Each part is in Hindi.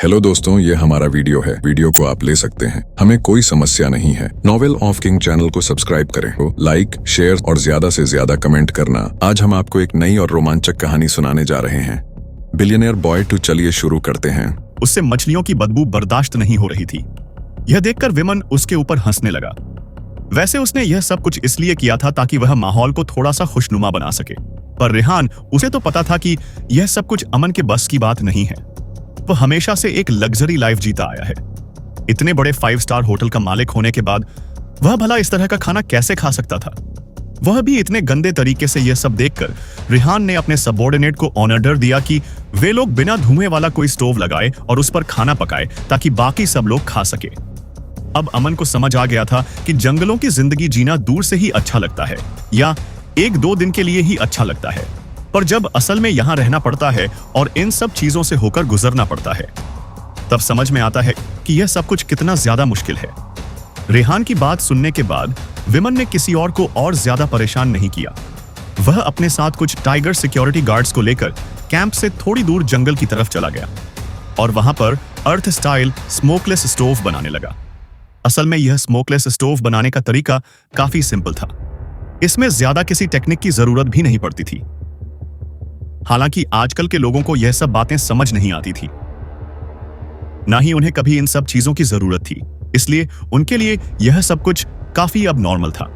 हेलो दोस्तों, ये हमारा वीडियो है। वीडियो को आप ले सकते हैं, हमें कोई समस्या नहीं है। नॉवेल ऑफ किंग चैनल को सब्सक्राइब करें, लाइक, शेयर और ज्यादा से ज्यादा कमेंट करना। आज हम आपको एक नई और रोमांचक कहानी सुनाने जा रहे हैं, बिलियनियर बॉय 2। चलिए शुरू करते हैं। उससे मछलियों की बदबू बर्दाश्त नहीं हो रही थी। यह देखकर विमन उसके ऊपर हंसने लगा। वैसे उसने यह सब कुछ इसलिए किया था ताकि वह माहौल को थोड़ा सा खुशनुमा बना सके, पर रेहान, उसे तो पता था कि यह सब कुछ अमन के बस की बात नहीं है। वह हमेशा से एक लग्जरी लाइफ जीता आया है। इतने बड़े 5 स्टार होटल का मालिक होने के बाद वह भला इस तरह का खाना कैसे खा सकता था? वह भी इतने गंदे तरीके से यह सब देखकर रेहान ने अपने सबऑर्डिनेट को ऑर्डर दिया कि वे लोग बिना धुएं वाला कोई स्टोव लगाए और उस पर खाना पकाए ताकि बाकी सब लोग खा सके। अब अमन को समझ आ गया था कि जंगलों की जिंदगी जीना दूर से ही अच्छा लगता है या 1-2 दिन के लिए ही अच्छा लगता है, पर जब असल में यहां रहना पड़ता है और इन सब चीजों से होकर गुजरना पड़ता है, तब समझ में आता है कि यह सब कुछ कितना ज्यादा मुश्किल है। रेहान की बात सुनने के बाद विमन ने किसी और को और ज्यादा परेशान नहीं किया। वह अपने साथ कुछ टाइगर सिक्योरिटी गार्ड्स को लेकर कैंप से थोड़ी दूर जंगल की तरफ चला गया और वहां पर अर्थ स्टाइल स्मोकलेस स्टोव बनाने लगा। असल में यह स्मोकलेस स्टोव बनाने का तरीका काफी सिंपल था। इसमें ज्यादा किसी टेक्निक की जरूरत भी नहीं पड़ती थी। हालांकि आजकल के लोगों को यह सब बातें समझ नहीं आती थी, ना ही उन्हें कभी इन सब चीजों की जरूरत थी, इसलिए उनके लिए यह सब कुछ काफी अब नॉर्मल था।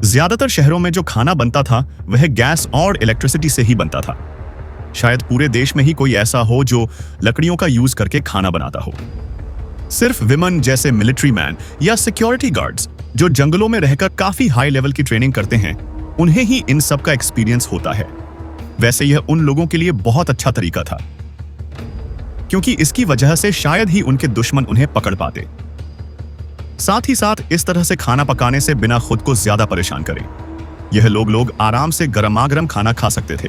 ज्यादातर शहरों में जो खाना बनता था वह गैस और इलेक्ट्रिसिटी से ही बनता था। शायद पूरे देश में ही कोई ऐसा हो जो लकड़ियों का यूज करके खाना बनाता हो। सिर्फ विमन जैसे मिलिट्री मैन या सिक्योरिटी गार्ड्स जो जंगलों में रहकर काफी हाई लेवल की ट्रेनिंग करते हैं, उन्हें ही इन सब का एक्सपीरियंस होता है। वैसे यह उन लोगों के लिए बहुत अच्छा तरीका था, क्योंकि इसकी वजह से शायद ही उनके दुश्मन उन्हें पकड़ पाते। साथ ही साथ इस तरह से खाना पकाने से बिना खुद को ज्यादा परेशान करें, यह लोग आराम से गरमागरम खाना खा सकते थे।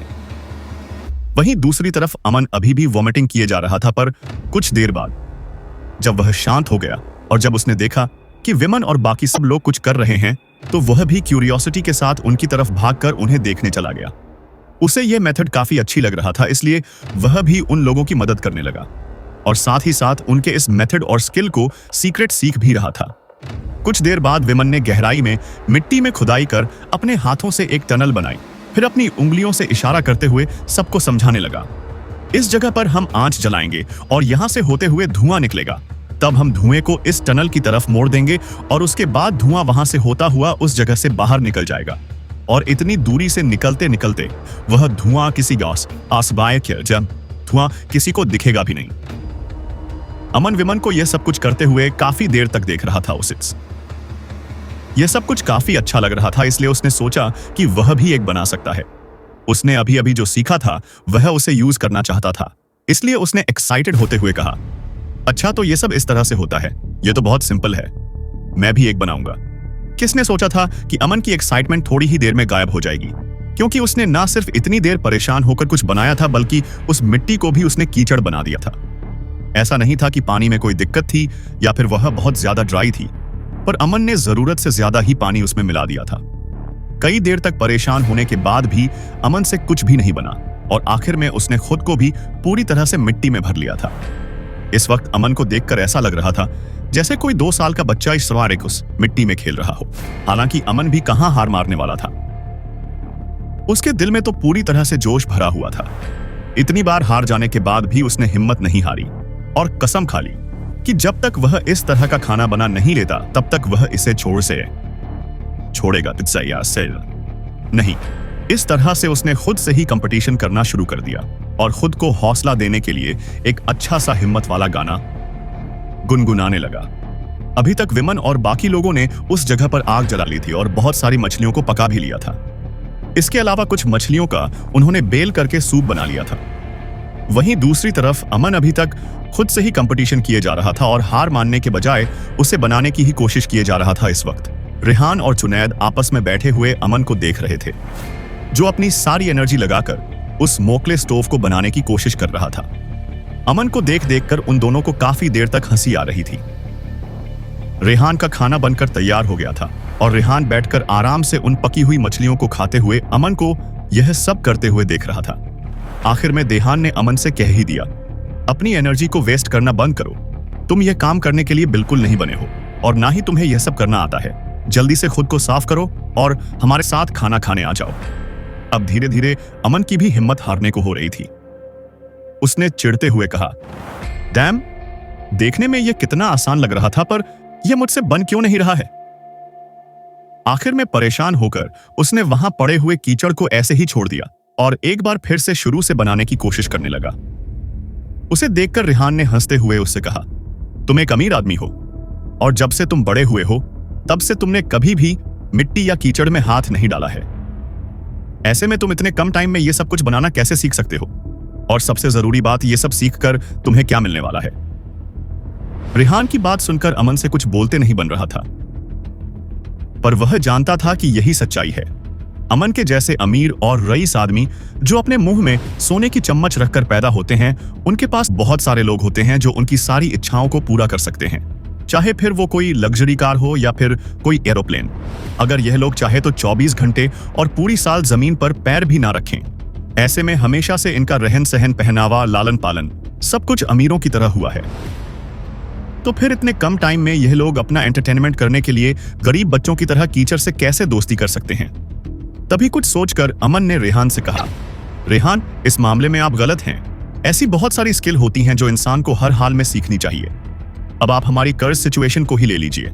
वहीं दूसरी तरफ अमन अभी भी वॉमिटिंग किए जा रहा था, पर कुछ देर बाद जब वह शांत हो gया और जब उसने देखा कि विमन और बाकी सब लोग कुछ कर रहे हैं, तो वह भी क्यूरियोसिटी के साथ उनकी तरफ भागकर उन्हें देखने चला गया। उसे यह मेथड काफी अच्छी लग रहा था, इसलिए वह भी उन लोगों की मदद करने लगा और साथ ही साथ उनके इस मेथड और स्किल को सीक्रेट सीख भी रहा था। कुछ देर बाद विमन ने गहराई में मिट्टी में खुदाई कर अपने हाथों से एक टनल बनाई, फिर अपनी उंगलियों से इशारा करते हुए सबको समझाने लगा, इस जगह पर हम आंच जलाएंगे और यहां से होते हुए धुआं निकलेगा। तब हम धुएं को इस टनल की तरफ मोड़ देंगे और उसके बाद धुआं वहां से होता हुआ उस जगह से बाहर निकल जाएगा और इतनी दूरी से निकलते निकलते वह धुआं किसी जब धुआं किसी को दिखेगा भी नहीं। अमन विमन को यह सब कुछ करते हुए काफी देर तक देख रहा था। उसे यह सब कुछ काफी अच्छा लग रहा था, इसलिए उसने सोचा कि वह भी एक बना सकता है। उसने अभी अभी जो सीखा था वह उसे यूज करना चाहता था, इसलिए उसने एक्साइटेड होते हुए कहा, अच्छा तो ये सब इस तरह से होता है, ये तो बहुत सिंपल है, मैं भी एक बनाऊंगा। किसने सोचा था कि अमन की एक्साइटमेंट थोड़ी ही देर में गायब हो जाएगी, क्योंकि उसने ना सिर्फ इतनी देर परेशान होकर कुछ बनाया था, बल्कि उस मिट्टी को भी उसने कीचड़ बना दिया था। ऐसा नहीं था कि पानी में कोई दिक्कत थी या फिर वह बहुत ज्यादा ड्राई थी, पर अमन ने जरूरत से ज्यादा ही पानी उसमें मिला दिया था। कई देर तक परेशान होने के बाद भी अमन से कुछ भी नहीं बना और आखिर में उसने खुद को भी पूरी तरह से मिट्टी में भर लिया था। इस वक्त अमन को देखकर ऐसा लग रहा था जैसे कोई 2 साल का बच्चा इस उस मिट्टी में खेल रहा हो। हालांकि अमन भी कहां हार मारने वाला था, उसके दिल में तो पूरी तरह से जोश भरा हुआ था। इतनी बार हार जाने के बाद भी उसने हिम्मत नहीं हारी और कसम खा ली कि जब तक वह इस तरह का खाना बना नहीं लेता तब तक वह इसे छोड़ेगा नहीं। इस तरह से उसने खुद से ही कंपटीशन करना शुरू कर दिया और खुद को हौसला देने के लिए एक अच्छा सा हिम्मत वाला गाना गुनगुनाने लगा। अभी तक विमन और बाकी लोगों ने उस जगह पर आग जला ली थी और बहुत सारी मछलियों को पका भी लिया था। इसके अलावा कुछ मछलियों का उन्होंने बेल करके सूप बना लिया था। वहीं दूसरी तरफ अमन अभी तक खुद से ही कंपटीशन किए जा रहा था और हार मानने के बजाय उसे बनाने की ही कोशिश किए जा रहा था। इस वक्त रेहान और जुनैद आपस में बैठे हुए अमन को देख रहे थे, जो अपनी सारी एनर्जी लगाकर उस स्मोकलेस स्टोव को बनाने की कोशिश कर रहा था। अमन को देख देखकर उन दोनों को काफी देर तक हंसी आ रही थी। रेहान का खाना बनकर तैयार हो गया था और रेहान बैठकर आराम से उन पकी हुई मछलियों को खाते हुए अमन को यह सब करते हुए देख रहा था। आखिर में देहान ने अमन से कह ही दिया, अपनी एनर्जी को वेस्ट करना बंद करो। तुम यह काम करने के लिए बिल्कुल नहीं बने हो और ना ही तुम्हें यह सब करना आता है। जल्दी से खुद को साफ करो और हमारे साथ खाना खाने आ जाओ। अब धीरे धीरे अमन की भी हिम्मत हारने को हो रही थी। उसने चिढ़ते हुए कहा, डैम, देखने में यह कितना आसान लग रहा था, पर यह मुझसे बन क्यों नहीं रहा है। आखिर में परेशान होकर उसने वहां पड़े हुए कीचड़ को ऐसे ही छोड़ दिया और एक बार फिर से शुरू से बनाने की कोशिश करने लगा। उसे देखकर रेहान ने हंसते हुए उससे कहा, तुम एक अमीर आदमी हो और जब से तुम बड़े हुए हो तब से तुमने कभी भी मिट्टी या कीचड़ में हाथ नहीं डाला है। ऐसे में तुम इतने कम टाइम में यह सब कुछ बनाना कैसे सीख सकते हो? और सबसे जरूरी बात, यह सब सीखकर तुम्हें क्या मिलने वाला है? रेहान की बात सुनकर अमन से कुछ बोलते नहीं बन रहा था, पर वह जानता था कि यही सच्चाई है। अमन के जैसे अमीर और रईस आदमी जो अपने मुंह में सोने की चम्मच रखकर पैदा होते हैं, उनके पास बहुत सारे लोग होते हैं जो उनकी सारी इच्छाओं को पूरा कर सकते हैं, चाहे फिर वो कोई लग्जरी कार हो या फिर कोई एरोप्लेन। अगर यह लोग चाहे तो 24 घंटे और पूरी साल जमीन पर पैर भी ना रखें। ऐसे में हमेशा से इनका रहन सहन, पहनावा, लालन पालन सब कुछ अमीरों की तरह हुआ है। तो फिर इतने कम टाइम में यह लोग अपना एंटरटेनमेंट करने के लिए गरीब बच्चों की तरह कीचड़ से कैसे दोस्ती कर सकते हैं? तभी कुछ सोचकर अमन ने रेहान से कहा, रेहान, इस मामले में आप गलत हैं। ऐसी बहुत सारी स्किल होती हैं जो इंसान को हर हाल में सीखनी चाहिए। अब आप हमारी कर्ज सिचुएशन को ही ले लीजिए।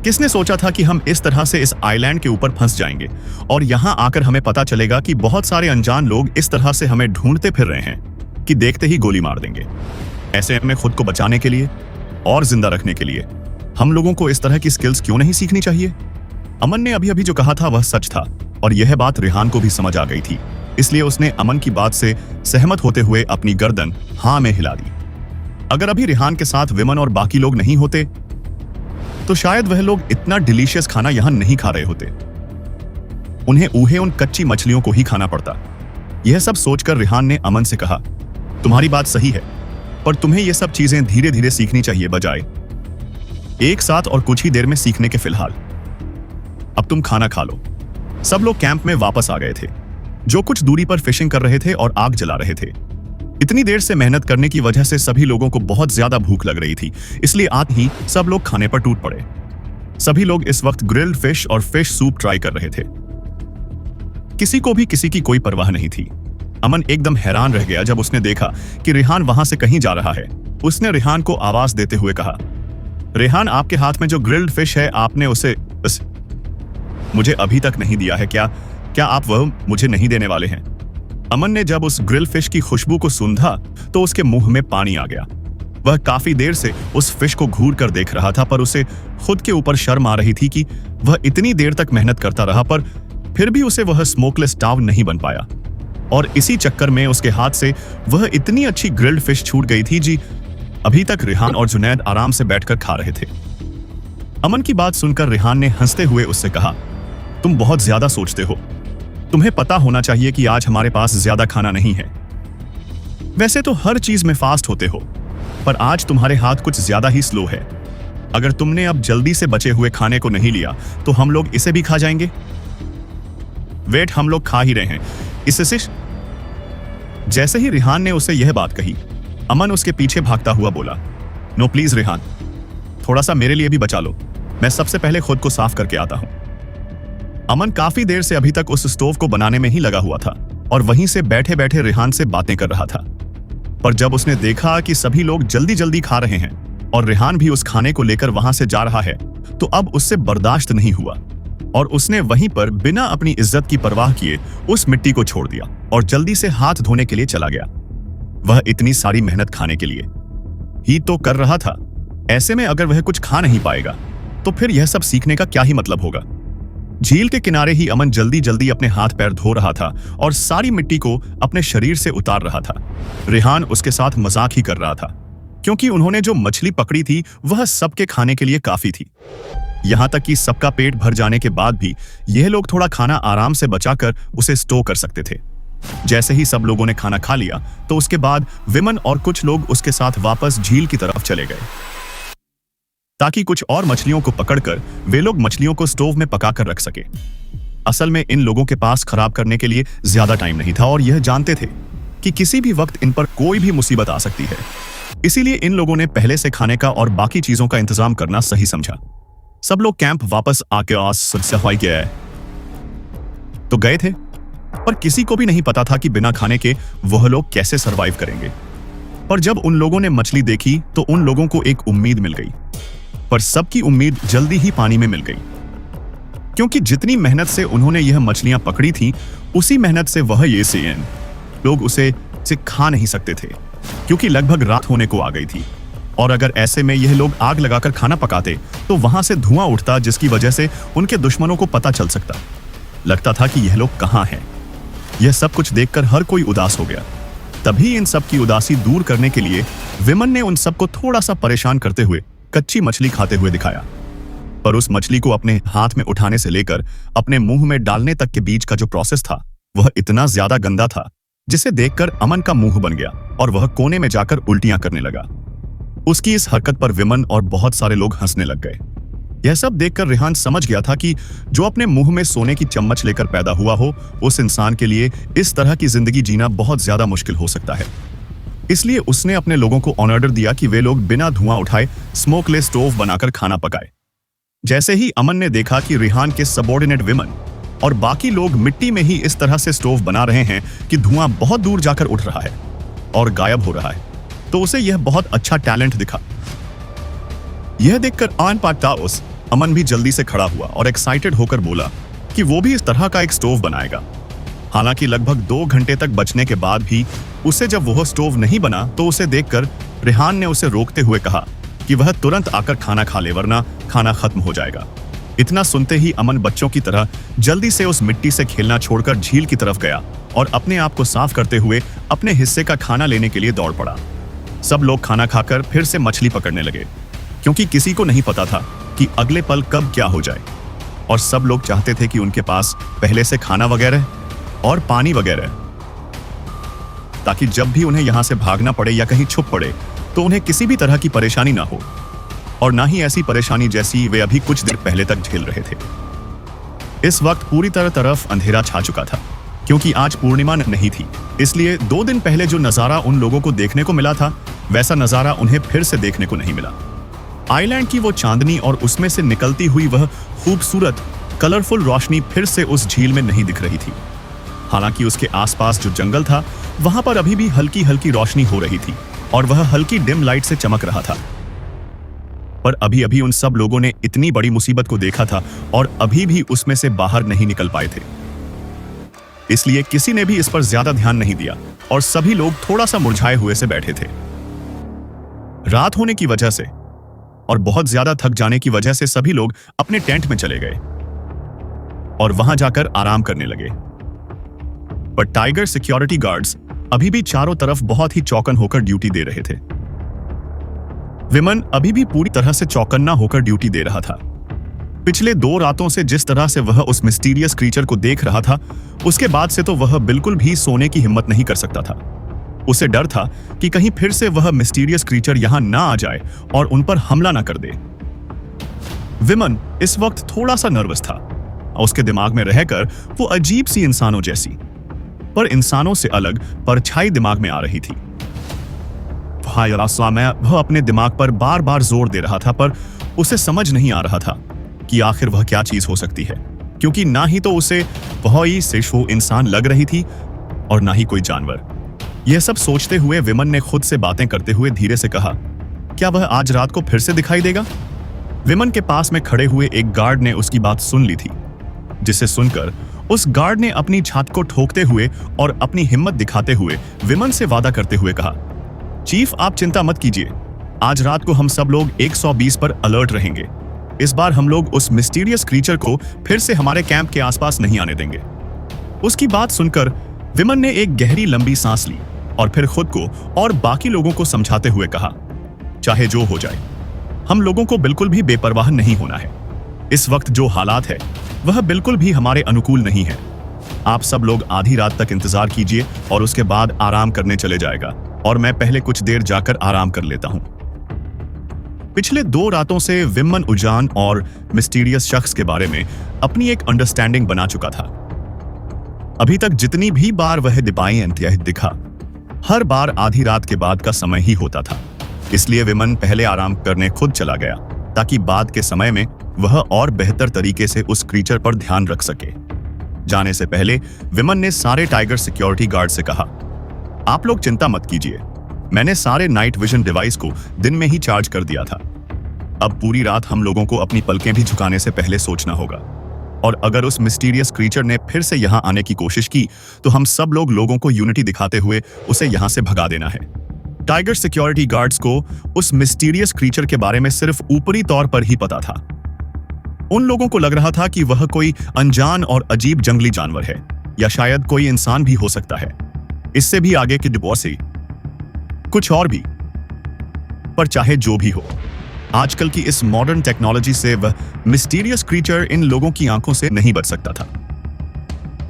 किसने सोचा था कि हम इस तरह से इस आइलैंड के ऊपर फंस जाएंगे और यहां आकर हमें पता चलेगा कि बहुत सारे अनजान लोग इस तरह से हमें ढूंढते फिर रहे हैं कि देखते ही गोली मार देंगे। ऐसे में खुद को बचाने के लिए और जिंदा रखने के लिए हम लोगों को इस तरह की स्किल्स क्यों नहीं सीखनी चाहिए? अमन ने अभी अभी जो कहा था वह सच था और यह बात रेहान को भी समझ आ गई थी, इसलिए उसने अमन की बात से सहमत होते हुए अपनी गर्दन हाँ में हिला दी। अगर अभी रेहान के साथ विमन और बाकी लोग नहीं होते तो शायद वह लोग इतना डिलीशियस खाना यहां नहीं खा रहे होते। उन्हें ऊहे उन कच्ची मछलियों को ही खाना पड़ता। यह सब सोचकर रेहान ने अमन से कहा, तुम्हारी बात सही है, पर तुम्हें यह सब चीजें धीरे धीरे सीखनी चाहिए, बजाय एक साथ और कुछ ही देर में सीखने के। फिलहाल अब तुम खाना खा लो। सब लोग कैंप में वापस आ गए थे, जो कुछ दूरी पर फिशिंग कर रहे थे और आग जला रहे थे। इतनी देर से मेहनत करने की वजह से सभी लोगों को बहुत ज्यादा भूख लग रही थी, इसलिए आज ही सब लोग खाने पर टूट पड़े। सभी लोग इस वक्त ग्रिल्ड फिश और फिश सूप ट्राई कर रहे थे। किसी को भी किसी की कोई परवाह नहीं थी। अमन एकदम हैरान रह गया जब उसने देखा कि रेहान वहां से कहीं जा रहा है। उसने रेहान को आवाज देते हुए कहा, रेहान, आपके हाथ में जो ग्रिल्ड फिश है, आपने उसे मुझे अभी तक नहीं दिया है। क्या आप वह मुझे नहीं देने वाले हैं? अमन ने जब उस ग्रिल फिश की खुशबू को सूंघा तो उसके मुंह में पानी आ गया। वह काफी देर से उस फिश को घूर कर देख रहा था, पर उसे खुद के ऊपर शर्म आ रही थी कि वह इतनी देर तक मेहनत करता रहा, पर फिर भी उसे वह स्मोकलेस टाव नहीं बन पाया। और इसी चक्कर में उसके हाथ से वह इतनी अच्छी ग्रिल्ड फिश छूट गई थी जी अभी तक रेहान और जुनैद आराम से बैठकर खा रहे थे। अमन की बात सुनकर रेहान ने हंसते हुए उससे कहा, तुम बहुत ज्यादा सोचते हो। तुम्हें पता होना चाहिए कि आज हमारे पास ज्यादा खाना नहीं है। वैसे तो हर चीज में फास्ट होते हो, पर आज तुम्हारे हाथ कुछ ज्यादा ही स्लो है। अगर तुमने अब जल्दी से बचे हुए खाने को नहीं लिया तो हम लोग इसे भी खा जाएंगे। वेट, हम लोग खा ही रहे हैं इससे। जैसे ही रेहान ने उसे यह बात कही, अमन उसके पीछे भागता हुआ बोला, नो प्लीज रेहान, थोड़ा सा मेरे लिए भी बचा लो। मैं सबसे पहले खुद को साफ करके आता हूं। अमन काफी देर से अभी तक उस स्टोव को बनाने में ही लगा हुआ था और वहीं से बैठे बैठे रेहान से बातें कर रहा था। पर जब उसने देखा कि सभी लोग जल्दी जल्दी खा रहे हैं और रेहान भी उस खाने को लेकर वहां से जा रहा है, तो अब उससे बर्दाश्त नहीं हुआ और उसने वहीं पर बिना अपनी इज्जत की परवाह किए उस मिट्टी को छोड़ दिया और जल्दी से हाथ धोने के लिए चला गया। वह इतनी सारी मेहनत खाने के लिए ही तो कर रहा था। ऐसे में अगर वह कुछ खा नहीं पाएगा तो फिर यह सब सीखने का क्या ही मतलब होगा। झील के किनारे ही अमन जल्दी जल्दी अपने हाथ पैर धो रहा था और सारी मिट्टी को अपने शरीर से उतार रहा था। रेहान उसके साथ मजाक ही कर रहा था, क्योंकि उन्होंने जो मछली पकड़ी थी वह सबके खाने के लिए काफी थी। यहां तक कि सबका पेट भर जाने के बाद भी यह लोग थोड़ा खाना आराम से बचाकर उसे स्टोर कर सकते थे। जैसे ही सब लोगों ने खाना खा लिया तो उसके बाद विमन और कुछ लोग उसके साथ वापस झील की तरफ चले गए, ताकि कुछ और मछलियों को पकड़कर वे लोग मछलियों को स्टोव में पकाकर रख सके। असल में इन लोगों के पास खराब करने के लिए ज्यादा टाइम नहीं था और यह जानते थे कि किसी भी वक्त इन पर कोई भी मुसीबत आ सकती है। इसीलिए इन लोगों ने पहले से खाने का और बाकी चीजों का इंतजाम करना सही समझा। सब लोग कैंप वापस आके सफाई किया है तो गए थे, पर किसी को भी नहीं पता था कि बिना खाने के वह लोग कैसे सरवाइव करेंगे। पर जब उन लोगों ने मछली देखी तो उन लोगों को एक उम्मीद मिल गई, पर सबकी उम्मीद जल्दी ही पानी में मिल गई, क्योंकि जितनी मेहनत से उन्होंने यह मछलियां पकड़ी थी उसी मेहनत से वह ये सेन लोग उसे खा नहीं सकते थे, क्योंकि लगभग रात होने को आ गई थी। और अगर ऐसे में यह लोग आग लगाकर खाना पकाते तो वहां से धुआं उठता, जिसकी वजह से उनके दुश्मनों को पता चल सकता। लगता था कि यह लोग कहां हैं। यह सब कुछ देखकर हर कोई उदास हो गया। तभी इन सब की उदासी दूर करने के लिए विमन ने उन सबको थोड़ा सा परेशान करते हुए कच्ची मछली खाते हुए दिखाया। पर उस मछली को अपने हाथ में उठाने से लेकर अपने मुंह में डालने तक के बीच का जो प्रोसेस था वह इतना ज्यादा गंदा था, जिसे देखकर अमन का मुंह बन गया और वह कोने में जाकर उल्टियां करने लगा। उसकी इस हरकत पर विमन और बहुत सारे लोग हंसने लग गए। यह सब देखकर रेहान समझ गया था कि जो अपने मुंह में सोने की चम्मच लेकर पैदा हुआ हो, उस इंसान के लिए इस तरह की जिंदगी जीना बहुत ज्यादा मुश्किल हो सकता है। इसलिए उसने अपने लोगों को ऑर्डर दिया कि वे लोग बिना धुआं उठाए स्मोकलेस स्टोव बनाकर खाना पकाए। जैसे ही अमन ने देखा कि रेहान के सबऑर्डिनेट विमन और बाकी लोग मिट्टी में ही इस तरह से स्टोव बना रहे हैं कि धुआं बहुत दूर जाकर उठ रहा है और गायब हो रहा है, तो उसे यह बहुत अच्छा टैलेंट दिखा। यह देखकर आन पाटाओस अमन भी जल्दी से खड़ा हुआ और एक्साइटेड होकर बोला कि वो भी इस तरह का एक स्टोव बनाएगा। हालांकि लगभग 2 घंटे तक बचने के बाद भी उसे जब वह स्टोव नहीं बना तो उसे देखकर रेहान ने उसे रोकते हुए कहा कि वह तुरंत आकर खाना खा ले, वरना खाना खत्म हो जाएगा। इतना सुनते ही अमन बच्चों की तरह जल्दी से उस मिट्टी से खेलना छोड़कर झील की तरफ गया और अपने आप को साफ करते हुए अपने हिस्से का खाना लेने के लिए दौड़ पड़ा। सब लोग खाना खाकर फिर से मछली पकड़ने लगे, क्योंकि किसी को नहीं पता था कि अगले पल कब क्या हो जाए, और सब लोग चाहते थे कि उनके पास पहले से खाना वगैरह और पानी वगैरह, ताकि जब भी उन्हें यहां से भागना पड़े या कहीं छुप पड़े तो उन्हें किसी भी तरह की परेशानी ना हो, और ना ही ऐसी परेशानी जैसी वे अभी कुछ देर पहले तक झेल रहे थे। इस वक्त पूरी तरफ अंधेरा छा चुका था, क्योंकि आज पूर्णिमा नहीं थी। इसलिए 2 दिन पहले जो नजारा उन लोगों को देखने को मिला था, वैसा नजारा उन्हें फिर से देखने को नहीं मिला। आइलैंड की वो चांदनी और उसमें से निकलती हुई वह खूबसूरत कलरफुल रोशनी फिर से उस झील में नहीं दिख रही थी। हालांकि उसके आसपास जो जंगल था वहां पर अभी भी हल्की हल्की रोशनी हो रही थी और वह हल्की डिम लाइट से चमक रहा था। पर अभी अभी उन सब लोगों ने इतनी बड़ी मुसीबत को देखा था और अभी भी उसमें से बाहर नहीं निकल पाए थे। इसलिए किसी ने भी इस पर ज्यादा ध्यान नहीं दिया और सभी लोग थोड़ा सा मुरझाए हुए से बैठे थे। रात होने की वजह से और बहुत ज्यादा थक जाने की वजह से सभी लोग अपने टेंट में चले गए और वहां जाकर आराम करने लगे। पर टाइगर सिक्योरिटी गार्ड्स अभी भी चारों तरफ बहुत ही चौकन होकर ड्यूटी दे रहे थे। विमन अभी भी पूरी तरह से चौकन्ना होकर ड्यूटी दे रहा था। पिछले 2 रातों से जिस तरह से वह उस मिस्टीरियस क्रीचर को देख रहा था, उसके बाद से तो वह बिल्कुल भी सोने की हिम्मत नहीं कर सकता था। उसे डर था कि कहीं फिर से वह मिस्टीरियस क्रीचर यहां ना आ जाए और उन पर हमला ना कर दे। विमन इस वक्त थोड़ा सा नर्वस था। उसके दिमाग में रहकर वो अजीब सी इंसानों जैसी, पर इंसानों से अलग परछाई दिमाग में आ रही थी। वह अपने दिमाग पर बार बार जोर दे रहा था, पर उसे समझ नहीं आ रहा था कि आखिर वह क्या चीज हो सकती है, क्योंकि ना ही तो उसे वही सिर्फ इंसान लग रही थी और ना ही कोई जानवर। यह सब सोचते हुए विमन ने खुद से बातें करते हुए धीरे से कहा, क्या वह आज रात को फिर से दिखाई देगा? विमन के पास में खड़े हुए एक गार्ड ने उसकी बात सुन ली थी, जिसे सुनकर उस गार्ड ने अपनी छाती को ठोकते हुए और अपनी हिम्मत दिखाते हुए विमन से वादा करते हुए कहा, चीफ आप चिंता मत कीजिए, आज रात को हम सब लोग 120 पर अलर्ट रहेंगे। इस बार हम लोग उस मिस्टीरियस क्रीचर को फिर से हमारे कैंप के आसपास नहीं आने देंगे। उसकी बात सुनकर विमन ने एक गहरी लंबी सांस ली और फिर खुद को और बाकी लोगों को समझाते हुए कहा, चाहे जो हो जाए, हम लोगों को बिल्कुल भी बेपरवाह नहीं होना है। इस वक्त जो हालात है वह बिल्कुल भी हमारे अनुकूल नहीं है। आप सब लोग आधी रात तक इंतजार कीजिए और उसके बाद आराम करने चले जाएगा, और मैं पहले कुछ देर जाकर आराम कर लेता हूं। पिछले 2 रातों से विमन उजान और मिस्टीरियस शख्स के बारे में अपनी एक अंडरस्टैंडिंग बना चुका था। अभी तक जितनी भी बार वह दिबाई अंत्याहित दिखा, हर बार आधी रात के बाद का समय ही होता था, इसलिए विमन पहले आराम करने खुद चला गया ताकि बाद के समय में वह और बेहतर तरीके से उस क्रीचर पर ध्यान रख सके। जाने से पहले विमन ने सारे टाइगर सिक्योरिटी गार्ड से कहा, आप लोग चिंता मत कीजिए, मैंने सारे नाइट विजन डिवाइस को दिन में ही चार्ज कर दिया था। अब पूरी रात हम लोगों को अपनी पलकें भी झुकाने से पहले सोचना होगा, और अगर उस मिस्टीरियस क्रीचर ने फिर से यहां आने की कोशिश की तो हम सब लोगों को यूनिटी दिखाते हुए उसे यहां से भगा देना है। टाइगर सिक्योरिटी गार्ड्स को उस मिस्टीरियस क्रीचर के बारे में सिर्फ ऊपरी तौर पर ही पता था। उन लोगों को लग रहा था कि वह कोई अनजान और अजीब जंगली जानवर है, या शायद कोई इंसान भी हो सकता है, इससे भी आगे की डिबॉसी कुछ और भी। पर चाहे जो भी हो, आजकल की इस मॉडर्न टेक्नोलॉजी से वह मिस्टीरियस क्रीचर इन लोगों की आंखों से नहीं बच सकता था।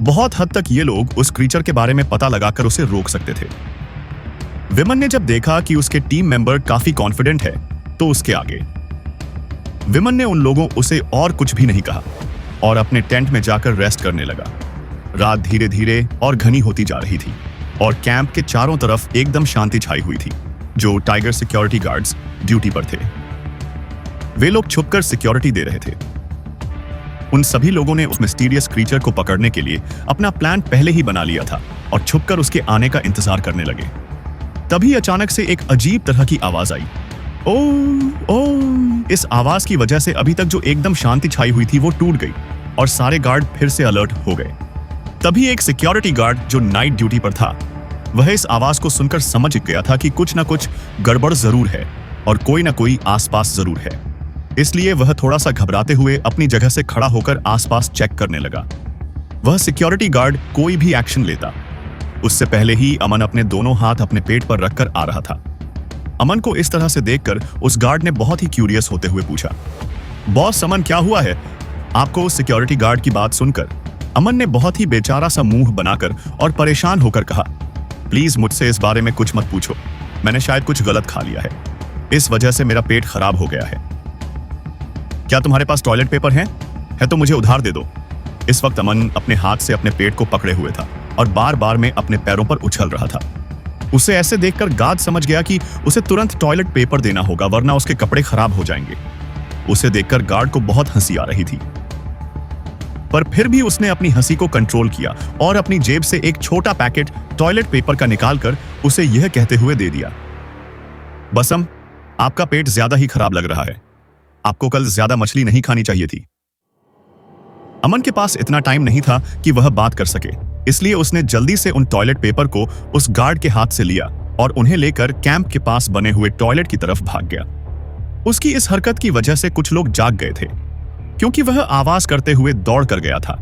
बहुत हद तक ये लोग उस क्रीचर के बारे में पता लगाकर उसे रोक सकते थे। विमन ने जब देखा कि उसके टीम मेंबर काफी कॉन्फिडेंट है तो उसके आगे विमन ने उन लोगों उसे और कुछ भी नहीं कहा और अपने टेंट में जाकर रेस्ट करने लगा। रात धीरे धीरे और घनी होती जा रही थी और कैंप के चारों तरफ एकदम शांति छाई हुई थी। जो टाइगर सिक्योरिटी गार्ड्स ड्यूटी पर थे, वे लोग छुपकर सिक्योरिटी दे रहे थे। उन सभी लोगों ने उस मिस्टीरियस क्रीचर को पकड़ने के लिए अपना प्लान पहले ही बना लिया था और छुपकर उसके आने का इंतजार करने लगे। तभी अचानक से एक अजीब तरह की आवाज आई। ओ ओ, इस आवाज की वजह से अभी तक जो एकदम शांति छाई हुई थी वो टूट गई और सारे गार्ड फिर से अलर्ट हो गए। तभी एक सिक्योरिटी गार्ड जो नाइट ड्यूटी पर था, वह इस आवाज को सुनकर समझ गया था कि कुछ ना कुछ गड़बड़ जरूर है और कोई ना कोई आसपास जरूर है। इसलिए वह थोड़ा सा घबराते हुए अपनी जगह से खड़ा होकर आसपास चेक करने लगा। वह सिक्योरिटी गार्ड कोई भी एक्शन लेता उससे पहले ही अमन अपने दोनों हाथ अपने पेट पर रखकर आ रहा था। अमन को इस तरह से देखकर उस गार्ड ने बहुत ही क्यूरियस होते हुए पूछा, बॉस अमन क्या हुआ है? आपको उस सिक्योरिटी गार्ड की बात सुनकर अमन ने बहुत ही बेचारा सा मुंह बनाकर और परेशान होकर कहा, प्लीज मुझसे इस बारे में कुछ मत पूछो, मैंने शायद कुछ गलत खा लिया है, इस वजह से मेरा पेट खराब हो गया है। क्या तुम्हारे पास टॉयलेट पेपर है तो मुझे उधार दे दो। इस वक्त अमन अपने हाथ से अपने पेट को पकड़े हुए था और बार बार में अपने पैरों पर उछल रहा था। उसे ऐसे देखकर गार्ड समझ गया कि उसे तुरंत टॉयलेट पेपर देना होगा वरना उसके कपड़े खराब हो जाएंगे। उसे देखकर गार्ड को बहुत हंसी आ रही थी, पर फिर भी उसने अपनी हंसी को कंट्रोल किया और अपनी जेब से एक छोटा पैकेट टॉयलेट पेपर का निकालकर उसे यह कहते हुए दे दिया, बसम आपका पेट ज्यादा ही खराब लग रहा है, आपको कल ज्यादा मछली नहीं खानी चाहिए थी। अमन के पास इतना टाइम नहीं था कि वह बात कर सके, इसलिए उसने जल्दी से उन टॉयलेट पेपर को उस गार्ड के हाथ से लिया और उन्हें लेकर कैंप के पास बने हुए टॉयलेट की तरफ भाग गया। उसकी इस हरकत की वजह से कुछ लोग जाग गए थे, क्योंकि वह आवाज करते हुए दौड़ कर गया था।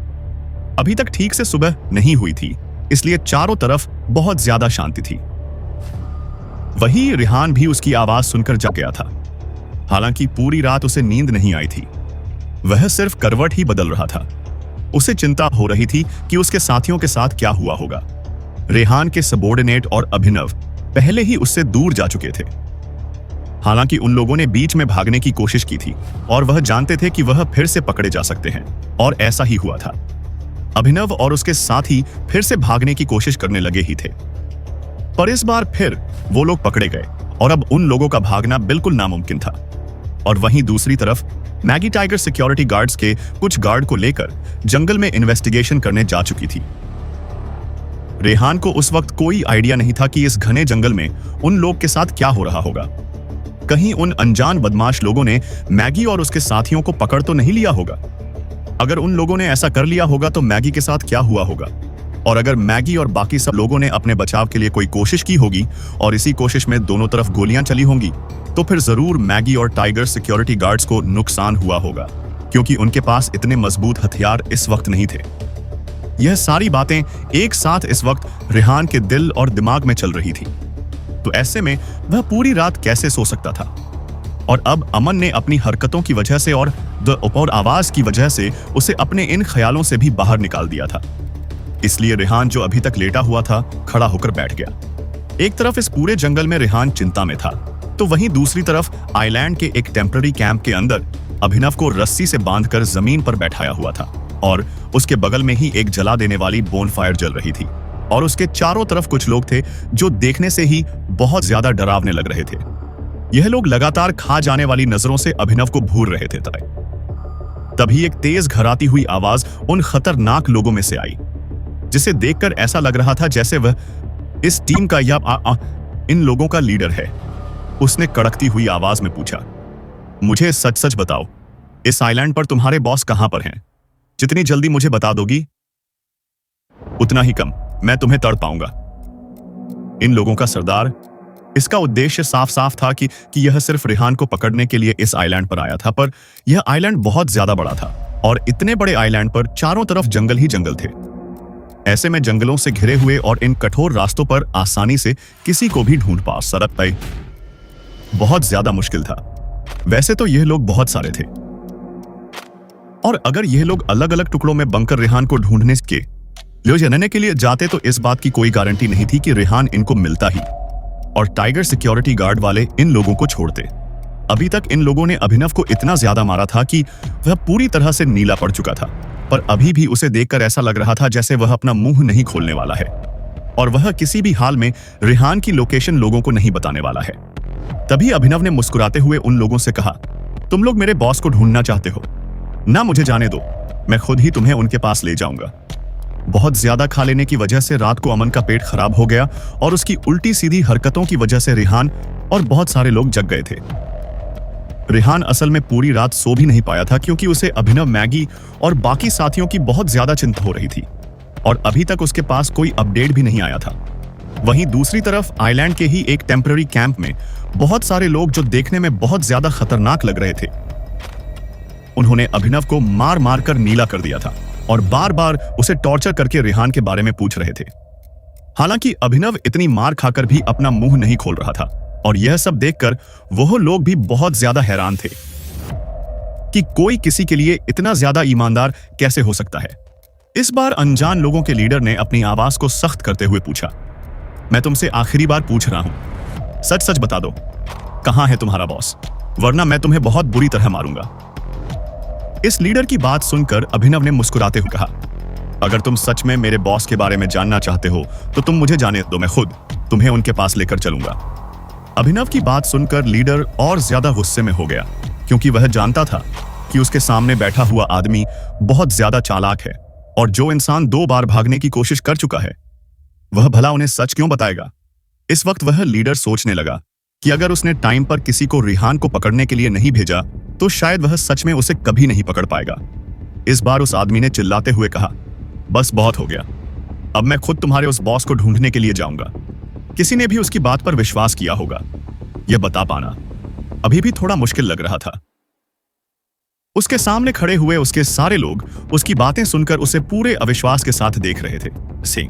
अभी तक ठीक से सुबह नहीं हुई थी, इसलिए चारों तरफ बहुत ज्यादा शांति थी। वही रिहान भी उसकी आवाज सुनकर जग गया था। हालांकि पूरी रात उसे नींद नहीं आई थी, वह सिर्फ करवट ही बदल रहा था। उसे चिंता हो रही थी कि उसके साथियों के साथ क्या हुआ होगा। रेहान के सबॉर्डिनेट और अभिनव पहले ही उससे दूर जा चुके थे। हालांकि उन लोगों ने बीच में भागने की कोशिश की थी और वह जानते थे कि वह फिर से पकड़े जा सकते हैं, और ऐसा ही हुआ था। अभिनव और उसके साथी फिर से भागने की कोशिश करने लगे ही थे, पर इस बार फिर वो लोग पकड़े गए और अब उन लोगों का भागना बिल्कुल नामुमकिन था। और वहीं दूसरी तरफ मैगी टाइगर सिक्योरिटी गार्ड्स के कुछ गार्ड को लेकर जंगल में इन्वेस्टिगेशन करने जा चुकी थी। रेहान को उस वक्त कोई आइडिया नहीं था कि इस घने जंगल में उन लोग के साथ क्या हो रहा होगा। कहीं उन अनजान बदमाश लोगों ने मैगी और उसके साथियों को पकड़ तो नहीं लिया होगा। अगर उन लोगों ने ऐसा कर लिया होगा तो मैगी के साथ क्या हुआ होगा, और अगर मैगी और बाकी सब लोगों ने अपने बचाव के लिए कोई कोशिश की होगी और इसी कोशिश में दोनों तरफ गोलियां चली होंगी, तो फिर जरूर मैगी और टाइगर सिक्योरिटी गार्ड्स को नुकसान हुआ होगा, क्योंकि उनके पास इतने मजबूत हथियार इस वक्त नहीं थे। यह सारी बातें एक साथ इस वक्त रेहान के दिल और दिमाग में चल रही थी। तो ऐसे में वह पूरी रात कैसे सो सकता था? और अब अमन ने अपनी हरकतों की वजह से और आवाज की वजह से उसे अपने इन ख्यालों से भी बाहर निकाल दिया था। इसलिए रेहान जो अभी तक लेटा हुआ था, खड़ा होकर बैठ गया। एक तरफ इस पूरे जंगल में रेहान चिंता में था, तो वहीं दूसरी तरफ आइलैंड के एक टेम्पररी कैंप के अंदर अभिनव को रस्सी से बांधकर जमीन पर बैठाया हुआ था और उसके बगल में ही एक जला देने वाली बोनफायर जल रही थी। और उसके चारों तरफ कुछ लोग थे जो देखने से ही बहुत ज्यादा डरावने लग रहे थे। यह लोग लगातार खा जाने वाली नजरों से अभिनव को घूर रहे थे। तभी एक तेज घराती हुई आवाज उन खतरनाक लोगों में से आई, जिसे देखकर ऐसा लग रहा था जैसे वह इस टीम का या इन लोगों का लीडर है। उसने कड़कती हुई आवाज में पूछा, मुझे सच सच बताओ, इस आइलैंड पर तुम्हारे बॉस कहां पर हैं? जितनी जल्दी मुझे बता दोगी उतना ही कम मैं तुम्हें तड़ पाऊंगा। इन लोगों का सरदार, इसका उद्देश्य साफ साफ था कि यह सिर्फ रिहान को पकड़ने के लिए इस आइलैंड पर आया था, पर यह आइलैंड बहुत ज्यादा बड़ा था और इतने बड़े आइलैंड पर चारों तरफ जंगल ही जंगल थे। ऐसे में जंगलों से घिरे हुए और इन कठोर रास्तों पर आसानी से किसी को भी ढूंढ पा सकता बहुत ज्यादा मुश्किल था। वैसे तो यह लोग बहुत सारे थे, और अगर यह लोग अलग अलग टुकड़ों में बंकर रिहान को ढूंढने के लिए जाते तो इस बात की कोई गारंटी नहीं थी कि रिहान इनको मिलता ही और टाइगर सिक्योरिटी गार्ड वाले इन लोगों को छोड़ते। अभी तक इन लोगों ने अभिनव को इतना ज्यादा मारा था कि वह पूरी तरह से नीला पड़ चुका था, पर अभी भी उसे देखकर ऐसा लग रहा था जैसे वह अपना मुंह नहीं खोलने वाला है और वह किसी भी हाल में रिहान की लोकेशन लोगों को नहीं बताने वाला है। तभी अभिनव ने मुस्कुराते हुए उन लोगों से कहा, तुम लोग मेरे बॉस को ढूंढना चाहते हो ना? मुझे जाने दो, मैं खुद ही तुम्हें उनके पास ले जाऊंगा। बहुत ज्यादा खा लेने की वजह से रात को अमन का पेट खराब हो गया और उसकी उल्टी सीधी हरकतों की वजह से रिहान और बहुत सारे लोग जग गए थे। रिहान असल में पूरी रात सो भी नहीं पाया था क्योंकि उसे अभिनव, मैगी और बाकी साथियों की बहुत ज्यादा चिंता हो रही थी और अभी तक उसके पास कोई अपडेट भी नहीं आया था। वहीं दूसरी तरफ आइलैंड के ही एक टेम्पररी कैंप में बहुत सारे लोग जो देखने में बहुत ज्यादा खतरनाक लग रहे थे, उन्होंने अभिनव को मार मार कर नीला कर दिया था और बार बार उसे टॉर्चर करके रिहान के बारे में पूछ रहे थे। हालांकि अभिनव इतनी मार खाकर भी अपना मुंह नहीं खोल रहा था और यह सब देखकर वह लोग भी बहुत ज्यादा हैरान थे कि कोई किसी के लिए इतना ज्यादा ईमानदार कैसे हो सकता है। इस बार अनजान लोगों के लीडर ने अपनी आवाज को सख्त करते हुए पूछा, मैं तुमसे आखिरी बार पूछ रहा हूं, सच सच बता दो, कहां है तुम्हारा बॉस, वरना मैं तुम्हें बहुत बुरी तरह मारूंगा। इस लीडर की बात सुनकर अभिनव ने मुस्कुराते हुए कहा, अगर तुम सच में मेरे बॉस के बारे में जानना चाहते हो तो तुम मुझे जाने दो, मैं खुद तुम्हें उनके पास लेकर चलूंगा। अभिनव की बात सुनकर लीडर और ज्यादा गुस्से में हो गया क्योंकि वह जानता था कि उसके सामने बैठा हुआ आदमी बहुत ज्यादा चालाक है और जो इंसान 2 बार भागने की कोशिश कर चुका है वह भला उन्हें सच क्यों बताएगा। इस वक्त वह लीडर सोचने लगा कि अगर उसने टाइम पर किसी को रिहान को पकड़ने के लिए नहीं भेजा तो शायद वह सच में उसे कभी नहीं पकड़ पाएगा। इस बार उस आदमी ने चिल्लाते हुए कहा, बस बहुत हो गया, अब मैं खुद तुम्हारे उस बॉस को ढूंढने के लिए जाऊंगा। किसी ने भी उसकी बात पर विश्वास किया होगा, यह बता पाना अभी भी थोड़ा मुश्किल लग रहा था। उसके सामने खड़े हुए उसके सारे लोग उसकी बातें सुनकर उसे पूरे अविश्वास के साथ देख रहे थे।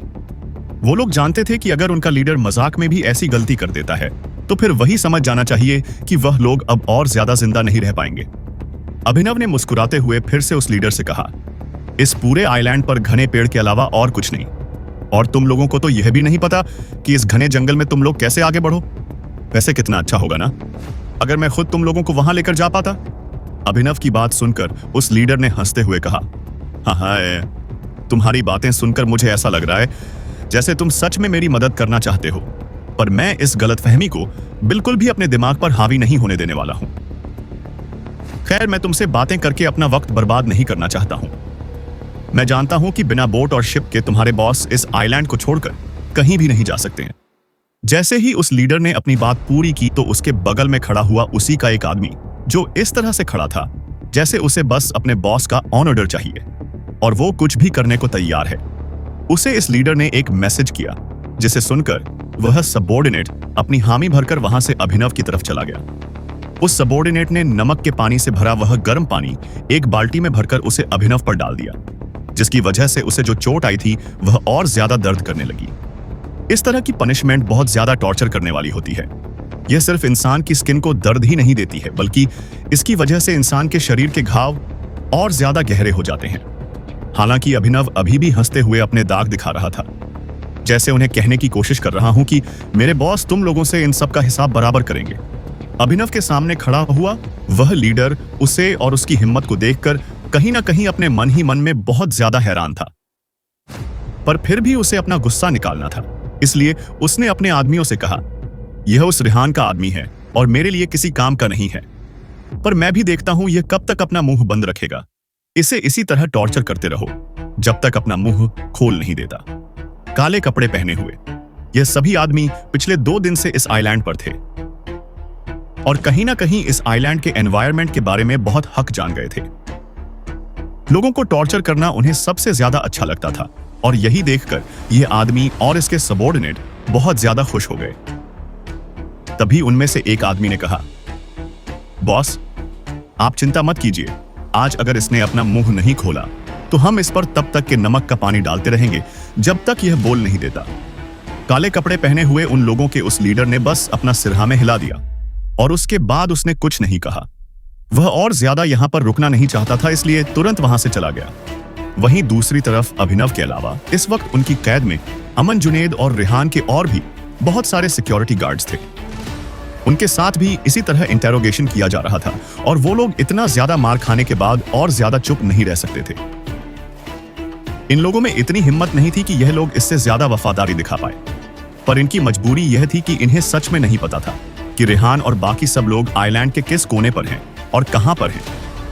वो लोग जानते थे कि अगर उनका लीडर मजाक में भी ऐसी गलती कर देता है तो फिर वही समझ जाना चाहिए कि वह लोग अब और ज्यादा जिंदा नहीं रह पाएंगे। अभिनव ने मुस्कुराते हुए फिर से उस लीडर से कहा, इस पूरे आइलैंड पर घने पेड़ के अलावा और कुछ नहीं, और तुम लोगों को तो यह भी नहीं पता कि इस घने जंगल में तुम लोग कैसे आगे बढ़ो। वैसे कितना अच्छा होगा ना अगर मैं खुद तुम लोगों को वहां लेकर जा पाता। अभिनव की बात सुनकर उस लीडर ने हंसते हुए कहा, हाँ, तुम्हारी बातें सुनकर मुझे ऐसा लग रहा है जैसे तुम सच में मेरी मदद करना चाहते हो, पर मैं इस गलतफहमी को बिल्कुल भी अपने दिमाग पर हावी नहीं होने देने वाला हूं। खैर, मैं तुमसे बातें करके अपना वक्त बर्बाद नहीं करना चाहता हूं। मैं जानता हूं कि बिना बोट और शिप के तुम्हारे बॉस इस आइलैंड को छोड़कर कहीं भी नहीं जा सकते हैं। जैसे ही उस लीडर ने अपनी बात पूरी की तो उसके बगल में खड़ा हुआ उसी का एक आदमी, जो इस तरह से खड़ा था जैसे उसे बस अपने बॉस का ऑन ऑर्डर चाहिए और वो कुछ भी करने को तैयार है, उसे इस लीडर ने एक मैसेज किया, जिसे सुनकर वह सबॉर्डिनेट अपनी हामी भरकर वहां से अभिनव की तरफ चला गया। उस सबॉर्डिनेट ने नमक के पानी से भरा वह गर्म पानी एक बाल्टी में भरकर उसे अभिनव पर डाल दिया, जिसकी वजह से उसे जो चोट आई थी वह और ज्यादा दर्द करने लगी। इस तरह की पनिशमेंट बहुत ज्यादा टॉर्चर करने वाली होती है। यह सिर्फ इंसान की स्किन को दर्द ही नहीं देती है, बल्कि इसकी वजह से इंसान के शरीर के घाव और ज्यादा गहरे हो जाते हैं। हालांकि अभिनव अभी भी हंसते हुए अपने दाग दिखा रहा था, जैसे उन्हें कहने की कोशिश कर रहा हूं कि मेरे बॉस तुम लोगों से इन सब का हिसाब बराबर करेंगे। अभिनव के सामने खड़ा हुआ वह लीडर उसे और उसकी हिम्मत को देखकर कहीं ना कहीं अपने मन ही मन में बहुत ज्यादा हैरान था। पर फिर भी उसे अपना गुस्सा निकालना था, इसलिए उसने अपने आदमियों से कहा, यह उस रेहान का आदमी है और मेरे लिए किसी काम का नहीं है, पर मैं भी देखता हूं यह कब तक अपना मुंह बंद रखेगा। इसे इसी तरह टॉर्चर करते रहो जब तक अपना मुंह खोल नहीं देता। काले कपड़े पहने हुए यह सभी आदमी पिछले 2 दिन से इस आइलैंड पर थे और कहीं ना कहीं इस आइलैंड के एनवायरनमेंट के बारे में बहुत हक जान गए थे। लोगों को टॉर्चर करना उन्हें सबसे ज्यादा अच्छा लगता था और यही देखकर यह आदमी और इसके सबॉर्डिनेट बहुत ज्यादा खुश हो गए। तभी उनमें से एक आदमी ने कहा, बॉस, आप चिंता मत कीजिए, आज अगर इसने अपना मुंह नहीं खोला तो हम इस पर तब तक के नमक का पानी डालते रहेंगे जब तक यह बोल नहीं देता। काले कपड़े पहने हुए उन लोगों के उस लीडर ने बस अपना सिरहा में हिला दिया और उसके बाद उसने कुछ नहीं कहा। वह और ज्यादा यहां पर रुकना नहीं चाहता था, इसलिए तुरंत वहां से चला गया। वहीं दूसरी तरफ अभिनव के अलावा इस वक्त उनकी कैद में अमन, जुनेद और रेहान के और भी बहुत सारे सिक्योरिटी गार्ड्स थे। उनके साथ भी इसी तरह इंटेरोगेशन किया जा रहा था और वो लोग इतना ज्यादा मार खाने के बाद और ज्यादा चुप नहीं रह सकते थे। इन लोगों में इतनी हिम्मत नहीं थी कि यह लोग इससे ज्यादा वफादारी दिखा पाए, पर इनकी मजबूरी यह थी कि इन्हें सच में नहीं पता था कि रेहान और बाकी सब लोग आइलैंड के किस कोने पर हैं और कहां पर हैं।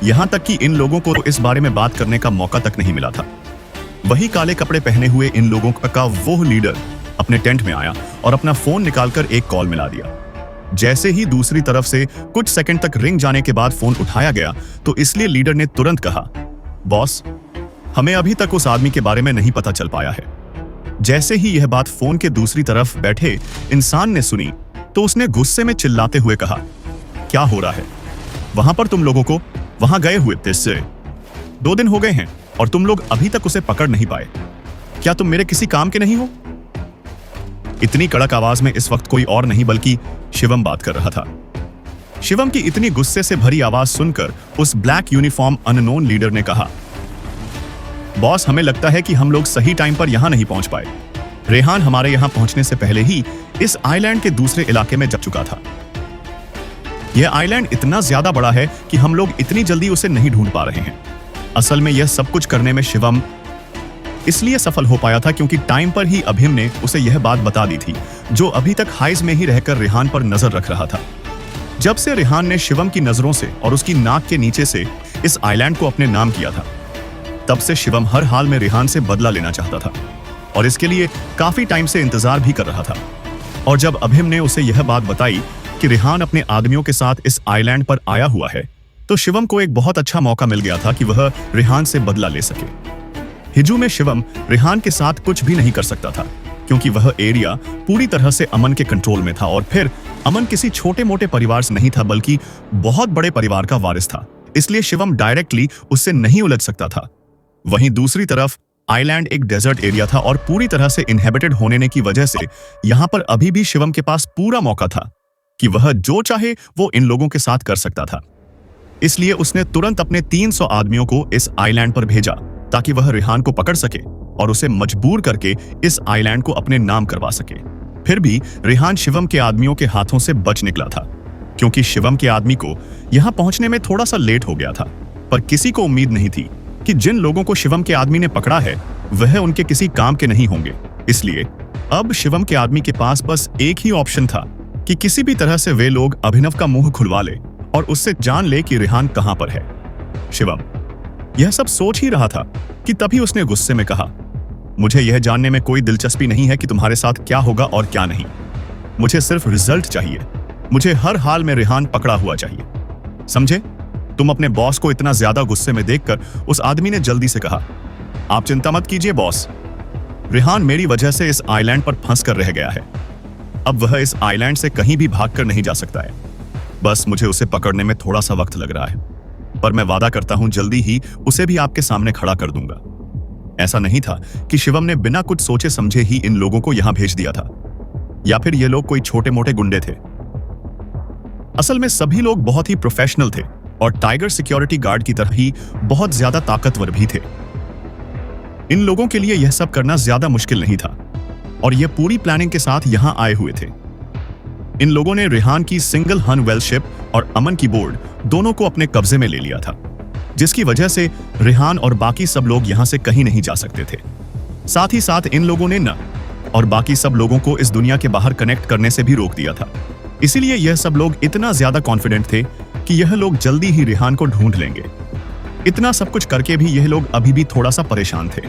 यहां तक कि इन लोगों को इस बारे में बात करने का मौका तक नहीं मिला था। वही काले कपड़े पहने हुए इन लोगों का वो लीडर अपने टेंट में आया और अपना फोन निकालकर एक कॉल मिला दिया। जैसे ही दूसरी तरफ से कुछ सेकंड तक रिंग जाने के बाद फोन उठाया गया तो इसलिए लीडर ने तुरंत कहा, बॉस, हमें अभी तक उस आदमी के बारे में नहीं पता चल पाया है। जैसे ही यह बात फोन के दूसरी तरफ बैठे इंसान ने सुनी तो उसने गुस्से में चिल्लाते हुए कहा, क्या हो रहा है? वहां पर तुम लोगों को वहां गए हुए 2 दिन हो गए हैं और तुम लोग अभी तक उसे पकड़ नहीं पाए। क्या तुम मेरे किसी काम के नहीं हो? इतनी कड़क आवाज में इस वक्त कोई और नहीं बल्कि शिवम बात कर रहा था। शिवम की इतनी गुस्से से भरी आवाज सुनकर उस ब्लैक यूनिफॉर्म अननोन लीडर ने कहा, बॉस, हमें लगता है कि हम लोग सही टाइम पर यहां नहीं पहुंच पाए। रेहान हमारे यहां पहुंचने से पहले ही इस आइलैंड के दूसरे इलाके में जा चुका था। यह आइलैंड इतना ज्यादा बड़ा है कि हम लोग इतनी जल्दी उसे नहीं ढूंढ पा रहे हैं। असल में यह सब कुछ करने में शिवम इसलिए सफल हो पाया था क्योंकि टाइम पर ही अभिम ने उसे यह बात बता दी थी, जो अभी तक हाइज में ही रहकर रेहान पर नजर रख रहा था। जब से रेहान ने शिवम की नजरों से और उसकी नाक के नीचे से इस आइलैंड को अपने नाम किया था, तब से शिवम हर हाल में रेहान से बदला लेना चाहता था और इसके लिए काफी टाइम से इंतजार भी कर रहा था। और जब अभिम ने उसे यह बात बताई कि रेहान अपने आदमियों के साथ इस आइलैंड पर आया हुआ है, तो शिवम को एक बहुत अच्छा मौका मिल गया था कि वह रेहान से बदला ले सके। हिजू में शिवम रेहान के साथ कुछ भी नहीं कर सकता था क्योंकि वह एरिया पूरी तरह से अमन के कंट्रोल में था और फिर अमन किसी छोटे मोटे परिवार से नहीं था बल्कि बहुत बड़े परिवार का वारिस था, इसलिए शिवम डायरेक्टली उससे नहीं उलझ सकता था। वहीं दूसरी तरफ आइलैंड एक डेजर्ट एरिया था और पूरी तरह से इनहेबिटेड होने की वजह से यहां पर अभी भी शिवम के पास पूरा मौका था कि वह जो चाहे वो इन लोगों के साथ कर सकता था। इसलिए उसने तुरंत अपने 300 आदमियों को इस आइलैंड पर भेजा ताकि वह रेहान को पकड़ सके और उसे मजबूर करके इस आइलैंड को अपने नाम करवा सके। फिर भी रेहान शिवम के आदमियों के हाथों से बच निकला था क्योंकि शिवम के आदमी को यहां पहुंचने में थोड़ा सा लेट हो गया था, पर किसी को उम्मीद नहीं थी कि जिन लोगों को शिवम के आदमी ने पकड़ा है वह उनके किसी काम के नहीं होंगे। इसलिए अब शिवम के आदमी के पास बस एक ही ऑप्शन था कि किसी भी तरह से वे लोग अभिनव का मुंह खुलवा ले और उससे जान ले कि रेहान कहां पर है। शिवम यह सब सोच ही रहा था कि तभी उसने गुस्से में कहा, मुझे यह जानने में कोई दिलचस्पी नहीं है कि तुम्हारे साथ क्या होगा और क्या नहीं। मुझे सिर्फ रिजल्ट चाहिए। मुझे हर हाल में रेहान पकड़ा हुआ चाहिए, समझे? तुम अपने बॉस को इतना ज्यादा गुस्से में देखकर उस आदमी ने जल्दी से कहा, आप चिंता मत कीजिए बॉस, रेहान मेरी वजह से इस आइलैंड पर फंस कर रह गया है। अब वह इस आइलैंड से कहीं भी भागकर नहीं जा सकता है। बस मुझे उसे पकड़ने में थोड़ा सा वक्त लग रहा है, पर मैं वादा करता हूं जल्दी ही उसे भी आपके सामने खड़ा कर दूंगा। ऐसा नहीं था कि शिवम ने बिना कुछ सोचे समझे ही इन लोगों को यहां भेज दिया था या फिर ये लोग कोई छोटे मोटे गुंडे थे। असल में सभी लोग बहुत ही प्रोफेशनल थे और टाइगर सिक्योरिटी गार्ड की तरह ही बहुत ज्यादा ताकतवर भी थे। इन लोगों के लिए यह सब करना ज्यादा मुश्किल नहीं था और यह पूरी प्लानिंग के साथ यहां आए हुए थे। इन लोगों ने रेहान की सिंगल हन वेल शिप और अमन की बोर्ड दोनों को अपने कब्जे में ले लिया था, जिसकी वजह से रेहान और बाकी सब लोग यहां से कहीं नहीं जा सकते थे। साथ ही साथ इन लोगों ने न और बाकी सब लोगों को इस दुनिया के बाहर कनेक्ट करने से भी रोक दिया था। इसीलिए यह सब लोग इतना ज्यादा कॉन्फिडेंट थे कि यह लोग जल्दी ही रेहान को ढूंढ लेंगे। इतना सब कुछ करके भी यह लोग अभी भी थोड़ा सा परेशान थे,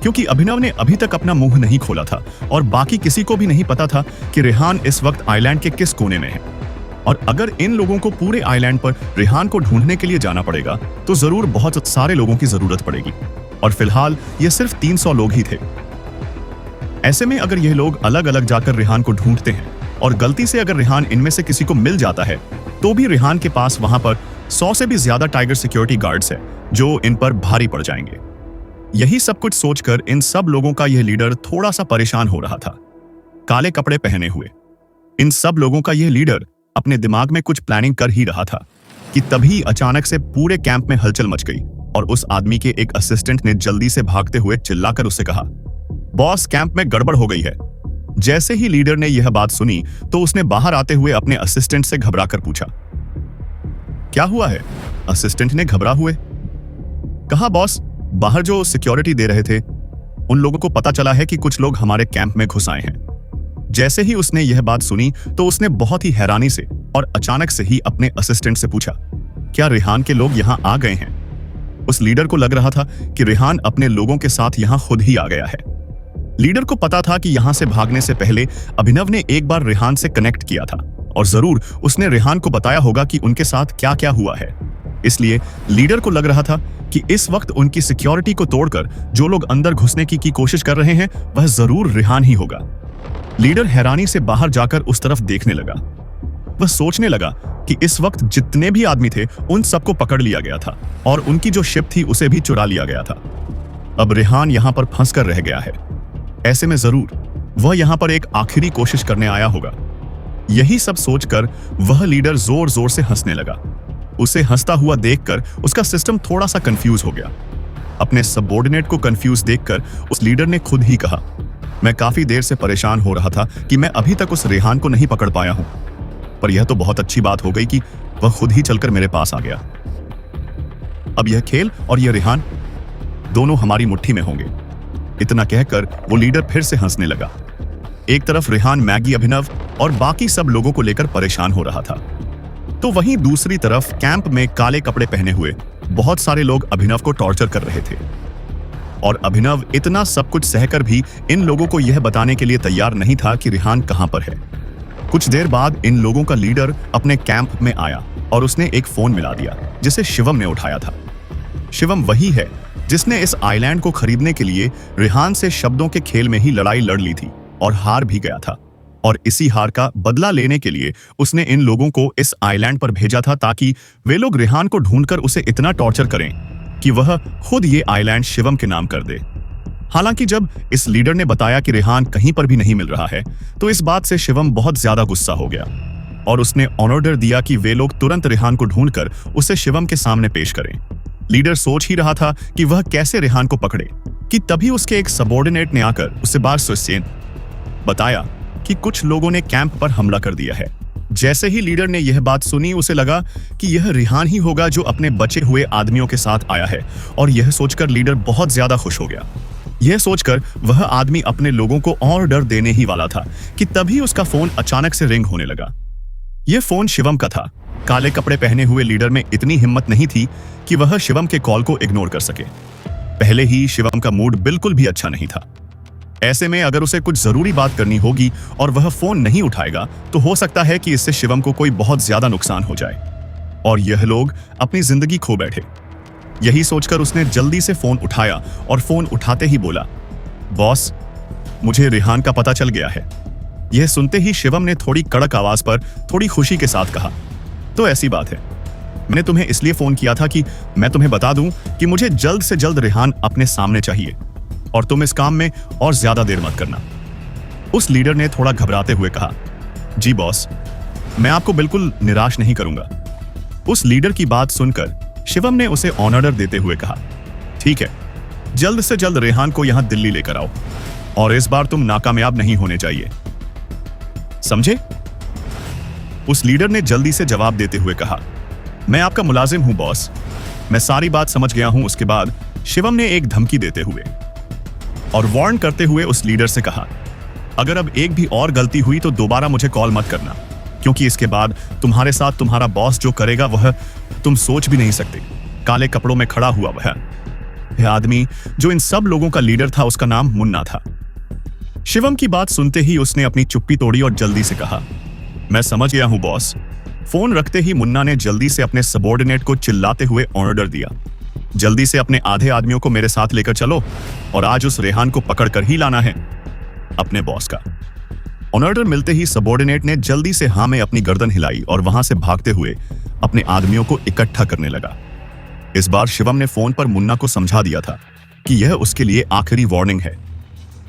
क्योंकि अभिनव ने अभी तक अपना मुंह नहीं खोला था और बाकी किसी को भी नहीं पता था कि रेहान इस वक्त आइलैंड के किस कोने में है। और अगर इन लोगों को पूरे आइलैंड पर रेहान को ढूंढने के लिए जाना पड़ेगा तो जरूर बहुत सारे लोगों की जरूरत पड़ेगी, और फिलहाल ये सिर्फ 300 लोग ही थे। ऐसे में अगर यह लोग अलग अलग जाकर रेहान को ढूंढते हैं और गलती से अगर रेहान इनमें से किसी को मिल जाता है तो भी रेहान के पास वहां पर 100 से भी ज्यादा टाइगर सिक्योरिटी गार्ड्स हैं जो इन पर भारी पड़ जाएंगे। यही सब कुछ सोचकर इन सब लोगों का यह लीडर थोड़ा सा परेशान हो रहा था। काले कपड़े पहने हुए इन सब लोगों का यह लीडर अपने दिमाग में कुछ प्लानिंग कर ही रहा था कि तभी अचानक से पूरे कैंप में हलचल मच गई और उस आदमी के एक असिस्टेंट ने जल्दी से भागते हुए चिल्लाकर उससे कहा, बॉस, कैंप में गड़बड़ हो गई है। जैसे ही लीडर ने यह बात सुनी तो उसने बाहर आते हुए अपने असिस्टेंट से घबराकर पूछा, क्या हुआ है? असिस्टेंट ने घबरा हुए कहा, बॉस, बाहर जो सिक्योरिटी दे रहे थे उन लोगों को पता चला है कि कुछ लोग हमारे कैंप में घुस आए हैं। जैसे ही उसने यह बात सुनी तो उसने बहुत ही हैरानी से और अचानक से ही अपने असिस्टेंट से पूछा, क्या रेहान के लोग यहां आ गए हैं? उस लीडर को लग रहा था कि रेहान अपने लोगों के साथ यहां खुद ही आ गया है। लीडर को पता था कि यहां से भागने से पहले अभिनव ने एक बार रेहान से कनेक्ट किया था और जरूर उसने रेहान को बताया होगा कि उनके साथ क्या क्या हुआ है। इसलिए लीडर को लग रहा था कि इस वक्त उनकी सिक्योरिटी को तोड़कर जो लोग अंदर घुसने की कोशिश कर रहे हैं वह जरूर रेहान ही होगा। लीडर हैरानी से बाहर जाकर उस तरफ देखने लगा। वह सोचने लगा कि इस वक्त जितने भी आदमी थे उन सबको पकड़ लिया गया था और उनकी जो शिप थी उसे भी चुरा लिया गया था। अब रेहान यहां पर फंस कर रह गया है। ऐसे में जरूर वह यहां पर एक आखिरी कोशिश करने आया होगा। यही सब सोचकर वह लीडर जोर जोर से हंसने लगा। उसे हंसता हुआ देखकर उसका सिस्टम थोड़ा सा कंफ्यूज हो गया। अपने सबऑर्डिनेट को कंफ्यूज देखकर उस लीडर ने खुद ही कहा, मैं काफी देर से परेशान हो रहा था कि मैं अभी तक उस रेहान को नहीं पकड़ पाया हूं, पर यह तो बहुत अच्छी बात हो गई कि वह खुद ही चलकर मेरे पास आ गया। अब यह खेल और यह रेहान दोनों हमारी मुट्ठी में होंगे। इतना कहकर वो लीडर फिर से हंसने लगा। एक तरफ रेहान, मैगी, अभिनव और बाकी सब लोगों को लेकर परेशान हो रहा था, तो वहीं दूसरी तरफ कैंप में काले कपड़े पहने हुए बहुत सारे लोग अभिनव को टॉर्चर कर रहे थे। और अभिनव इतना सब कुछ सहकर भी इन लोगों को यह बताने के लिए तैयार नहीं था कि रेहान कहां पर है। कुछ देर बाद इन लोगों का लीडर अपने कैंप में आया और उसने एक फोन मिला दिया जिसे शिवम ने उठाया था। शिवम वही है जिसने इस आइलैंड को खरीदने के लिए रेहान से शब्दों के खेल में ही लड़ाई लड़ ली थी और हार भी गया था, और इसी हार का बदला लेने के लिए उसने इन लोगों को इस आइलैंड पर भेजा था ताकि वे लोग रेहान को ढूंढकर उसे इतना टॉर्चर करें कि वह खुद ये आइलैंड शिवम के नाम कर दे। हालांकि जब इस लीडर ने बताया कि रेहान कहीं पर भी नहीं मिल रहा है तो इस बात से शिवम बहुत ज्यादा गुस्सा हो गया और उसने ऑर्डर दिया कि वे लोग तुरंत रेहान को ढूंढकर उसे शिवम के सामने पेश करें। लीडर सोच ही रहा था कि वह कैसे रेहान को पकड़े कि तभी उसके एक सबऑर्डिनेट ने आकर उसे बार से बताया कि कुछ लोगों ने कैंप पर हमला कर दिया है। जैसे ही लीडर ने यह बात सुनी उसे लगा कि यह रेहान ही होगा जो अपने बचे हुए आदमियों के साथ आया है, और यह सोचकर लीडर बहुत ज्यादा खुश हो गया। यह सोचकर वह आदमी अपने लोगों को और डर देने ही वाला था कि तभी उसका फोन अचानक से रिंग होने लगा। यह फोन शिवम का था। काले कपड़े पहने हुए लीडर में इतनी हिम्मत नहीं थी कि वह शिवम के कॉल को इग्नोर कर सके। पहले ही शिवम का मूड बिल्कुल भी अच्छा नहीं था। ऐसे में अगर उसे कुछ जरूरी बात करनी होगी और वह फोन नहीं उठाएगा तो हो सकता है कि इससे शिवम को कोई बहुत ज्यादा नुकसान हो जाए और यह लोग अपनी जिंदगी खो बैठे। यही सोचकर उसने जल्दी से फोन उठाया और फोन उठाते ही बोला, बॉस, मुझे रेहान का पता चल गया है। यह सुनते ही शिवम ने थोड़ी कड़क आवाज पर थोड़ी खुशी के साथ कहा, तो ऐसी बात है, मैंने तुम्हें इसलिए फोन किया था कि मैं तुम्हें बता दूं कि मुझे जल्द से जल्द रेहान अपने सामने चाहिए और तुम इस काम में और ज्यादा देर मत करना। उस लीडर ने थोड़ा घबराते हुए कहा, जी बॉस, मैं आपको बिल्कुल निराश नहीं करूंगा। उस लीडर की बात सुनकर शिवम ने उसे ऑर्डर देते हुए कहा, ठीक है, जल्द से जल्द रेहान को यहां दिल्ली लेकर आओ और इस बार तुम नाकामयाब नहीं होने चाहिए, समझे? उस लीडर ने जल्दी से जवाब देते हुए कहा, मैं आपका मुलाजिम हूं बॉस, मैं सारी बात समझ गया हूं। उसके बाद शिवम ने एक धमकी देते हुए और वार्न करते हुए उस लीडर से कहा, अगर अब एक भी और गलती हुई तो दोबारा मुझे कॉल मत करना, क्योंकि इसके बाद तुम्हारे साथ तुम्हारा बॉस जो करेगा वह तुम सोच भी नहीं सकते। काले कपड़ों में खड़ा हुआ वह आदमी जो इन सब लोगों का लीडर था, उसका नाम मुन्ना था। शिवम की बात सुनते ही उसने अपनी चुप्पी तोड़ी और जल्दी से कहा, मैं समझ गया हूं बॉस। फोन रखते ही मुन्ना ने जल्दी से अपने सबॉर्डिनेट को चिल्लाते हुए ऑर्डर दिया, जल्दी से अपने आधे आदमियों को मेरे साथ लेकर चलो और आज उस रेहान को पकड़ कर ही लाना है अपने बॉस का। ऑर्डर मिलते ही सबॉर्डिनेट ने जल्दी से हाँ में अपनी गर्दन हिलाई और वहां से भागते हुए अपने आदमियों को इकट्ठा करने लगा। इस बार शिवम ने फोन पर मुन्ना को समझा दिया था कि यह उसके लिए आखिरी वार्निंग है।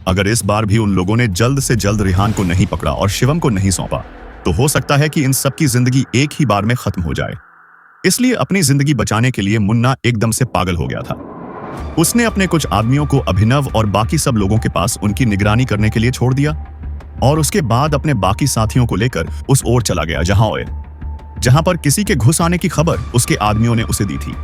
अगर इस बार भी उन लोगों ने जल्द से जल्द रेहान को नहीं पकड़ा और शिवम को नहीं सौंपा तो हो सकता है कि इन सब की जिंदगी एक ही बार में खत्म हो जाए। इसलिए अपनी जिंदगी बचाने के लिए मुन्ना एकदम से पागल हो गया था। उसने अपने कुछ आदमियों को अभिनव और बाकी सब लोगों के पास उनकी निगरानी करने के लिए छोड़ दिया और उसके बाद अपने बाकी साथियों को लेकर उस ओर चला गया जहां पर किसी के घुस आने की खबर उसके आदमियों ने उसे दी थी।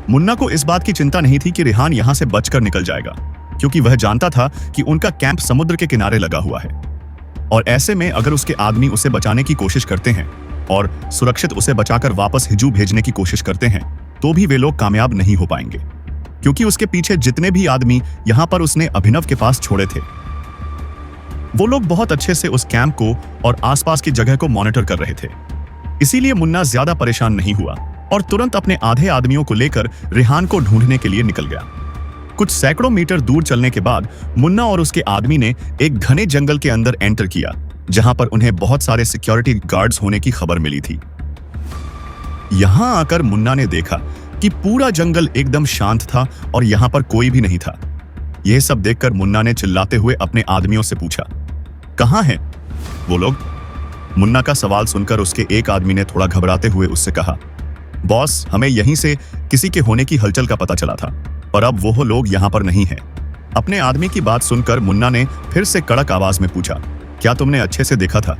मुन्ना को इस बात की चिंता नहीं थी कि रेहान यहां से बचकर निकल जाएगा, क्योंकि वह जानता था कि उनका कैंप समुद्र के किनारे लगा हुआ है और ऐसे में अगर उसके आदमी उसे बचाने की कोशिश करते हैं और सुरक्षित उसे बचाकर वापस हिजू भेजने की कोशिश करते हैं तो भी वे लोग कामयाब नहीं हो पाएंगे, क्योंकि उसके पीछे जितने भी आदमी यहां पर उसने अभिनव के पास छोड़े थे वो लोग बहुत अच्छे से उस कैंप को और आसपास की जगह को मॉनिटर कर रहे थे। इसीलिए मुन्ना ज्यादा परेशान नहीं हुआ और तुरंत अपने आधे आदमियों को लेकर रेहान को ढूंढने के लिए निकल गया। कुछ सैकड़ों मीटर दूर चलने के बाद मुन्ना और उसके आदमी ने एक घने जंगल के अंदर एंटर किया, जहां पर उन्हें बहुत सारे सिक्योरिटी गार्ड्स होने की खबर मिली थी। यहां आकर मुन्ना ने देखा कि पूरा जंगल एकदम शांत था और यहां पर कोई भी नहीं था। यह सब देखकर मुन्ना ने चिल्लाते हुए अपने आदमियों से पूछा, कहां हैं वो लोग? मुन्ना का सवाल सुनकर उसके एक आदमी ने थोड़ा घबराते हुए उससे कहा, बॉस, हमें यहीं से किसी के होने की हलचल का पता चला था, पर अब वो लोग यहाँ पर नहीं हैं। अपने आदमी की बात सुनकर मुन्ना ने फिर से कड़क आवाज में पूछा, क्या तुमने अच्छे से देखा था?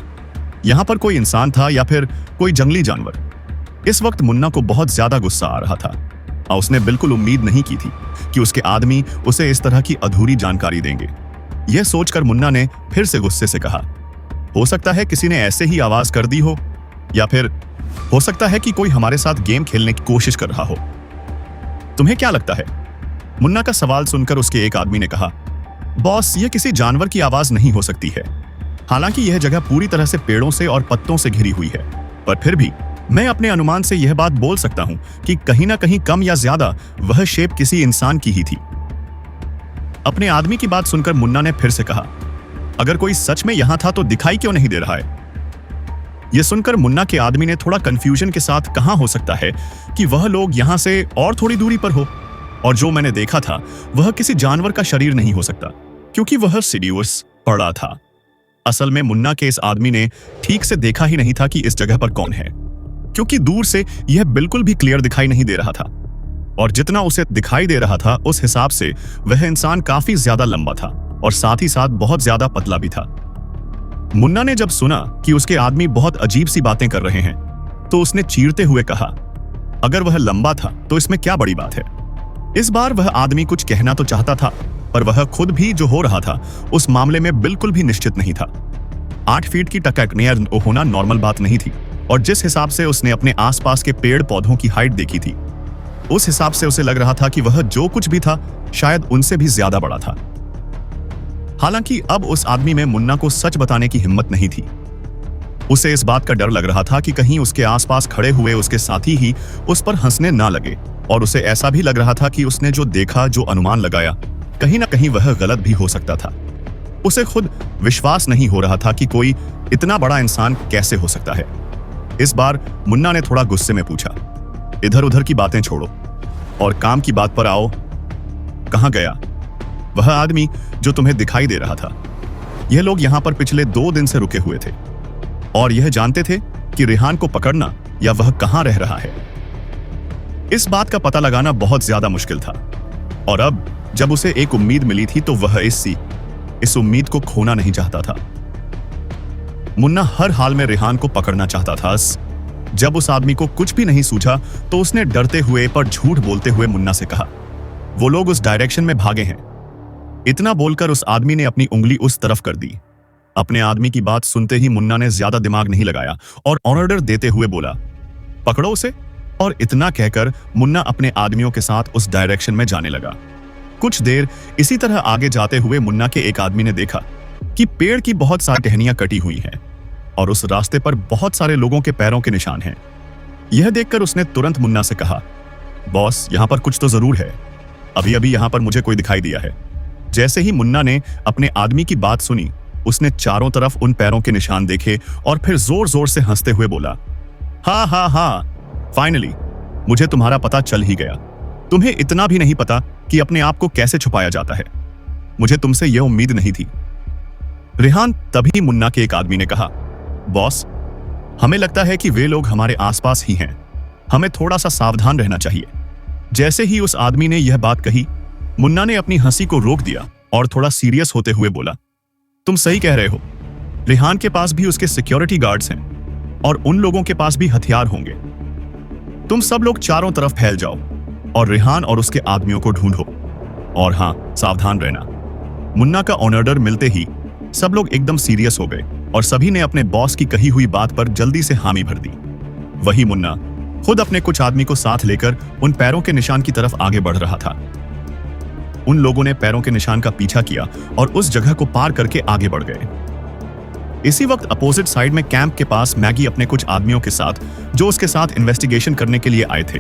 यहाँ पर कोई इंसान था या फिर कोई जंगली जानवर? इस वक्त मुन्ना को बहुत ज्यादा गुस्सा आ रहा था और उसने बिल्कुल उम्मीद नहीं की थी कि उसके आदमी उसे इस तरह की अधूरी जानकारी देंगे। यह सोचकर मुन्ना ने फिर से गुस्से से कहा, हो सकता है किसी ने ऐसे ही आवाज कर दी हो, या फिर हो सकता है कि कोई हमारे साथ गेम खेलने की कोशिश कर रहा हो। तुम्हें क्या लगता है? मुन्ना का सवाल सुनकर उसके एक आदमी ने कहा, बॉस, यह किसी जानवर की आवाज नहीं हो सकती है। हालांकि यह जगह पूरी तरह से पेड़ों से और पत्तों से घिरी हुई है, पर फिर भी मैं अपने अनुमान से यह बात बोल सकता हूं कि कहीं ना कहीं कम या ज्यादा वह शेप किसी इंसान की ही थी। अपने आदमी की बात सुनकर मुन्ना ने फिर से कहा, अगर कोई सच में यहां था तो दिखाई क्यों नहीं दे रहा है? यह सुनकर मुन्ना के आदमी ने थोड़ा कंफ्यूजन के साथ, कहां हो सकता है कि वह लोग यहां से और थोड़ी दूरी पर हो, और जो मैंने देखा था वह किसी जानवर का शरीर नहीं हो सकता, क्योंकि वह सीढ़ियों पड़ा था। असल में मुन्ना के इस आदमी ने ठीक से देखा ही नहीं था कि इस जगह पर कौन है, क्योंकि दूर से यह बिल्कुल भी क्लियर दिखाई नहीं दे रहा था, और जितना उसे दिखाई दे रहा था उस हिसाब से वह इंसान काफी ज्यादा लंबा था और साथ ही साथ बहुत ज्यादा पतला भी था। मुन्ना ने जब सुना कि उसके आदमी बहुत अजीब सी बातें कर रहे हैं तो उसने चीरते हुए कहा, अगर वह लंबा था तो इसमें क्या बड़ी बात है? इस बार वह आदमी कुछ कहना तो चाहता था, पर वह खुद भी जो हो रहा था उस मामले में बिल्कुल भी निश्चित नहीं था। 8 फीट की टकनियर होना नॉर्मल बात नहीं थी, और जिस हिसाब से उसने अपने आसपास के पेड़ पौधों की हाइट देखी थी उस हिसाब से उसे लग रहा था कि वह जो कुछ भी था शायद उनसे भी ज्यादा बड़ा था। हालांकि अब उस आदमी में मुन्ना को सच बताने की हिम्मत नहीं थी। उसे इस बात का डर लग रहा था कि कहीं उसके आसपास खड़े हुए उसके साथी ही उस पर हंसने ना लगे, और उसे ऐसा भी लग रहा था कि उसने जो देखा, जो अनुमान लगाया, कहीं ना कहीं वह गलत भी हो सकता था। उसे खुद विश्वास नहीं हो रहा था कि कोई इतना बड़ा इंसान कैसे हो सकता है। इस बार मुन्ना ने थोड़ा गुस्से में पूछा, इधर उधर की बातें छोड़ो और काम की बात पर आओ। कहां गया वह आदमी जो तुम्हें दिखाई दे रहा था? यह लोग यहां पर पिछले 2 दिन से रुके हुए थे और यह जानते थे कि रेहान को पकड़ना या वह कहां रह रहा है। इस बात का पता लगाना बहुत ज्यादा मुश्किल था, और अब जब उसे एक उम्मीद मिली थी तो वह इस उम्मीद को खोना नहीं चाहता था। मुन्ना हर हाल में रेहान को पकड़ना चाहता था। जब उस आदमी को कुछ भी नहीं सूझा तो उसने डरते हुए पर झूठ बोलते हुए मुन्ना से कहा, वो लोग उस डायरेक्शन में भागे हैं इतना बोलकर उस आदमी ने अपनी उंगली उस तरफ कर दी। अपने आदमी की बात सुनते ही मुन्ना ने ज्यादा दिमाग नहीं लगाया और ऑर्डर देते हुए बोला, पकड़ो उसे। और इतना कहकर मुन्ना अपने आदमियों के साथ उस डायरेक्शन में जाने लगा। कुछ देर इसी तरह आगे जाते हुए मुन्ना के एक आदमी ने देखा कि पेड़ की बहुत सारी टहनियां कटी हुई हैं और उस रास्ते पर बहुत सारे लोगों के पैरों के निशान हैं। यह देखकर उसने तुरंत मुन्ना से कहा, बॉस, यहां पर कुछ तो जरूर है। अभी अभी यहां पर मुझे कोई दिखाई दिया है। जैसे ही मुन्ना ने अपने आदमी की बात सुनी, उसने चारों तरफ उन पैरों के निशान देखे और फिर जोर जोर से हंसते हुए बोला, हाँ हाँ हाँ, फाइनली मुझे तुम्हारा पता चल ही गया। तुम्हें इतना भी नहीं पता कि अपने आप को कैसे छुपाया जाता है। मुझे तुमसे यह उम्मीद नहीं थी। रेहान तभी मुन्ना के एक आदमी ने कहा, बॉस, हमें लगता है कि वे लोग हमारे आसपास ही हैं। हमें थोड़ा सा सावधान रहना चाहिए। जैसे ही उस आदमी ने यह बात कही, मुन्ना ने अपनी हंसी को रोक दिया और थोड़ा सीरियस होते हुए बोला, तुम सही कह रहे हो। रेहान के पास भी उसके सिक्योरिटी गार्ड्स हैं और उन लोगों के पास भी हथियार होंगे। तुम सब लोग चारों तरफ फैल जाओ और रेहान और उसके आदमियों को ढूंढो। और हां, सावधान रहना। मुन्ना का ऑर्डर मिलते ही सब लोग एकदम सीरियस हो गए और सभी ने अपने बॉस की कही हुई बात पर जल्दी से हामी भर दी। वही मुन्ना खुद अपने कुछ आदमी को साथ लेकर उन पैरों के निशान की तरफ आगे बढ़ रहा था। उन लोगों ने पैरों के निशान का पीछा किया और उस जगह को पार करके आगे बढ़ गए। इसी वक्त अपोजिट साइड में कैंप के पास मैगी अपने कुछ आदमियों के साथ, जो उसके साथ इन्वेस्टिगेशन करने के लिए आए थे,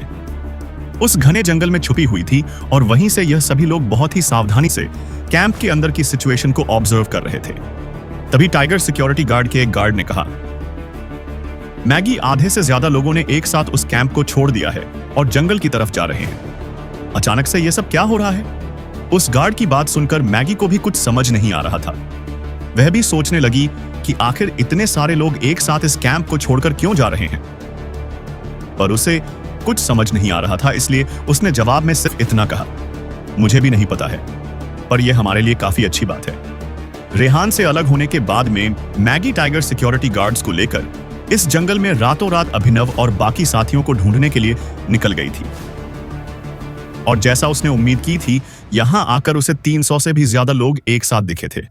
उस घने जंगल में छुपी हुई थी और वहीं से यह सभी लोग बहुत ही सावधानी से कैंप के अंदर की सिचुएशन को ऑब्जर्व कर रहे थे। तभी टाइगर सिक्योरिटी गार्ड के एक गार्ड ने कहा, मैगी, आधे से ज्यादा लोगों ने एक साथ उस कैंप को छोड़ दिया है और जंगल की तरफ जा रहे हैं। अचानक से यह सब क्या हो रहा है? उस गार्ड की बात सुनकर मैगी को भी कुछ समझ नहीं आ रहा था। वह भी सोचने लगी कि आखिर इतने सारे लोग एक साथ इस कैंप को छोड़कर क्यों जा रहे हैं। पर उसे कुछ समझ नहीं आ रहा था, इसलिए उसने जवाब में सिर्फ इतना कहा, मुझे भी नहीं पता है, पर यह हमारे लिए काफी अच्छी बात है। रेहान से अलग होने के बाद में मैगी टाइगर सिक्योरिटी गार्ड्स को लेकर इस जंगल में रातों रात अभिनव और बाकी साथियों को ढूंढने के लिए निकल गई थी। और जैसा उसने उम्मीद की थी, यहां आकर उसे 300 से भी ज्यादा लोग एक साथ दिखे थे।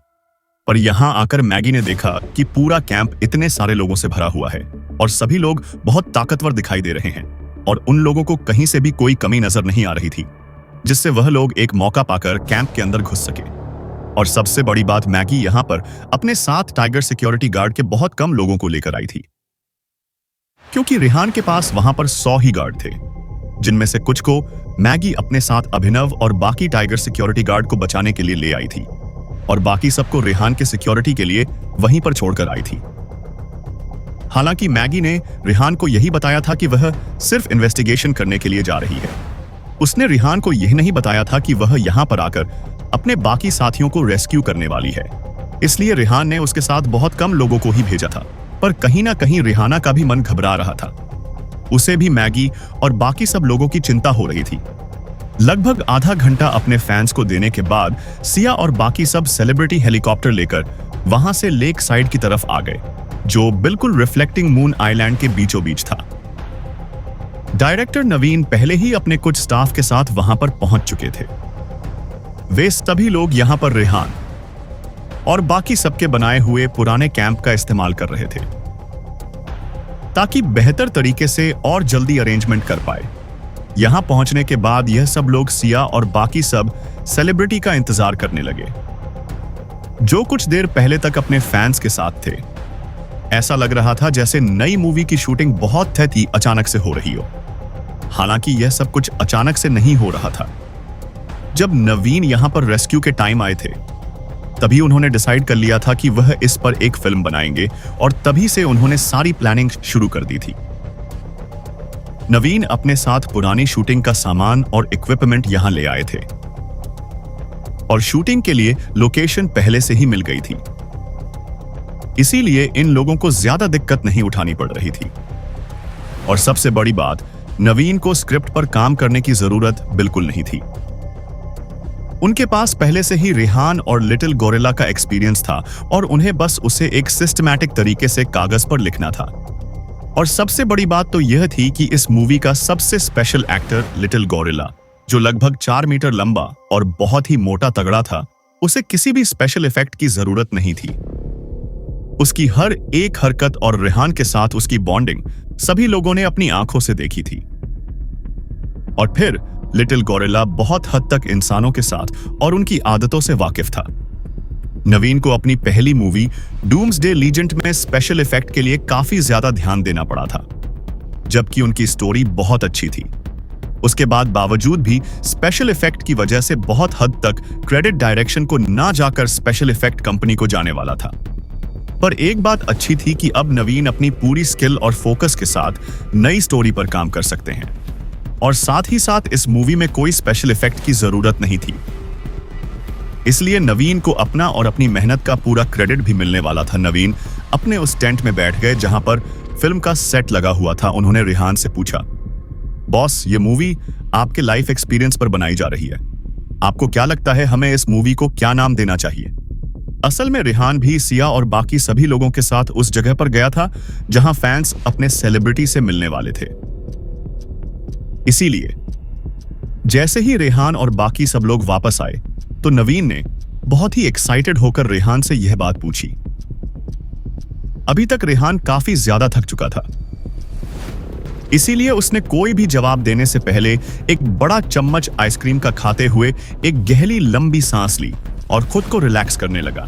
पर यहां आकर मैगी ने देखा कि पूरा कैंप इतने सारे लोगों से भरा हुआ है और सभी लोग बहुत ताकतवर दिखाई दे रहे हैं और उन लोगों को कहीं से भी कोई कमी नजर नहीं आ रही थी, जिससे वह लोग एक मौका पाकर कैंप के अंदर घुस सके। और सबसे बड़ी बात, मैगी यहां पर अपने साथ टाइगर सिक्योरिटी गार्ड के बहुत कम लोगों को लेकर आई थी, क्योंकि रेहान के पास वहां पर 100 ही गार्ड थे, जिनमें से कुछ को मैगी अपने साथ अभिनव और बाकी टाइगर सिक्योरिटी गार्ड को बचाने के लिए ले आई थी और बाकी सबको रेहान के सिक्योरिटी के लिए वहीं पर छोड़कर आई थी। हालांकि मैगी ने रेहान को यही बताया था कि वह सिर्फ इन्वेस्टिगेशन करने के लिए जा रही है। उसने रेहान को यह नहीं बताया था कि वह यहां पर आकर अपने बाकी साथियों को रेस्क्यू करने वाली है। इसलिए रेहान ने उसके साथ बहुत कम लोगों को ही भेजा था। पर कहीं ना कहीं रेहाना का भी मन घबरा रहा था। उसे भी मैगी और बाकी सब लोगों की चिंता हो रही थी। लगभग आधा घंटा अपने फैंस को देने के बाद सिया और बाकी सब सेलिब्रिटी हेलीकॉप्टर लेकर वहां से लेक साइड की तरफ आ गए, जो बिल्कुल रिफ्लेक्टिंग मून आइलैंड के बीचों बीच था। डायरेक्टर नवीन पहले ही अपने कुछ स्टाफ के साथ वहां पर पहुंच चुके थे। वे सभी लोग यहां पर रेहान और बाकी सबके बनाए हुए पुराने कैंप का इस्तेमाल कर रहे थे, ताकि बेहतर तरीके से और जल्दी अरेंजमेंट कर पाए। यहां पहुंचने के बाद यह सब लोग सिया और बाकी सब सेलिब्रिटी का इंतजार करने लगे, जो कुछ देर पहले तक अपने फैंस के साथ थे। ऐसा लग रहा था जैसे नई मूवी की शूटिंग बहुत तय अचानक से हो रही हो। हालांकि यह सब कुछ अचानक से नहीं हो रहा था। जब नवीन यहां पर रेस्क्यू के टाइम आए थे, तभी उन्होंने डिसाइड कर लिया था कि वह इस पर एक फिल्म बनाएंगे और तभी से उन्होंने सारी प्लानिंग शुरू कर दी थी। नवीन अपने साथ पुरानी शूटिंग का सामान और इक्विपमेंट यहां ले आए थे और शूटिंग के लिए लोकेशन पहले से ही मिल गई थी। इसीलिए इन लोगों को ज्यादा दिक्कत नहीं उठानी पड़ रही थी। और सबसे बड़ी बात, नवीन को स्क्रिप्ट पर काम करने की जरूरत बिल्कुल नहीं थी। उनके पास पहले से ही रेहान और लिटिल गोरिल्ला का एक्सपीरियंस था और उन्हें बस उसे एक सिस्टमैटिक तरीके से कागज पर लिखना था। और सबसे बड़ी बात तो यह थी कि इस मूवी का सबसे स्पेशल एक्टर लिटिल गोरिल्ला, जो लगभग 4 मीटर लंबा और बहुत ही मोटा तगड़ा था, उसे किसी भी स्पेशल इफेक्ट की जरूरत नहीं थी। उसकी हर एक हरकत और रेहान के साथ उसकी बॉन्डिंग सभी लोगों ने अपनी आंखों से देखी थी। और फिर लिटिल गोरिल्ला बहुत हद तक इंसानों के साथ और उनकी आदतों से वाकिफ था। नवीन को अपनी पहली मूवी डूम्सडे लीजेंड में स्पेशल इफेक्ट के लिए काफी ज्यादा ध्यान देना पड़ा था, जबकि उनकी स्टोरी बहुत अच्छी थी। उसके बाद बावजूद भी स्पेशल इफेक्ट की वजह से बहुत हद तक क्रेडिट डायरेक्शन को ना जाकर स्पेशल इफेक्ट कंपनी को जाने वाला था। पर एक बात अच्छी थी कि अब नवीन अपनी पूरी स्किल और फोकस के साथ नई स्टोरी पर काम कर सकते हैं, और साथ ही साथ इस मूवी में कोई स्पेशल इफेक्ट की जरूरत नहीं थी। इसलिए नवीन को अपना और अपनी मेहनत का पूरा क्रेडिट भी मिलने वाला था। नवीन अपने उस टेंट में बैठ गए जहां पर फिल्म का सेट लगा हुआ था। उन्होंने रेहान से पूछा, बॉस, ये मूवी आपके लाइफ एक्सपीरियंस पर बनाई जा रही है। आपको क्या लगता है हमें इस मूवी को क्या नाम देना चाहिए? असल में रेहान भी सिया और बाकी सभी लोगों के साथ उस जगह पर गया था जहां फैंस अपने सेलिब्रिटी से मिलने वाले थे। इसीलिए जैसे ही रेहान और बाकी सब लोग वापस आए तो नवीन ने बहुत ही एक्साइटेड होकर रेहान से यह बात पूछी। अभी तक रेहान काफी ज्यादा थक चुका था, इसीलिए उसने कोई भी जवाब देने से पहले एक बड़ा चम्मच आइसक्रीम का खाते हुए एक गहरी लंबी सांस ली और खुद को रिलैक्स करने लगा।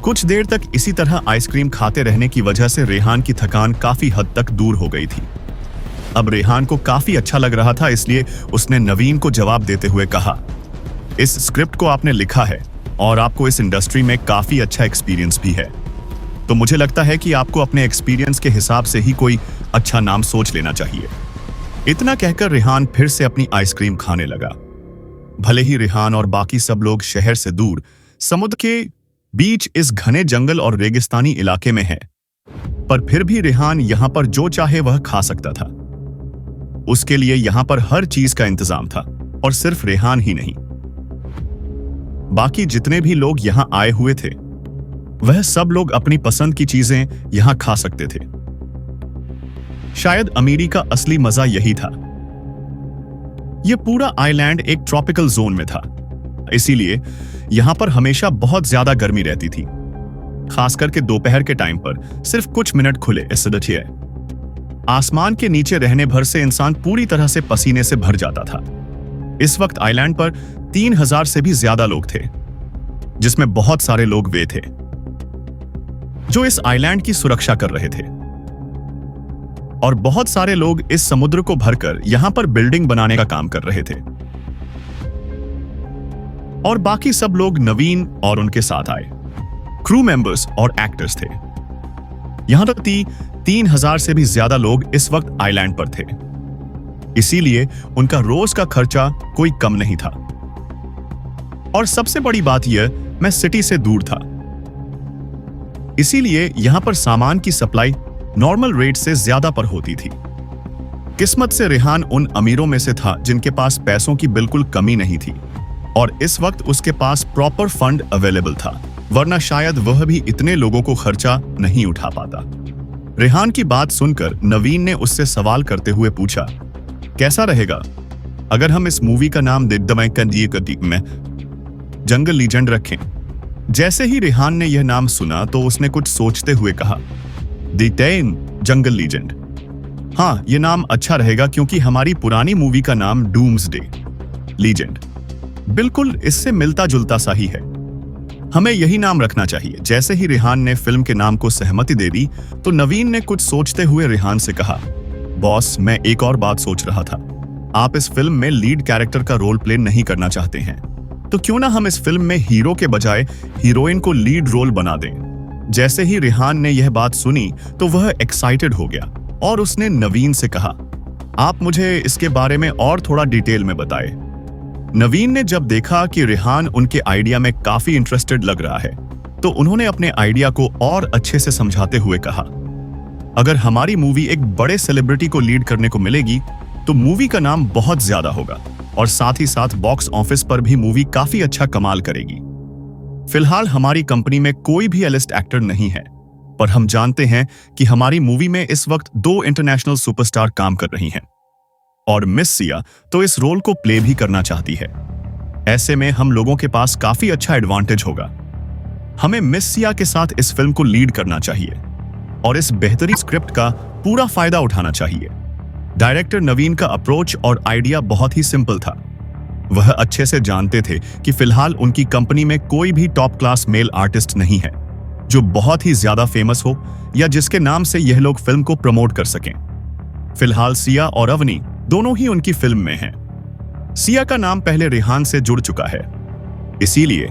कुछ देर तक इसी तरह आइसक्रीम खाते रहने की वजह से रेहान की थकान काफी हद तक दूर हो गई थी। अब रेहान को काफी अच्छा लग रहा था, इसलिए उसने नवीन को जवाब देते हुए कहा, इस स्क्रिप्ट को आपने लिखा है और आपको इस इंडस्ट्री में काफी अच्छा एक्सपीरियंस भी है, तो मुझे लगता है कि आपको अपने एक्सपीरियंस के हिसाब से ही कोई अच्छा नाम सोच लेना चाहिए। इतना कहकर रेहान फिर से अपनी आइसक्रीम खाने लगा। भले ही रेहान और बाकी सब लोग शहर से दूर समुद्र के बीच इस घने जंगल और रेगिस्तानी इलाके में है, पर फिर भी रेहान यहां पर जो चाहे वह खा सकता था। उसके लिए यहां पर हर चीज का इंतजाम था, और सिर्फ रेहान ही नहीं, बाकी जितने भी लोग यहां आए हुए थे वह सब लोग अपनी पसंद की चीजें यहां खा सकते थे। शायद अमीरी का असली मजा यही था। यह पूरा आइलैंड एक ट्रॉपिकल जोन में था, इसीलिए यहां पर हमेशा बहुत ज्यादा गर्मी रहती थी, खास करके दोपहर के टाइम पर सिर्फ कुछ मिनट खुले है। आसमान के नीचे रहने भर से इंसान पूरी तरह से पसीने से भर जाता था। इस वक्त आइलैंड पर 3000 से भी ज्यादा लोग थे, जिसमें बहुत सारे लोग वे थे जो इस आइलैंड की सुरक्षा कर रहे थे, और बहुत सारे लोग इस समुद्र को भरकर यहां पर बिल्डिंग बनाने का काम कर रहे थे। और बाकी सब लोग नवीन और उनके साथ आए। क्रू मेंबर्स और एक्टर्स थे। यहां तक 3000 से भी ज्यादा लोग इस वक्त आइलैंड पर थे, इसीलिए उनका रोज का खर्चा कोई कम नहीं था। और सबसे बड़ी बात यह, मैं सिटी से दूर था, इसीलिए यहां पर सामान की सप्लाई नॉर्मल रेट से ज्यादा पर होती थी। किस्मत से रेहान उन अमीरों में से था जिनके पास पैसों की बिल्कुल कमी नहीं थी, और इस वक्त उसके पास प्रॉपर फंड अवेलेबल था, वरना शायद वह भी इतने लोगों को खर्चा नहीं उठा पाता। रेहान की बात सुनकर नवीन ने उससे सवाल करते हुए पूछा, कैसा रहेगा अगर हम इस मूवी का नाम में जंगल लीजेंड रखें? जैसे ही रेहान ने यह नाम सुना तो उसने कुछ सोचते हुए कहा, जंगल लीजेंड। हाँ, यह नाम अच्छा रहेगा क्योंकि हमारी पुरानी मूवी का नाम डूम्सडे लीजेंड बिल्कुल इससे मिलता जुलता सा ही है। हमें यही नाम रखना चाहिए। जैसे ही रेहान ने फिल्म के नाम को सहमति दे दी तो नवीन ने कुछ सोचते हुए रेहान से कहा, बॉस, मैं एक और बात सोच रहा था। आप इस फिल्म में लीड कैरेक्टर का रोल प्ले नहीं करना चाहते हैं, तो क्यों ना हम इस फिल्म में हीरो के बजाय हीरोइन को लीड रोल बना दें। जैसे ही रेहान ने यह बात सुनी तो वह एक्साइटेड हो गया और उसने नवीन से कहा, आप मुझे इसके बारे में और थोड़ा डिटेल में बताएं। नवीन ने जब देखा कि रेहान उनके आइडिया में काफी इंटरेस्टेड लग रहा है तो उन्होंने अपने आइडिया को और अच्छे से समझाते हुए कहा, अगर हमारी मूवी एक बड़े सेलिब्रिटी को लीड करने को मिलेगी तो मूवी का नाम बहुत ज्यादा होगा और साथ ही साथ बॉक्स ऑफिस पर भी मूवी काफी अच्छा कमाल करेगी। फिलहाल हमारी कंपनी में कोई भी एलिस्ट एक्टर नहीं है, पर हम जानते हैं कि हमारी मूवी में इस वक्त 2 इंटरनेशनल सुपरस्टार काम कर रही हैं और मिस सिया तो इस रोल को प्ले भी करना चाहती है। ऐसे में हम लोगों के पास काफी अच्छा एडवांटेज होगा। हमें मिस सिया के साथ इस फिल्म को लीड करना चाहिए और इस बेहतरीन स्क्रिप्ट का पूरा फायदा उठाना चाहिए। डायरेक्टर नवीन का अप्रोच और आइडिया बहुत ही सिंपल था। वह अच्छे से जानते थे कि फिलहाल उनकी कंपनी में कोई भी टॉप क्लास मेल आर्टिस्ट नहीं है जो बहुत ही ज्यादा फेमस हो या जिसके नाम से यह लोग फिल्म को प्रमोट कर सकें। फिलहाल सिया और अवनी दोनों ही उनकी फिल्म में हैं। सिया का नाम पहले रेहान से जुड़ चुका है, इसीलिए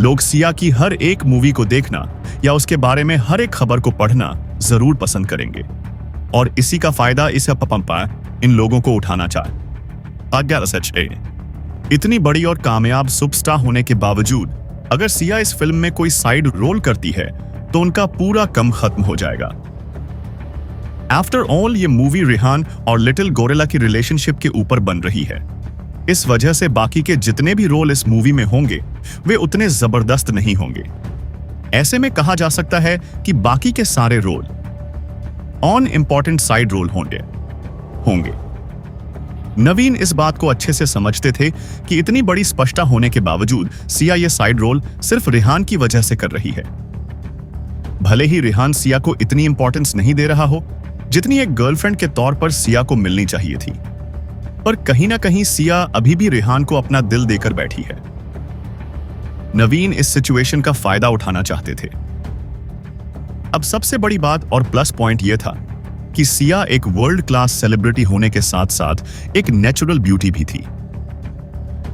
लोग सिया की हर एक मूवी को देखना या उसके बारे में हर एक खबर को पढ़ना जरूर पसंद करेंगे और इसी का फायदा इस पंपा इन लोगों को उठाना चाहे। इतनी बड़ी और कामयाब सुपरस्टार होने के बावजूद अगर सिया इस फिल्म में कोई साइड रोल करती है तो उनका पूरा कम खत्म हो जाएगा। आफ्टर ऑल ये मूवी रेहान और लिटिल गोरिल्ला की रिलेशनशिप के ऊपर बन रही है। इस वजह से बाकी के जितने भी रोल इस मूवी में होंगे वे उतने जबरदस्त नहीं होंगे। ऐसे में कहा जा सकता है कि बाकी के सारे role on important side role होंगे। नवीन इस बात को अच्छे से समझते थे कि इतनी बड़ी स्पष्टता होने के बावजूद सिया ये साइड रोल सिर्फ रेहान की वजह से कर रही है। भले ही रेहान सिया को इतनी इंपॉर्टेंस नहीं दे रहा हो जितनी एक गर्लफ्रेंड के तौर पर सिया को मिलनी चाहिए थी, पर कहीं ना कहीं सिया अभी भी रेहान को अपना दिल देकर बैठी है। नवीन इस सिचुएशन का फायदा उठाना चाहते थे। अब सबसे बड़ी बात और प्लस पॉइंट यह था कि सिया एक वर्ल्ड क्लास सेलिब्रिटी होने के साथ साथ एक नेचुरल ब्यूटी भी थी।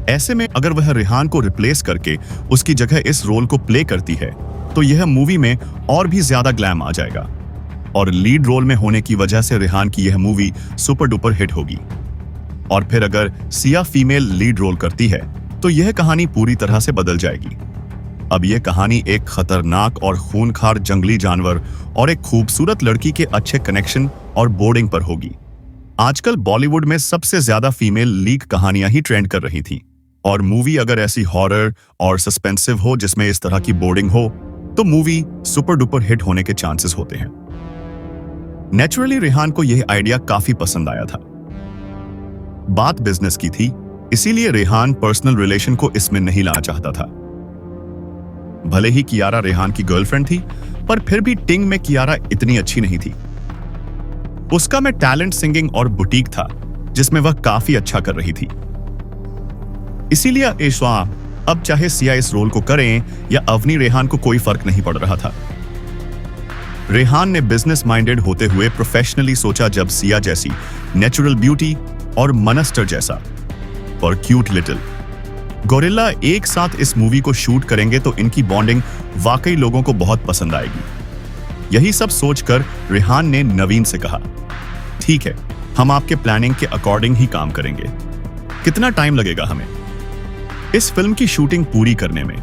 ऐसे में अगर वह रेहान को रिप्लेस करके उसकी जगह इस रोल को प्ले करती है तो यह मूवी में और भी ज्यादा ग्लैम आ जाएगा और लीड रोल में होने की वजह से रेहान की यह मूवी सुपर डुपर हिट होगी। और फिर अगर सिया फीमेल लीड रोल करती है तो यह कहानी पूरी तरह से बदल जाएगी। अब यह कहानी एक खतरनाक और खूनखार जंगली जानवर और एक खूबसूरत लड़की के अच्छे कनेक्शन और बोर्डिंग पर होगी। आजकल बॉलीवुड में सबसे ज्यादा फीमेल लीड कहानियां ही ट्रेंड कर रही थी और मूवी अगर ऐसी हॉरर और सस्पेंसिव हो जिसमें इस तरह की बोर्डिंग हो तो मूवी सुपर डुपर हिट होने के चांसेस होते हैं। नेचुरली रेहान को यह आइडिया काफी पसंद आया था। बात बिजनेस की थी, इसीलिए रेहान पर्सनल रिलेशन को इसमें नहीं लाना चाहता था। भले ही कियारा रेहान की गर्लफ्रेंड थी, पर फिर भी टिंग में कियारा इतनी अच्छी नहीं थी। उसका में टैलेंट सिंगिंग और बुटीक था जिसमें वह काफी अच्छा कर रही थी। इसीलिए अब चाहे सिया इस रोल को करें या अवनी, रेहान को कोई फर्क नहीं पड़ रहा था। रेहान ने बिजनेस माइंडेड होते हुए प्रोफेशनली सोचा, जब सिया जैसी नेचुरल ब्यूटी और मनस्टर जैसा और क्यूट लिटिल गोरिल्ला एक साथ इस मूवी को शूट करेंगे तो इनकी बॉन्डिंग वाकई लोगों को बहुत पसंद आएगी। यही सब सोचकर रेहान ने नवीन से कहा, ठीक है, हम आपके प्लानिंग के अकॉर्डिंग ही काम करेंगे। कितना टाइम लगेगा हमें इस फिल्म की शूटिंग पूरी करने में?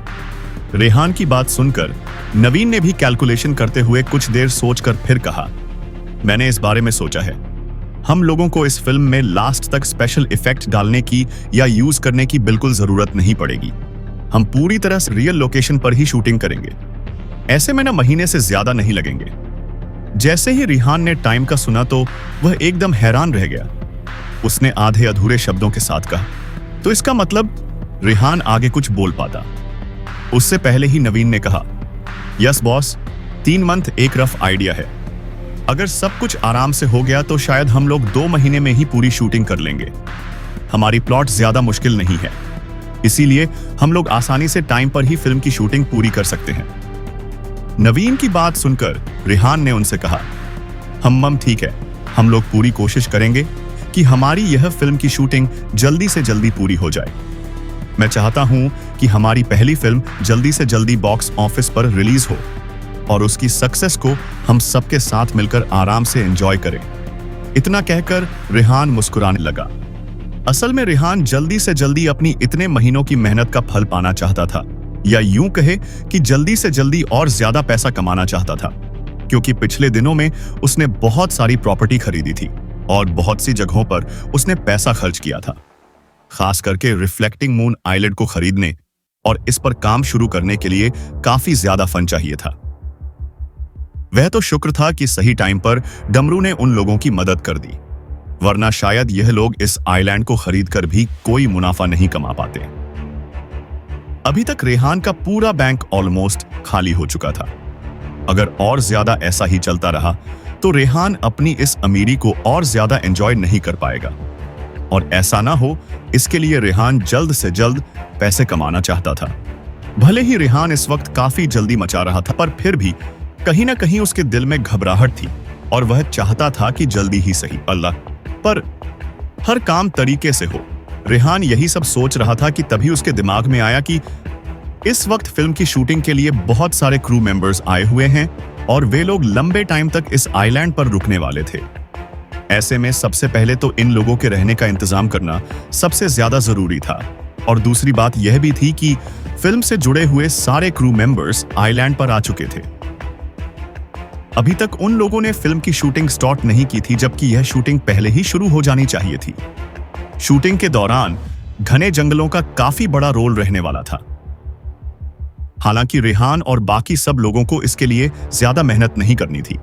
रेहान की बात सुनकर नवीन ने भी कैलकुलेशन करते हुए कुछ देर सोचकर फिर कहा, मैंने इस बारे में सोचा है। हम लोगों को इस फिल्म में लास्ट तक स्पेशल इफेक्ट डालने की या यूज करने की बिल्कुल जरूरत नहीं पड़ेगी। हम पूरी तरह से रियल लोकेशन पर ही शूटिंग करेंगे। ऐसे में ना महीने से ज्यादा नहीं लगेंगे। जैसे ही रेहान ने टाइम का सुना तो वह एकदम हैरान रह गया। उसने आधे अधूरे शब्दों के साथ कहा, तो इसका मतलब? रेहान आगे कुछ बोल पाता उससे पहले ही नवीन ने कहा, यस बॉस, 3 मंथ एक रफ आइडिया है। अगर सब कुछ आराम से हो गया तो शायद हम लोग 2 महीने में ही पूरी शूटिंग कर लेंगे। हमारी प्लॉट ज्यादा मुश्किल नहीं है, इसीलिए हम लोग आसानी से टाइम पर ही फिल्म की शूटिंग पूरी कर सकते हैं। नवीन की बात सुनकर रेहान ने उनसे कहा, हम ठीक है, हम लोग पूरी कोशिश करेंगे कि हमारी यह फिल्म की शूटिंग जल्दी से जल्दी पूरी हो जाए। मैं चाहता हूं कि हमारी पहली फिल्म जल्दी से जल्दी बॉक्स ऑफिस पर रिलीज हो और उसकी सक्सेस को हम सबके साथ मिलकर आराम से एंजॉय करें। इतना कहकर रेहान मुस्कुराने लगा। असल में रेहान जल्दी से जल्दी अपनी इतने महीनों की मेहनत का फल पाना चाहता था, या यूं कहे कि जल्दी से जल्दी और ज्यादा पैसा कमाना चाहता था, क्योंकि पिछले दिनों में उसने बहुत सारी प्रॉपर्टी खरीदी थी और बहुत सी जगहों पर उसने पैसा खर्च किया था। खास करके रिफ्लेक्टिंग मून आइलैंड को खरीदने और इस पर काम शुरू करने के लिए काफी ज्यादा फंड चाहिए था। वह तो शुक्र था कि सही टाइम पर डमरू ने उन लोगों की मदद कर दी, वरना शायद यह लोग इस आइलैंड को खरीदकर भी कोई मुनाफा नहीं कमा पाते। अभी तक रेहान का पूरा बैंक ऑलमोस्ट खाली हो चुका था। अगर और ज्यादा ऐसा ही चलता रहा तो रेहान अपनी इस अमीरी को और ज्यादा एंजॉय नहीं कर पाएगा, और ऐसा ना हो इसके लिए रेहान जल्द से जल्द पैसे कमाना चाहता था। भले ही रेहान इस वक्त काफी जल्दी मचा रहा था, पर फिर भी कहीं ना कहीं उसके दिल में घबराहट थी और वह चाहता था कि जल्दी ही सही अल्लाह पर हर काम तरीके से हो। रेहान यही सब सोच रहा था कि तभी उसके दिमाग में आया कि इस वक्त फिल्म की शूटिंग के लिए बहुत सारे क्रू मेंबर्स आए हुए हैं और वे लोग लंबे टाइम तक इस आइलैंड पर रुकने वाले थे। ऐसे में सबसे पहले तो इन लोगों के रहने का इंतजाम करना सबसे ज्यादा जरूरी था, और दूसरी बात यह भी थी कि फिल्म से जुड़े हुए सारे क्रू मेंबर्स आइलैंड पर आ चुके थे। अभी तक उन लोगों ने फिल्म की शूटिंग स्टार्ट नहीं की थी, जबकि यह शूटिंग पहले ही शुरू हो जानी चाहिए थी। शूटिंग के दौरान घने जंगलों का काफी बड़ा रोल रहने वाला था। हालांकि रेहान और बाकी सब लोगों को इसके लिए ज्यादा मेहनत नहीं करनी थी,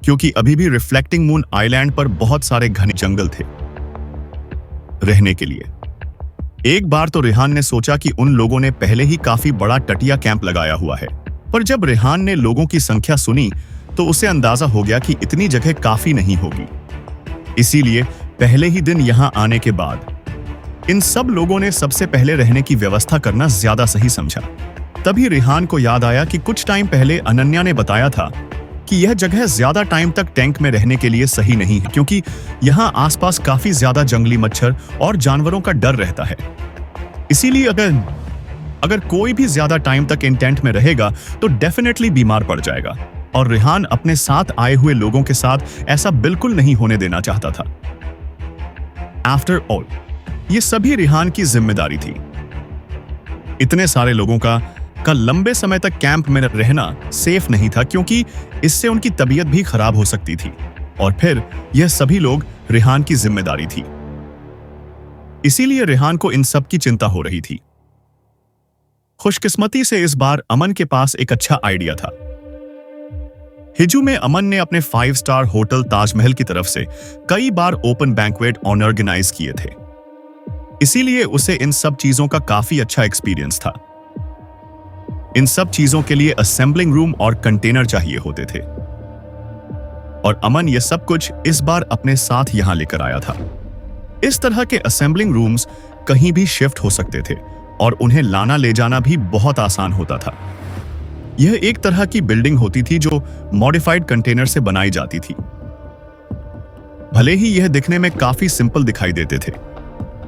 क्योंकि अभी भी रिफ्लेक्टिंग मून आइलैंड पर बहुत सारे घने जंगल थे रहने के लिए। एक बार तो रेहान ने सोचा कि उन लोगों ने पहले ही काफी बड़ा टटिया कैंप लगाया हुआ है, पर जब रेहान ने लोगों की संख्या सुनी तो उसे अंदाजा हो गया कि इतनी जगह काफी नहीं होगी। इसीलिए पहले ही दिन यहां आने के बाद इन सब लोगों ने सबसे पहले रहने की व्यवस्था करना ज्यादा सही समझा। तभी रेहान को याद आया कि कुछ टाइम पहले अनन्या ने बताया था कि यह जगह ज्यादा टाइम तक टैंक में रहने के लिए सही नहीं है, क्योंकि यहाँ आसपास काफी ज्यादा जंगली मच्छर और जानवरों का डर रहता है। इसीलिए अगर कोई भी ज्यादा टाइम तक इन टेंट में रहेगा तो डेफिनेटली बीमार पड़ जाएगा, और रेहान अपने साथ आए हुए लोगों के साथ ऐसा बिल्कुल नहीं होने देना चाहता था। आफ्टर ऑल ये सभी रेहान की जिम्मेदारी थी। इतने सारे लोगों का लंबे समय तक कैंप में रहना सेफ नहीं था, क्योंकि इससे उनकी तबीयत भी खराब हो सकती थी, और फिर यह सभी लोग रेहान की जिम्मेदारी थी। इसीलिए रेहान को इन सब की चिंता हो रही थी। खुशकिस्मती से इस बार अमन के पास एक अच्छा आइडिया था। हिजू में अमन ने अपने 5 स्टार होटल ताजमहल की तरफ से कई बार ओपन बैंक्वेट ऑर्गेनाइज किए थे, इसीलिए उसे इन सब चीजों का काफी अच्छा एक्सपीरियंस था। इन सब चीजों के लिए असेंबलिंग रूम और कंटेनर चाहिए होते थे, और अमन ये सब कुछ इस बार अपने साथ यहां लेकर आया था। इस तरह के असेंबलिंग रूम्स कहीं भी शिफ्ट हो सकते थे और उन्हें लाना ले जाना भी बहुत आसान होता था। यह एक तरह की बिल्डिंग होती थी जो मॉडिफाइड कंटेनर से बनाई जाती थी। भले ही यह दिखने में काफी सिंपल दिखाई देते थे,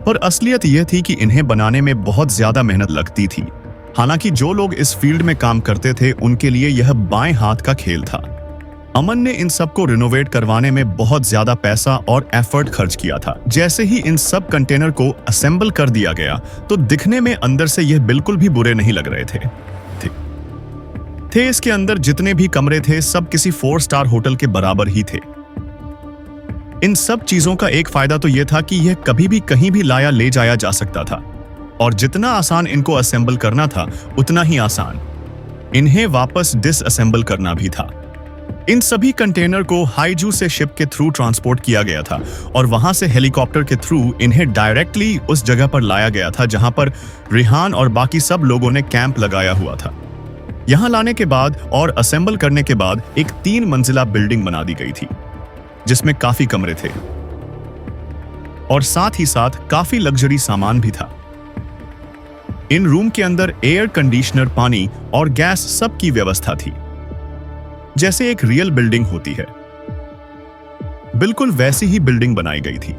पर असलियत यह थी कि इन्हें बनाने में बहुत ज्यादा मेहनत लगती थी। हालांकि जो लोग इस फील्ड में काम करते थे उनके लिए यह बाएं हाथ का खेल था। अमन ने इन सब को रिनोवेट करवाने में बहुत ज्यादा पैसा और एफर्ट खर्च किया था। जैसे ही इन सब कंटेनर को असेंबल कर दिया गया तो दिखने में अंदर से यह बिल्कुल भी बुरे नहीं लग रहे थे। इसके अंदर जितने भी कमरे थे सब किसी 4 स्टार होटल के बराबर ही थे। इन सब चीजों का एक फायदा तो यह था कि यह कभी भी कहीं भी लाया ले जाया जा सकता था, और जितना आसान इनको असेंबल करना था उतना ही आसान इन्हें वापस डिसअसेंबल करना भी था। इन सभी कंटेनर को हाईजू से शिप के थ्रू ट्रांसपोर्ट किया गया था, और वहां से हेलीकॉप्टर के थ्रू इन्हें डायरेक्टली उस जगह पर लाया गया था जहां पर रेहान और बाकी सब लोगों ने कैंप लगाया हुआ था। यहां लाने के बाद और असेंबल करने के बाद एक 3 मंजिला बिल्डिंग बना दी गई थी, जिसमें काफी कमरे थे और साथ ही साथ काफी लग्जरी सामान भी था। इन रूम के अंदर एयर कंडीशनर, पानी और गैस सब की व्यवस्था थी, जैसे एक रियल बिल्डिंग होती है। बिल्कुल वैसी ही बिल्डिंग बनाई गई थी।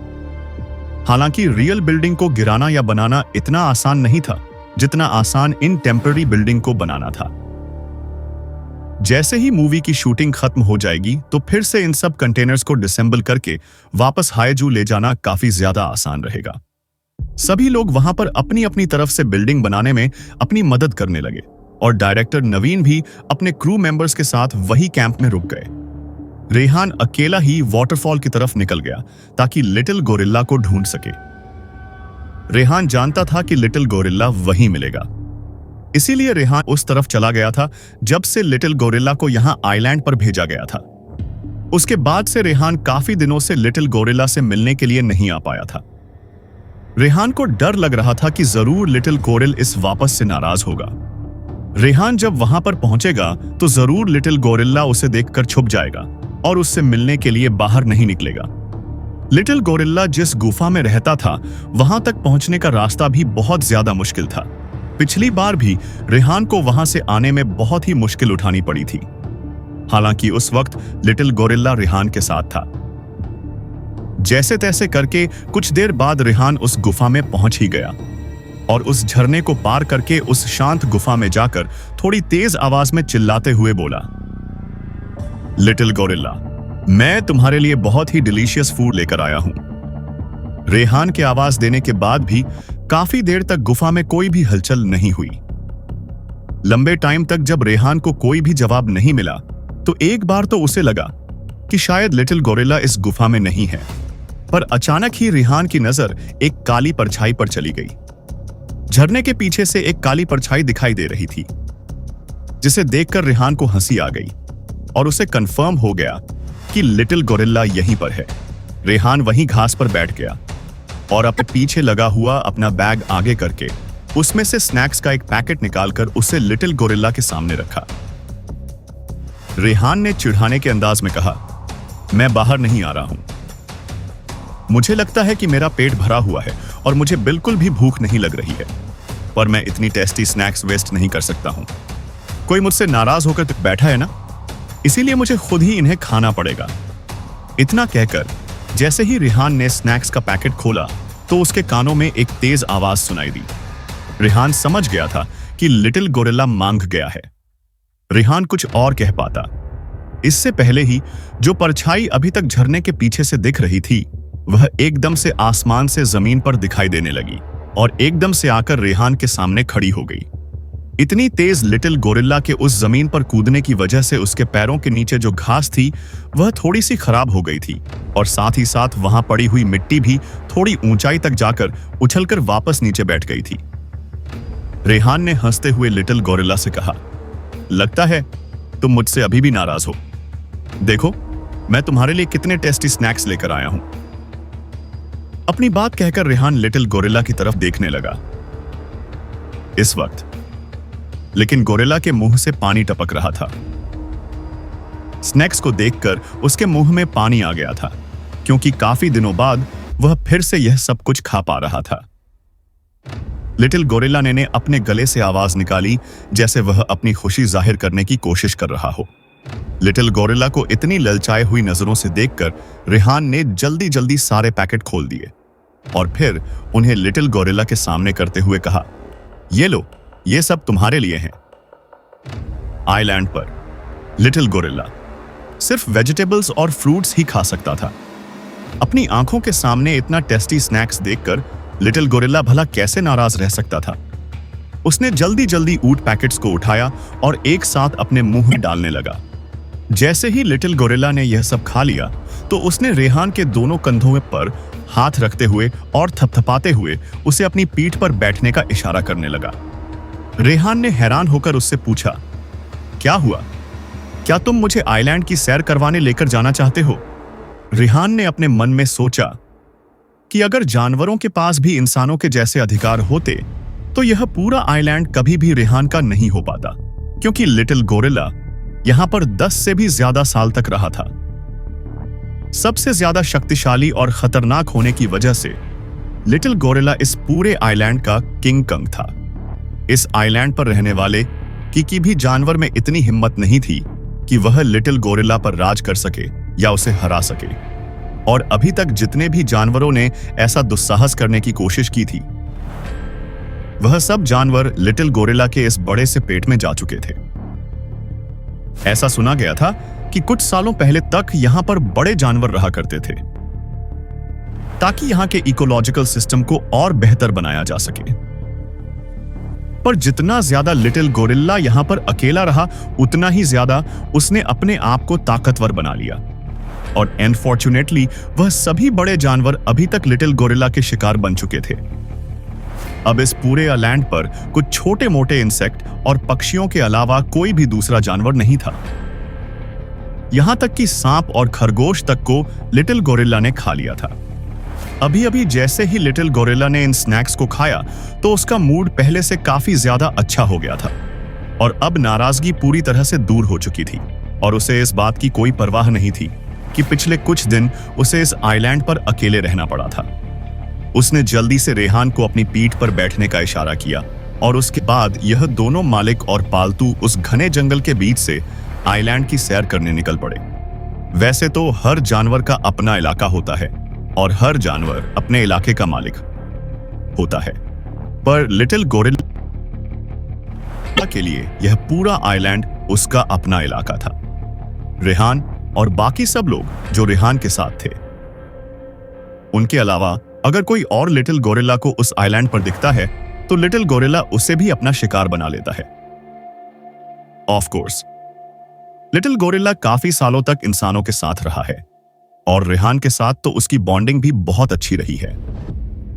हालांकि रियल बिल्डिंग को गिराना या बनाना इतना आसान नहीं था जितना आसान इन टेम्पररी बिल्डिंग को बनाना था। जैसे ही मूवी की शूटिंग खत्म हो जाएगी तो फिर से इन सब कंटेनर्स को डिसेंबल करके वापस हाईजू ले जाना काफी ज्यादा आसान रहेगा। सभी लोग वहां पर अपनी अपनी तरफ से बिल्डिंग बनाने में अपनी मदद करने लगे, और डायरेक्टर नवीन भी अपने क्रू मेंबर्स के साथ वही कैंप में रुक गए। रेहान अकेला ही वाटरफॉल की तरफ निकल गया ताकि लिटिल गोरिल्ला को ढूंढ सके। रेहान जानता था कि लिटिल गोरिल्ला वहीं मिलेगा, इसीलिए रेहान उस तरफ चला गया था जब से लिटिल गोरिल्ला को यहां आइलैंड पर भेजा गया था। उसके बाद से रेहान काफी दिनों से लिटिल गोरिल्ला से मिलने के लिए नहीं आ पाया था। रेहान को डर लग रहा था कि जरूर लिटिल गोरिल इस वापस से नाराज होगा। रेहान जब वहां पर पहुंचेगा तो जरूर लिटिल गोरिल्ला उसे देखकर छुप जाएगा और उससे मिलने के लिए बाहर नहीं निकलेगा। लिटिल गोरिल्ला जिस गुफा में रहता था वहां तक पहुंचने का रास्ता भी बहुत ज्यादा मुश्किल था। पिछली बार भी रेहान को वहां से आने में बहुत ही मुश्किल उठानी पड़ी थी। हालांकि उस वक्त लिटिल गोरिल्ला रेहान के साथ था। जैसे तैसे करके कुछ देर बाद रेहान उस गुफा में पहुंच ही गया और उस झरने को पार करके उस शांत गुफा में जाकर थोड़ी तेज आवाज में चिल्लाते हुए बोला, लिटिल गोरिल्ला, मैं तुम्हारे लिए बहुत ही डिलीशियस फूड लेकर आया हूं। रेहान के आवाज देने के बाद भी काफी देर तक गुफा में कोई भी हलचल नहीं हुई। लंबे टाइम तक जब रेहान को कोई भी जवाब नहीं मिला तो एक बार तो उसे लगा कि शायद लिटिल गोरिल्ला इस गुफा में नहीं है। पर अचानक ही रेहान की नजर एक काली परछाई पर चली गई। झरने के पीछे से एक काली परछाई दिखाई दे रही थी, जिसे देखकर रेहान को हंसी आ गई और उसे कंफर्म हो गया कि लिटिल गोरिल्ला यहीं पर है। रेहान वहीं घास पर बैठ गया और अपने पीछे लगा हुआ अपना बैग आगे करके उसमें से स्नैक्स का एक पैकेट निकालकर उसे लिटिल गोरिल्ला के सामने रखा। रेहान ने चिढ़ाने के अंदाज में कहा, मैं बाहर नहीं आ रहा हूं। मुझे लगता है कि मेरा पेट भरा हुआ है और मुझे बिल्कुल भी भूख नहीं लग रही है, पर मैं इतनी टेस्टी स्नैक्स वेस्ट नहीं कर सकता हूं। कोई मुझसे नाराज होकर बैठा है ना, इसीलिए मुझे खुद ही इन्हें खाना पड़ेगा। इतना कहकर जैसे ही रेहान ने स्नैक्स का पैकेट खोला तो उसके कानों में एक तेज आवाज सुनाई दी। रेहान समझ गया था कि लिटिल गोरिल्ला मांग गया है। रेहान कुछ और कह पाता, इससे पहले ही जो परछाई अभी तक झरने के पीछे से दिख रही थी वह एकदम से आसमान से जमीन पर दिखाई देने लगी और एकदम से आकर रेहान के सामने खड़ी हो गई। इतनी तेज लिटिल गोरिल्ला के उस जमीन पर कूदने की वजह से उसके पैरों के नीचे जो घास थी वह थोड़ी सी खराब हो गई थी और साथ ही साथ वहां पड़ी हुई मिट्टी भी थोड़ी ऊंचाई तक जाकर उछलकर वापस नीचे बैठ गई थी। रेहान ने हंसते हुए लिटिल गोरिल्ला से कहा, लगता है तुम मुझसे अभी भी नाराज हो। देखो, मैं तुम्हारे लिए कितने टेस्टी स्नैक्स लेकर आया हूं। अपनी बात कहकर रेहान लिटिल गोरिल्ला की तरफ देखने लगा। इस वक्त लेकिन गोरिल्ला के मुंह से पानी टपक रहा था। स्नैक्स को देखकर उसके मुंह में पानी आ गया था, क्योंकि काफी दिनों बाद वह फिर से यह सब कुछ खा पा रहा था। लिटिल गोरिल्ला ने अपने गले से आवाज निकाली जैसे वह अपनी खुशी जाहिर करने की कोशिश कर रहा हो। लिटिल गोरिल्ला को इतनी ललचाए हुई नजरों से देखकर रेहान ने जल्दी जल्दी सारे पैकेट खोल दिए और फिर उन्हें लिटिल गोरिल्ला के सामने करते हुए कहा, ये लो, ये सब तुम्हारे लिए हैं। आइलैंड पर लिटिल गोरिल्ला सिर्फ वेजिटेबल्स और फ्रूट्स ही खा सकता था। अपनी आंखों के सामने इतना टेस्टी स्नैक्स देखकर लिटिल गोरिल्ला भला कैसे नाराज रह सकता था। उसने जल्दी जल्दी ऊट पैकेट्स को उठाया और एक साथ अपने मुंह में डालने लगा। जैसे ही लिटिल गोरिल्ला ने यह सब खा लिया तो उसने रेहान के दोनों कंधों पर हाथ रखते हुए और थपथपाते हुए उसे अपनी पीठ पर बैठने का इशारा करने लगा। रेहान ने हैरान होकर उससे पूछा, क्या हुआ? क्या तुम मुझे आइलैंड की सैर करवाने लेकर जाना चाहते हो? रेहान ने अपने मन में सोचा कि अगर जानवरों के पास भी इंसानों के जैसे अधिकार होते तो यह पूरा आइलैंड कभी भी रेहान का नहीं हो पाता, क्योंकि लिटिल गोरिल्ला यहां पर 10 से भी ज्यादा साल तक रहा था। सबसे ज्यादा शक्तिशाली और खतरनाक होने की वजह से लिटिल गोरिल्ला इस पूरे आइलैंड का किंग कंग था। इस आइलैंड पर रहने वाले किसी भी जानवर में इतनी हिम्मत नहीं थी कि वह लिटिल गोरिल्ला पर राज कर सके या उसे हरा सके। और अभी तक जितने भी जानवरों ने ऐसा दुस्साहस करने की कोशिश की थी वह सब जानवर लिटिल गोरिल्ला के इस बड़े से पेट में जा चुके थे। ऐसा सुना गया था कि कुछ सालों पहले तक यहां पर बड़े जानवर रहा करते थे ताकि यहां के इकोलॉजिकल सिस्टम को और बेहतर बनाया जा सके। पर जितना ज्यादा लिटिल गोरिल्ला यहां पर अकेला रहा उतना ही ज्यादा उसने अपने आप को ताकतवर बना लिया और अनफॉर्चुनेटली वह सभी बड़े जानवर अभी तक लिटिल गोरिल्ला के शिकार बन चुके थे। अब इस पूरे आइलैंड पर कुछ छोटे मोटे इंसेक्ट और पक्षियों के अलावा कोई भी दूसरा जानवर नहीं था। यहां तक कि सांप और खरगोश तक को लिटिल गोरिल्ला ने खा लिया था। अभी अभी जैसे ही लिटिल गोरिल्ला ने इन स्नैक्स को खाया तो उसका मूड पहले से काफी ज्यादा अच्छा हो गया था और अब नाराजगी पूरी तरह से दूर हो चुकी थी और उसे इस बात की कोई परवाह नहीं थी कि पिछले कुछ दिन उसे इस आइलैंड पर अकेले रहना पड़ा था। उसने जल्दी से रेहान को अपनी पीठ पर बैठने का इशारा किया और उसके बाद यह दोनों मालिक और पालतू उस घने जंगल के बीच से आइलैंड की सैर करने निकल पड़े। वैसे तो हर जानवर का अपना इलाका होता है और हर जानवर अपने इलाके का मालिक होता है, पर लिटिल गोरिल्ला के लिए यह पूरा आइलैंड उसका अपना इलाका था। रेहान और बाकी सब लोग जो रेहान के साथ थे, उनके अलावा अगर कोई और लिटिल गोरिल्ला को उस आइलैंड पर दिखता है तो लिटिल गोरिल्ला उसे भी अपना शिकार बना लेता है। ऑफ कोर्स लिटिल गोरिल्ला काफी सालों तक इंसानों के साथ रहा है और रेहान के साथ तो उसकी बॉन्डिंग भी बहुत अच्छी रही है,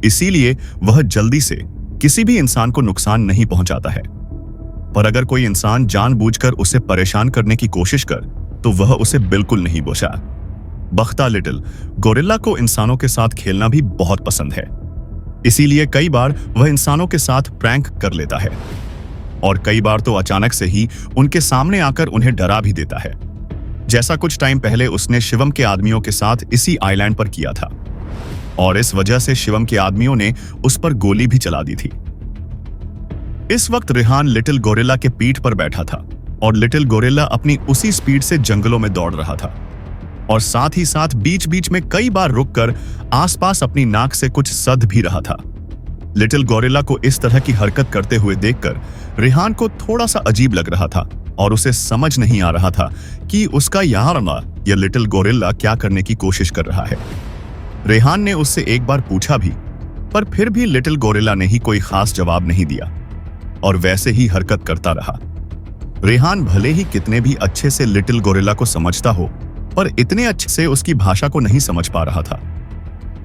इसीलिए वह जल्दी से किसी भी इंसान को नुकसान नहीं पहुंचाता है। पर अगर कोई इंसान जानबूझकर उसे परेशान करने की कोशिश कर तो वह उसे बिल्कुल नहीं बोशा। बख्ता लिटिल गोरिल्ला को इंसानों के साथ खेलना भी बहुत पसंद है, इसीलिए कई बार वह इंसानों के साथ प्रैंक कर लेता है और कई बार तो अचानक से ही उनके सामने आकर उन्हें डरा भी देता है, जैसा कुछ टाइम पहले उसने शिवम के आदमियों के साथ इसी आइलैंड पर किया था और इस वजह से शिवम के आदमियों ने उस पर गोली भी चला दी थी। इस वक्त रेहान लिटिल गोरिल्ला के पीठ पर बैठा था और लिटिल गोरिल्ला अपनी उसी स्पीड से जंगलों में दौड़ रहा था और साथ ही साथ बीच बीच में कई बार रुककर आसपास अपनी नाक से कुछ सध भी रहा था। लिटिल गोरिल्ला को इस तरह की हरकत करते हुए देखकर रेहान को थोड़ा सा अजीब लग रहा था और उसे समझ नहीं आ रहा था कि उसका यह लिटिल गोरिल्ला क्या करने की कोशिश कर रहा है। रेहान ने उससे एक बार पूछा भी, पर फिर भी लिटिल गोरिल्ला ने ही कोई खास जवाब नहीं दिया और वैसे ही हरकत करता रहा। रेहान भले ही कितने भी अच्छे से लिटिल गोरिल्ला को समझता हो, पर इतने अच्छे से उसकी भाषा को नहीं समझ पा रहा था।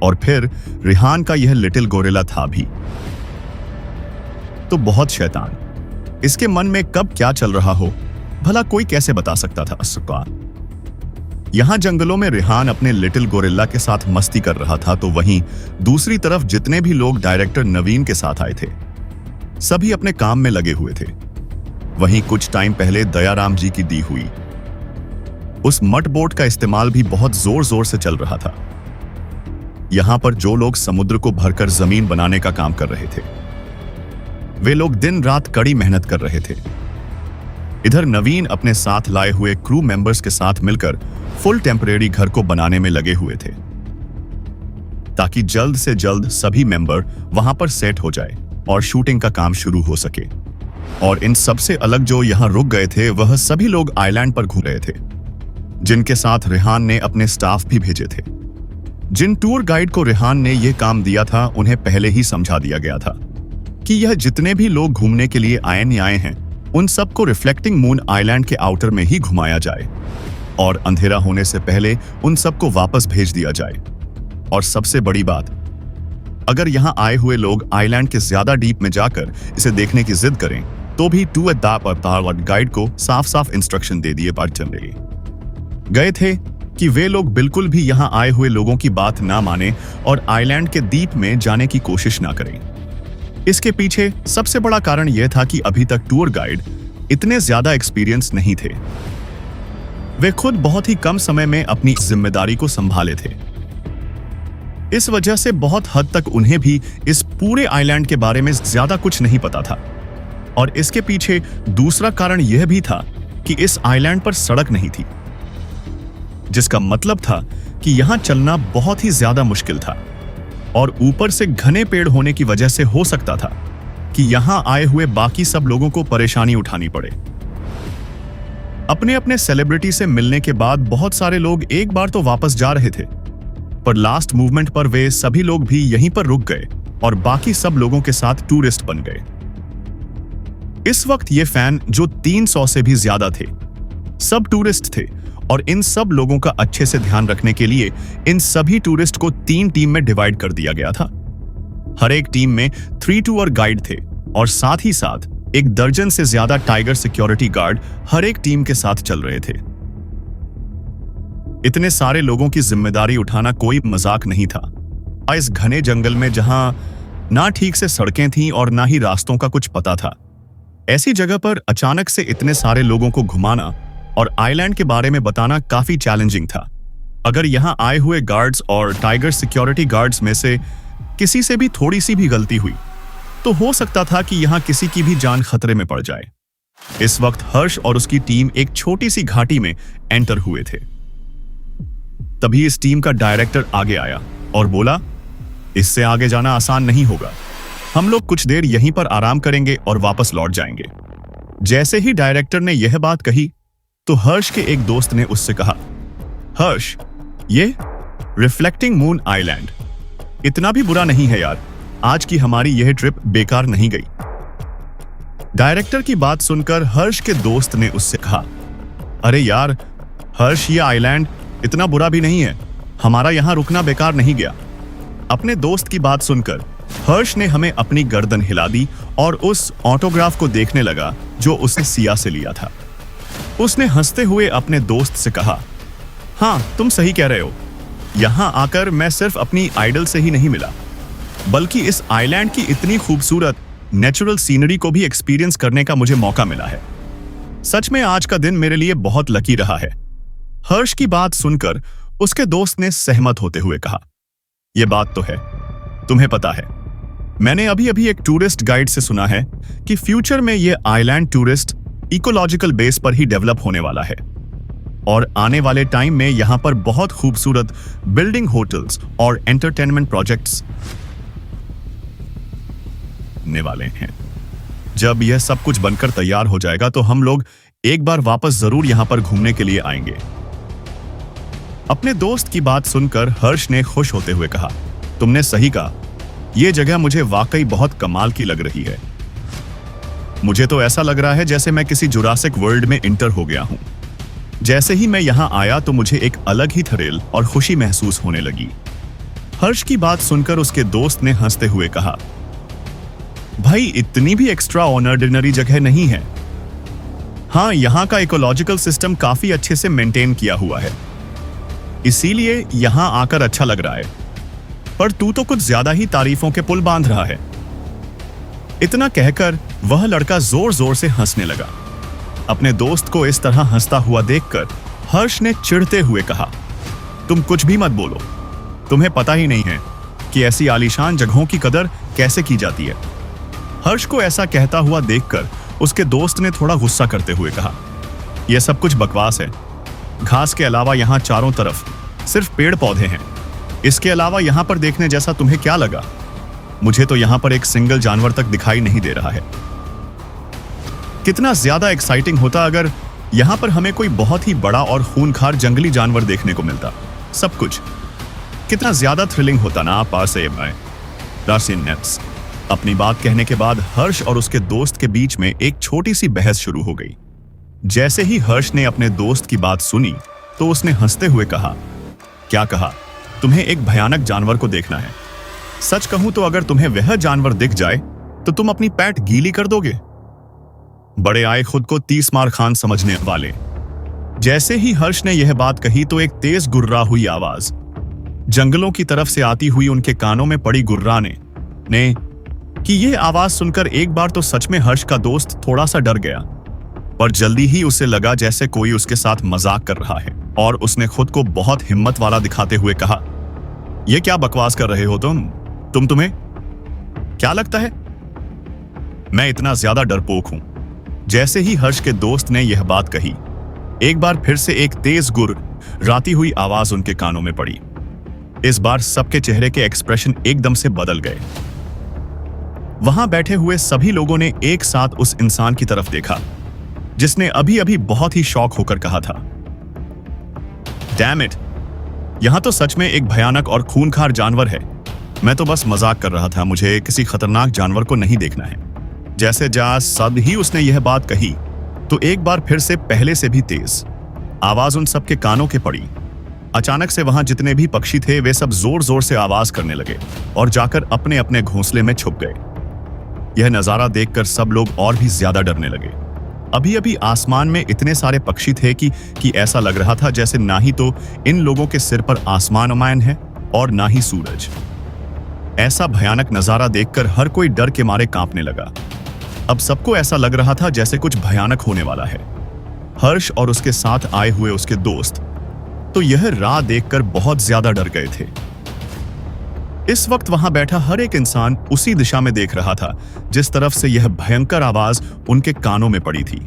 और फिर रेहान का यह लिटिल गोरिल्ला था भी तो बहुत शैतान। इसके मन में कब क्या चल रहा हो भला कोई कैसे बता सकता था। यहां जंगलों में रेहान अपने लिटिल गोरिल्ला के साथ मस्ती कर रहा था तो वहीं दूसरी तरफ जितने भी लोग डायरेक्टर नवीन के साथ आए थे सभी अपने काम में लगे हुए थे। वहीं कुछ टाइम पहले दयाराम जी की दी हुई उस मट बोट का इस्तेमाल भी बहुत जोर जोर से चल रहा था। यहां पर जो लोग समुद्र को भरकर जमीन बनाने का काम कर रहे थे वे लोग दिन रात कड़ी मेहनत कर रहे थे। इधर नवीन अपने साथ लाए हुए क्रू मेंबर्स के साथ मिलकर फुल टेम्परेरी घर को बनाने में लगे हुए थे ताकि जल्द से जल्द सभी मेंबर वहां पर सेट हो जाए और शूटिंग का काम शुरू हो सके। और इन सबसे अलग जो यहां रुक गए थे वह सभी लोग आइलैंड पर घूम रहे थे, जिनके साथ रेहान ने अपने स्टाफ भी भेजे थे। जिन टूर गाइड को रेहान ने यह काम दिया था उन्हें पहले ही समझा दिया गया था कि यह जितने भी लोग घूमने के लिए आए हैं उन सबको रिफ्लेक्टिंग मून आइलैंड के आउटर में ही घुमाया जाए और अंधेरा होने से पहले उन सबको वापस भेज दिया जाए। और सबसे बड़ी बात, अगर यहां आए हुए लोग आइलैंड के ज्यादा डीप में जाकर इसे देखने की जिद करें तो भी टूर गाइड को साफ साफ इंस्ट्रक्शन दे दिए गए थे कि वे लोग बिल्कुल भी यहां आए हुए लोगों की बात ना माने और आइलैंड के डीप में जाने की कोशिश ना करें। इसके पीछे सबसे बड़ा कारण यह था कि अभी तक टूर गाइड इतने ज्यादा एक्सपीरियंस नहीं थे। वे खुद बहुत ही कम समय में अपनी जिम्मेदारी को संभाले थे। इस वजह से बहुत हद तक उन्हें भी इस पूरे आइलैंड के बारे में ज्यादा कुछ नहीं पता था। और इसके पीछे दूसरा कारण यह भी था कि इस आइलैंड पर सड़क नहीं थी, जिसका मतलब था कि यहां चलना बहुत ही ज्यादा मुश्किल था और ऊपर से घने पेड़ होने की वजह से हो सकता था कि यहां आए हुए बाकी सब लोगों को परेशानी उठानी पड़े। अपने अपने सेलिब्रिटी से मिलने के बाद बहुत सारे लोग एक बार तो वापस जा रहे थे, पर लास्ट मूवमेंट पर वे सभी लोग भी यहीं पर रुक गए और बाकी सब लोगों के साथ टूरिस्ट बन गए। इस वक्त ये फैन जो 300 से भी ज्यादा थे सब टूरिस्ट थे और इन सब लोगों का अच्छे से ध्यान रखने के लिए इन सभी टूरिस्ट को 3 टीम में डिवाइड कर दिया गया था। हर एक टीम में 3 टूर गाइड थे और साथ ही साथ 1 दर्जन से ज्यादा टाइगर सिक्योरिटी गार्ड हर एक टीम के साथ चल रहे थे। इतने सारे लोगों की जिम्मेदारी उठाना कोई मजाक नहीं था इस घने जंगल में जहां ना ठीक से सड़कें थीं और ना ही रास्तों का कुछ पता था। ऐसी जगह पर अचानक से इतने सारे लोगों को घुमाना और आइलैंड के बारे में बताना काफी चैलेंजिंग था। अगर यहां आए हुए गार्ड्स और टाइगर सिक्योरिटी गार्ड्स में से किसी से भी थोड़ी सी भी गलती हुई तो हो सकता था कि यहां किसी की भी जान खतरे में पड़ जाए। इस वक्त हर्ष और उसकी टीम एक छोटी सी घाटी में एंटर हुए थे। तभी इस टीम का डायरेक्टर आगे आया और बोला, इससे आगे जाना आसान नहीं होगा। हम लोग कुछ देर यहीं पर आराम करेंगे और वापस लौट जाएंगे। जैसे ही डायरेक्टर ने यह बात कही तो हर्ष के एक दोस्त ने उससे कहा, हर्ष, ये रिफ्लेक्टिंग मून आइलैंड इतना भी बुरा नहीं है यार। आज की हमारी यह ट्रिप बेकार नहीं गई। डायरेक्टर की बात सुनकर हर्ष के दोस्त ने उससे कहा, अरे यार हर्ष, ये आइलैंड इतना बुरा भी नहीं है। हमारा यहां रुकना बेकार नहीं गया। अपने दोस्त की बात सुनकर हर्ष ने हमें अपनी गर्दन हिला दी और उस ऑटोग्राफ को देखने लगा जो उसने सिया से लिया था। उसने हंसते हुए अपने दोस्त से कहा, हाँ तुम सही कह रहे हो। यहां आकर मैं सिर्फ अपनी आइडल से ही नहीं मिला, बल्कि इस आइलैंड की इतनी खूबसूरत नेचुरल सीनरी को भी एक्सपीरियंस करने का मुझे मौका मिला है। सच में आज का दिन मेरे लिए बहुत लकी रहा है। हर्ष की बात सुनकर उसके दोस्त ने सहमत होते हुए कहा, यह बात तो है। तुम्हें पता है, मैंने अभी अभी एक टूरिस्ट गाइड से सुना है कि फ्यूचर में यह आइलैंड टूरिस्ट इकोलॉजिकल बेस पर ही डेवलप होने वाला है और आने वाले टाइम में यहां पर बहुत खूबसूरत बिल्डिंग, होटल्स और एंटरटेनमेंट प्रोजेक्ट्स ने वाले हैं। जब यह सब कुछ बनकर तैयार हो जाएगा तो हम लोग एक बार वापस जरूर यहां पर घूमने के लिए आएंगे। अपने दोस्त की बात सुनकर हर्ष ने खुश होते हुए कहा, तुमने सही कहा। यह जगह मुझे वाकई बहुत कमाल की लग रही है। मुझे तो ऐसा लग रहा है जैसे मैं किसी जुरासिक वर्ल्ड में इंटर हो गया हूं। जैसे ही मैं यहां आया तो मुझे एक अलग ही थ्रिल और खुशी महसूस होने लगी। हर्ष की बात सुनकर उसके दोस्त ने हंसते हुए कहा, भाई इतनी भी एक्स्ट्रा ऑर्डिनरी जगह नहीं है। हाँ, यहां का इकोलॉजिकल सिस्टम काफी अच्छे से मेंटेन किया हुआ है, इसीलिए यहां आकर अच्छा लग रहा है। पर तू तो कुछ ज्यादा ही तारीफों के पुल बांध रहा है। इतना कहकर वह लड़का जोर जोर से हंसने लगा। अपने दोस्त को इस तरह हंसता हुआ देखकर हर्ष ने चिढ़ते हुए कहा, तुम कुछ भी मत बोलो। तुम्हें पता ही नहीं है कि ऐसी आलीशान जगहों की कदर कैसे की जाती है। हर्ष को ऐसा कहता हुआ देखकर उसके दोस्त ने थोड़ा गुस्सा करते हुए कहा, यह सब कुछ बकवास है। घास के अलावा यहां चारों तरफ सिर्फ पेड़ पौधे हैं। इसके अलावा यहां पर देखने जैसा तुम्हें क्या लगा? मुझे तो यहां पर एक सिंगल जानवर तक दिखाई नहीं दे रहा है। कितना ज्यादा एक्साइटिंग होता अगर यहां पर हमें कोई बहुत ही बड़ा और खूंखार जंगली जानवर देखने को मिलता। सब कुछ कितना ज्यादा थ्रिलिंग होता ना। पास नेट्स। अपनी बात कहने के बाद हर्ष और उसके दोस्त के बीच में एक छोटी सी बहस शुरू हो गई। जैसे ही हर्ष ने अपने दोस्त की बात सुनी तो उसने हंसते हुए कहा, क्या कहा? तुम्हें एक भयानक जानवर को देखना है। सच कहूं तो अगर तुम्हें वह जानवर दिख जाए तो तुम अपनी पैंट गीली कर दोगे। बड़े आए खुद को 30 मार खान समझने वाले। जैसे ही हर्ष ने यह बात कही तो एक तेज गुर्रा हुई आवाज जंगलों की तरफ से आती हुई उनके कानों में पड़ी। गुर्राने ने कि यह आवाज सुनकर एक बार तो सच में हर्ष का दोस्त थोड़ा सा डर गया, पर जल्दी ही उसे लगा जैसे कोई उसके साथ मजाक कर रहा है और उसने खुद को बहुत हिम्मत वाला दिखाते हुए कहा, यह क्या बकवास कर रहे हो तुम्हें क्या लगता है मैं इतना ज्यादा डरपोक हूं? जैसे ही हर्ष के दोस्त ने यह बात कही, एक बार फिर से एक तेज गुर्राती हुई आवाज उनके कानों में पड़ी। इस बार सबके चेहरे के एक्सप्रेशन एकदम से बदल गए। वहां बैठे हुए सभी लोगों ने एक साथ उस इंसान की तरफ देखा जिसने अभी अभी बहुत ही शॉक होकर कहा था, डैम इट, यहां तो सच में एक भयानक और खूंखार जानवर है। मैं तो बस मजाक कर रहा था, मुझे किसी खतरनाक जानवर को नहीं देखना है। जैसे सद ही उसने यह बात कही तो एक बार फिर से पहले से भी तेज आवाज उन सबके कानों के पड़ी। अचानक से वहां जितने भी पक्षी थे वे सब जोर जोर से आवाज करने लगे और जाकर अपने अपने घोंसले में छुप गए। यह नजारा देखकर सब लोग और भी ज्यादा डरने लगे। अभी अभी आसमान में इतने सारे पक्षी थे कि ऐसा लग रहा था जैसे ना ही तो इन लोगों के सिर पर आसमान उमायन है और ना ही सूरज। ऐसा भयानक नजारा देखकर हर कोई डर के मारे कांपने लगा। अब सबको ऐसा लग रहा था जैसे कुछ भयानक होने वाला है। हर्ष और उसके साथ आए हुए उसके दोस्त तो यह राह देखकर बहुत ज्यादा डर गए थे। इस वक्त वहां बैठा हर एक इंसान उसी दिशा में देख रहा था जिस तरफ से यह भयंकर आवाज उनके कानों में पड़ी थी।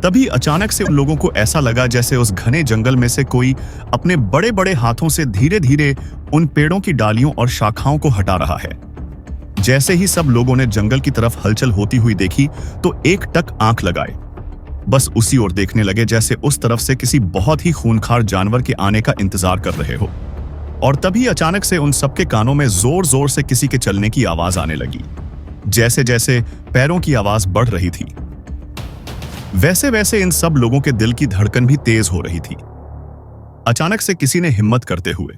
तभी अचानक से उन लोगों को ऐसा लगा जैसे उस घने जंगल में से कोई अपने बड़े बड़े हाथों से धीरे धीरे उन पेड़ों की डालियों और शाखाओं को हटा रहा है। जैसे ही सब लोगों ने जंगल की तरफ हलचल होती हुई देखी तो एक टक आंख लगाए, बस उसी ओर देखने लगे जैसे उस तरफ से किसी बहुत ही खूंखार जानवर के आने का इंतजार कर रहे हो। और तभी अचानक से उन सबके कानों में जोर जोर से किसी के चलने की आवाज आने लगी। जैसे जैसे पैरों की आवाज बढ़ रही थी वैसे वैसे इन सब लोगों के दिल की धड़कन भी तेज हो रही थी। अचानक से किसी ने हिम्मत करते हुए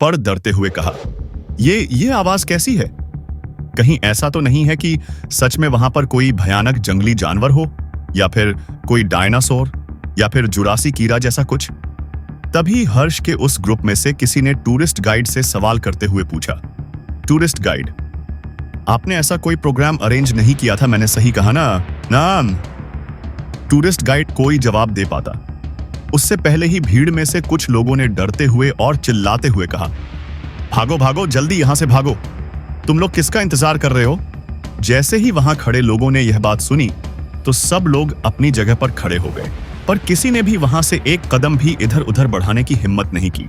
पर डरते हुए कहा, ये आवाज कैसी है? कहीं ऐसा तो नहीं है कि सच में वहां पर कोई भयानक जंगली जानवर हो, या फिर कोई डायनासोर, या फिर जुरासी कीड़ा जैसा कुछ? तभी हर्ष के उस ग्रुप में से किसी ने टूरिस्ट गाइड से सवाल करते हुए पूछा, टूरिस्ट गाइड, आपने ऐसा कोई प्रोग्राम अरेंज नहीं किया था, मैंने सही कहा ना? नाम टूरिस्ट गाइड कोई जवाब दे पाता उससे पहले ही भीड़ में से कुछ लोगों ने डरते हुए और चिल्लाते हुए कहा, भागो भागो, जल्दी यहां से भागो, तुम लोग किसका इंतजार कर रहे हो? जैसे ही वहां खड़े लोगों ने यह बात सुनी तो सब लोग अपनी जगह पर खड़े हो गए, पर किसी ने भी वहां से एक कदम भी इधर उधर बढ़ाने की हिम्मत नहीं की।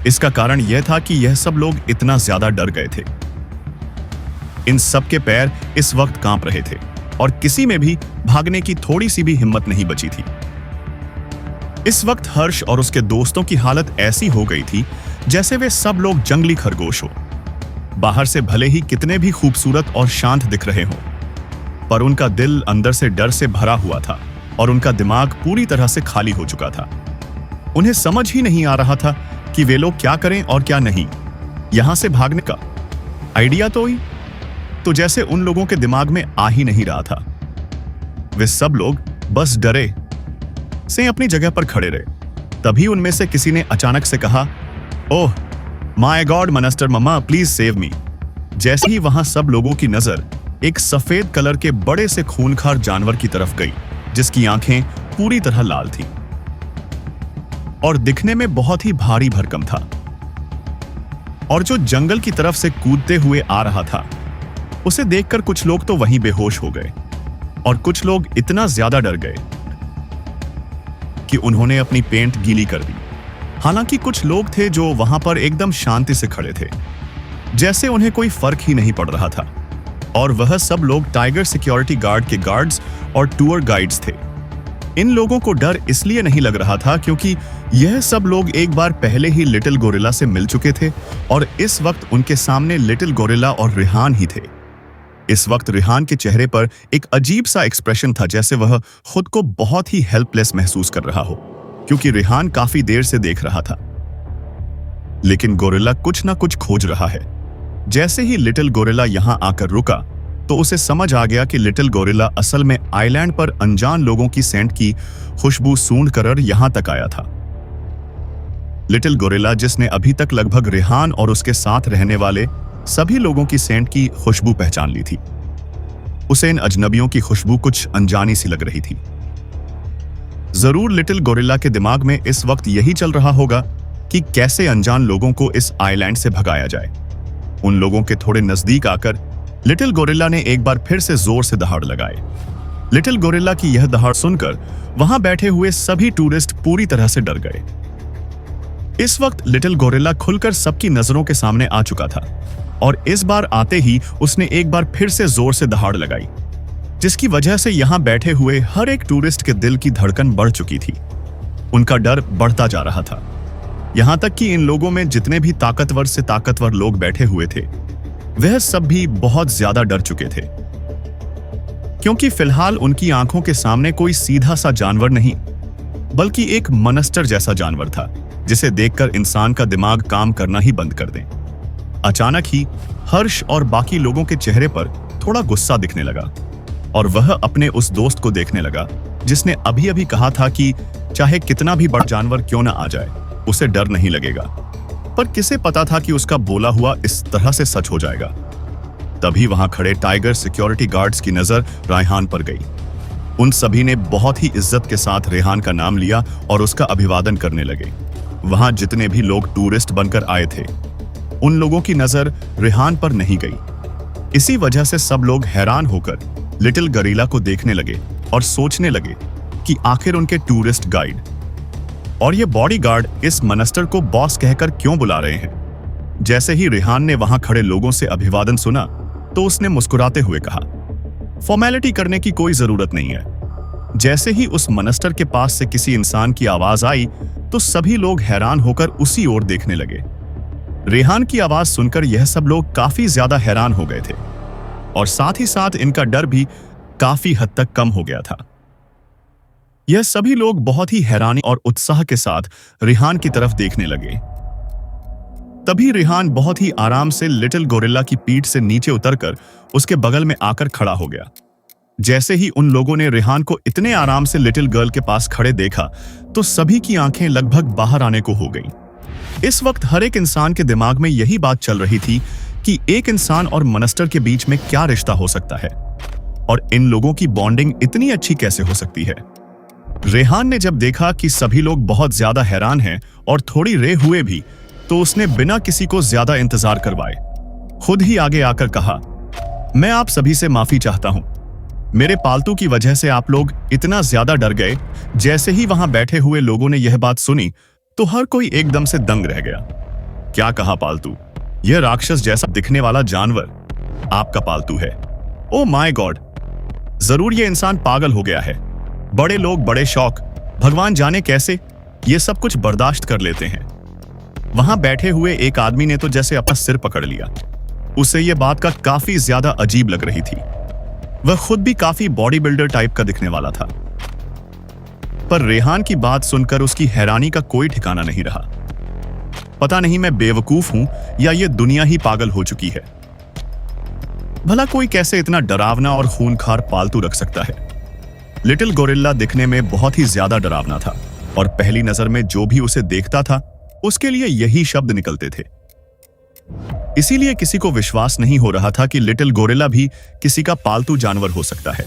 इसका कारण यह था कि यह सब लोग इतना ज्यादा डर गए थे। इन सब के पैर इस वक्त कांप रहे थे और किसी में भी भागने की थोड़ी सी भी हिम्मत नहीं बची थी। इस वक्त हर्ष और उसके दोस्तों की हालत ऐसी हो गई थी जैसे वे सब लोग जंगली खरगोश हो। बाहर से भले ही कितने भी खूबसूरत और शांत दिख रहे हों, पर उनका दिल अंदर से डर से भरा हुआ था और उनका दिमाग पूरी तरह से खाली हो चुका था। उन्हें समझ ही नहीं आ रहा था कि वे लोग क्या करें और क्या नहीं। यहां से भागने का आइडिया तो जैसे उन लोगों के दिमाग में आ ही नहीं रहा था। वे सब लोग बस डरे से अपनी जगह पर खड़े रहे। तभी उनमें से किसी ने अचानक से कहा, oh my god monster mamma, please save me. जैसे ही वहां सब लोगों की नजर एक सफेद कलर के बड़े से खूंखार जानवर की तरफ गई जिसकी आंखें पूरी तरह लाल थीं और दिखने में बहुत ही भारी भरकम था, और जो जंगल की तरफ से कूदते हुए आ रहा था, उसे देखकर कुछ लोग तो वहीं बेहोश हो गए और कुछ लोग इतना ज्यादा डर गए कि उन्होंने अपनी पेंट गीली कर दी। हालांकि कुछ लोग थे जो वहां पर एकदम शांति से खड़े थे, जैसे उन्हें कोई फर्क ही नहीं पड़ रहा था, और वह सब लोग टाइगर सिक्योरिटी गार्ड के गार्ड्स और टूर गाइड्स थे। इन लोगों को डर इसलिए नहीं लग रहा था क्योंकि यह सब लोग एक बार पहले ही लिटिल गोरिल्ला से मिल चुके थे और इस वक्त उनके सामने लिटिल गोरिल्ला और रिहान ही थे। इस वक्त रिहान के चेहरे पर एक अजीब सा एक्सप्रेशन था, जैसे वह खुद को बहुत ही हेल्पलेस महसूस कर रहा हो, क्योंकि रिहान काफी देर से देख रहा था, लेकिन गोरिल्ला कुछ ना कुछ खोज रहा है। जैसे ही लिटिल गोरिल्ला यहां आकर रुका तो उसे समझ आ गया कि लिटिल गोरिल्ला असल में आइलैंड पर अनजान लोगों की सेंट की खुशबू सूंढ कर यहां तक आया था। लिटिल गोरिल्ला, जिसने अभी तक लगभग रिहान और उसके साथ रहने वाले सभी लोगों की सेंट की खुशबू पहचान ली थी, उसे इन अजनबियों की खुशबू कुछ अनजानी सी लग रही थी। जरूर लिटिल गोरिल्ला के दिमाग में इस वक्त यही चल रहा होगा कि कैसे अनजान लोगों को इस आइलैंड से भगाया जाए। उन लोगों के थोड़े नजदीक आकर लिटिल गोरिल्ला ने एक बार फिर से जोर से दहाड़ लगाए। लिटिल गोरिल्ला की यह दहाड़ सुनकर वहां बैठे हुए सभी टूरिस्ट पूरी तरह से डर गए। इस वक्त लिटिल गोरिल्ला खुलकर सबकी नजरों के सामने आ चुका था और इस बार आते ही उसने एक बार फिर से जोर से दहाड़ लगाई, जिसकी वजह से यहां बैठे हुए हर एक टूरिस्ट के दिल की धड़कन बढ़ चुकी थी। उनका डर बढ़ता जा रहा था, यहां तक कि इन लोगों में जितने भी ताकतवर से ताकतवर लोग बैठे हुए थे वह सब भी बहुत ज्यादा डर चुके थे, क्योंकि फिलहाल उनकी आंखों के सामने कोई सीधा सा जानवर नहीं बल्कि एक मॉन्स्टर जैसा जानवर था, जिसे देखकर इंसान का दिमाग काम करना ही बंद कर दे। अचानक ही हर्ष और बाकी लोगों के चेहरे पर थोड़ा गुस्सा दिखने लगा और वह अपने उस दोस्त को देखने लगा जिसने अभी अभी कहा था कि चाहे कितना भी बड़ा जानवर क्यों ना आ जाए उसे डर नहीं लगेगा। पर किसे पता था कि उसका बोला हुआ इस तरह से सच हो जाएगा। तभी वहां खड़े टाइगर सिक्योरिटी गार्ड्स की नजर रेहान पर गई। उन सभी ने बहुत ही इज्जत के साथ रेहान का नाम लिया और उसका अभिवादन करने लगे। वहां जितने भी लोग टूरिस्ट बनकर आए थे, उन लोगों की नजर रेहान पर नहीं गई। इसी वजह से सब लोग हैरान होकर लिटिल गोरिल्ला को देखने लगे और सोचने लगे कि आखिर उनके टूरिस्ट गाइड और ये बॉडीगार्ड इस मनस्टर को बॉस कहकर क्यों बुला रहे हैं। जैसे ही रेहान ने वहां खड़े लोगों से अभिवादन सुना तो उसने मुस्कुराते हुए कहा, फॉर्मेलिटी करने की कोई जरूरत नहीं है। जैसे ही उस मनस्टर के पास से किसी इंसान की आवाज आई तो सभी लोग हैरान होकर उसी ओर देखने लगे। रेहान की आवाज सुनकर यह सब लोग काफी ज्यादा हैरान हो गए थे और साथ ही साथ इनका डर भी काफी हद तक कम हो गया था। यह सभी लोग बहुत ही हैरानी और उत्साह के साथ रेहान की तरफ देखने लगे। तभी रेहान बहुत ही आराम से लिटिल गोरिल्ला की पीठ से नीचे उतरकर उसके बगल में आकर खड़ा हो गया। जैसे ही उन लोगों ने रेहान को इतने आराम से लिटिल गर्ल के पास खड़े देखा तो सभी की आंखें लगभग बाहर आने को हो गईं। इस वक्त हर एक इंसान के दिमाग में यही बात चल रही थी कि एक इंसान और मनस्टर के बीच में क्या रिश्ता हो सकता है और इन लोगों की बॉन्डिंग इतनी अच्छी कैसे हो सकती है। रेहान ने जब देखा कि सभी लोग बहुत ज्यादा हैरान हैं और थोड़ी रे हुए भी, तो उसने बिना किसी को ज्यादा इंतजार करवाए खुद ही आगे आकर कहा, मैं आप सभी से माफी चाहता हूं। मेरे पालतू की वजह से आप लोग इतना ज्यादा डर गए। जैसे ही वहां बैठे हुए लोगों ने यह बात सुनी तो हर कोई एकदम से दंग रह गया। क्या कहा पालतू? यह राक्षस जैसा दिखने वाला जानवर आपका पालतू है? ओ माय गॉड, जरूर यह इंसान पागल हो गया है। बड़े लोग बड़े शौक, भगवान जाने कैसे ये सब कुछ बर्दाश्त कर लेते हैं। वहां बैठे हुए एक आदमी ने तो जैसे अपना सिर पकड़ लिया। उसे यह बात का काफी ज्यादा अजीब लग रही थी। वह खुद भी काफी बॉडी बिल्डर टाइप का दिखने वाला था, पर रेहान की बात सुनकर उसकी हैरानी का कोई ठिकाना नहीं रहा। पता नहीं मैं बेवकूफ हूं या ये दुनिया ही पागल हो चुकी है। भला कोई कैसे इतना डरावना और खूनखार पालतू रख सकता है? लिटिल गोरिल्ला दिखने में बहुत ही ज्यादा डरावना था और पहली नजर में जो भी उसे देखता था उसके लिए यही शब्द निकलते थे। इसीलिए किसी को विश्वास नहीं हो रहा था कि लिटिल गोरिल्ला भी किसी का पालतू जानवर हो सकता है।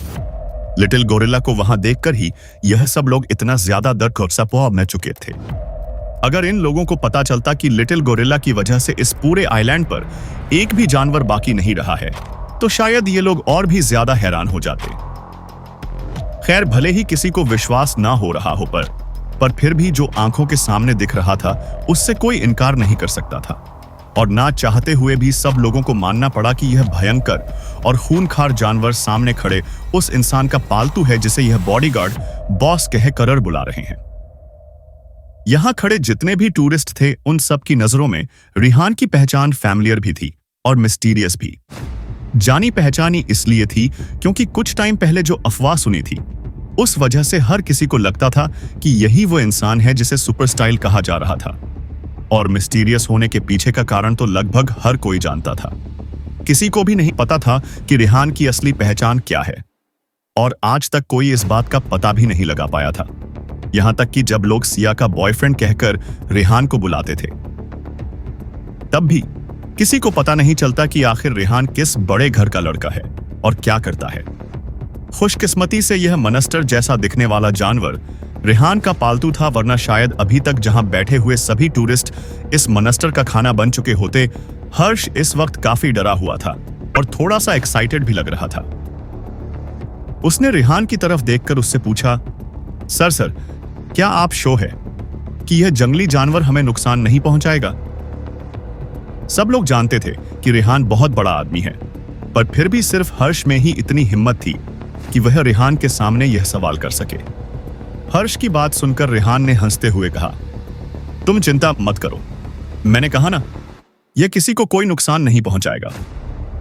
लिटिल गोरिल्ला को वहां देखकर ही यह सब लोग इतना ज्यादा दर्द में चुके थे। अगर इन लोगों को पता चलता कि लिटिल गोरिल्ला की वजह से इस पूरे आइलैंड पर एक भी जानवर बाकी नहीं रहा है तो शायद ये लोग और भी ज्यादा हैरान हो जाते। खैर, भले ही किसी को विश्वास ना हो रहा हो पर फिर भी जो आंखों के सामने दिख रहा था उससे कोई इनकार नहीं कर सकता था और ना चाहते हुए भी सब लोगों को मानना पड़ा कि यह भयंकर और खूनखार जानवर सामने खड़े उस इंसान का पालतू है जिसे यह बॉडीगार्ड बॉस कहकर बुला रहे हैं। यहां खड़े जितने भी टूरिस्ट थे उन सब की नजरों में रेहान की पहचान फैमिलियर भी थी और मिस्टीरियस भी। जानी पहचानी इसलिए थी क्योंकि कुछ टाइम पहले जो अफवाह सुनी थी उस वजह से हर किसी को लगता था कि यही वो इंसान है जिसे सुपर स्टाइल कहा जा रहा था। और मिस्टीरियस होने के पीछे का कारण तो लगभग हर कोई जानता था। किसी को भी नहीं पता था कि रेहान की असली पहचान क्या है और आज तक कोई इस बात का पता भी नहीं लगा पाया था। यहां तक कि जब लोग सिया का बॉयफ्रेंड कहकर रेहान को बुलाते थे तब भी किसी को पता नहीं चलता कि आखिर रेहान किस बड़े घर का लड़का है और क्या करता है। खुशकिस्मती से यह मनस्टर जैसा दिखने वाला जानवर रेहान का पालतू था, वरना शायद अभी तक जहां बैठे हुए सभी टूरिस्ट इस मनस्टर का खाना बन चुके होते। हर्ष इस वक्त काफी डरा हुआ था और थोड़ा सा एक्साइटेड भी लग रहा था। उसने रेहान की तरफ देखकर उससे पूछा, सर क्या आप श्योर है कि यह जंगली जानवर हमें नुकसान नहीं पहुंचाएगा? सब लोग जानते थे कि रेहान बहुत बड़ा आदमी है, पर फिर भी सिर्फ हर्ष में ही इतनी हिम्मत थी कि वह रेहान के सामने यह सवाल कर सके। हर्ष की बात सुनकर रेहान ने हंसते हुए कहा, तुम चिंता मत करो, मैंने कहा ना, यह किसी को कोई नुकसान नहीं पहुंचाएगा।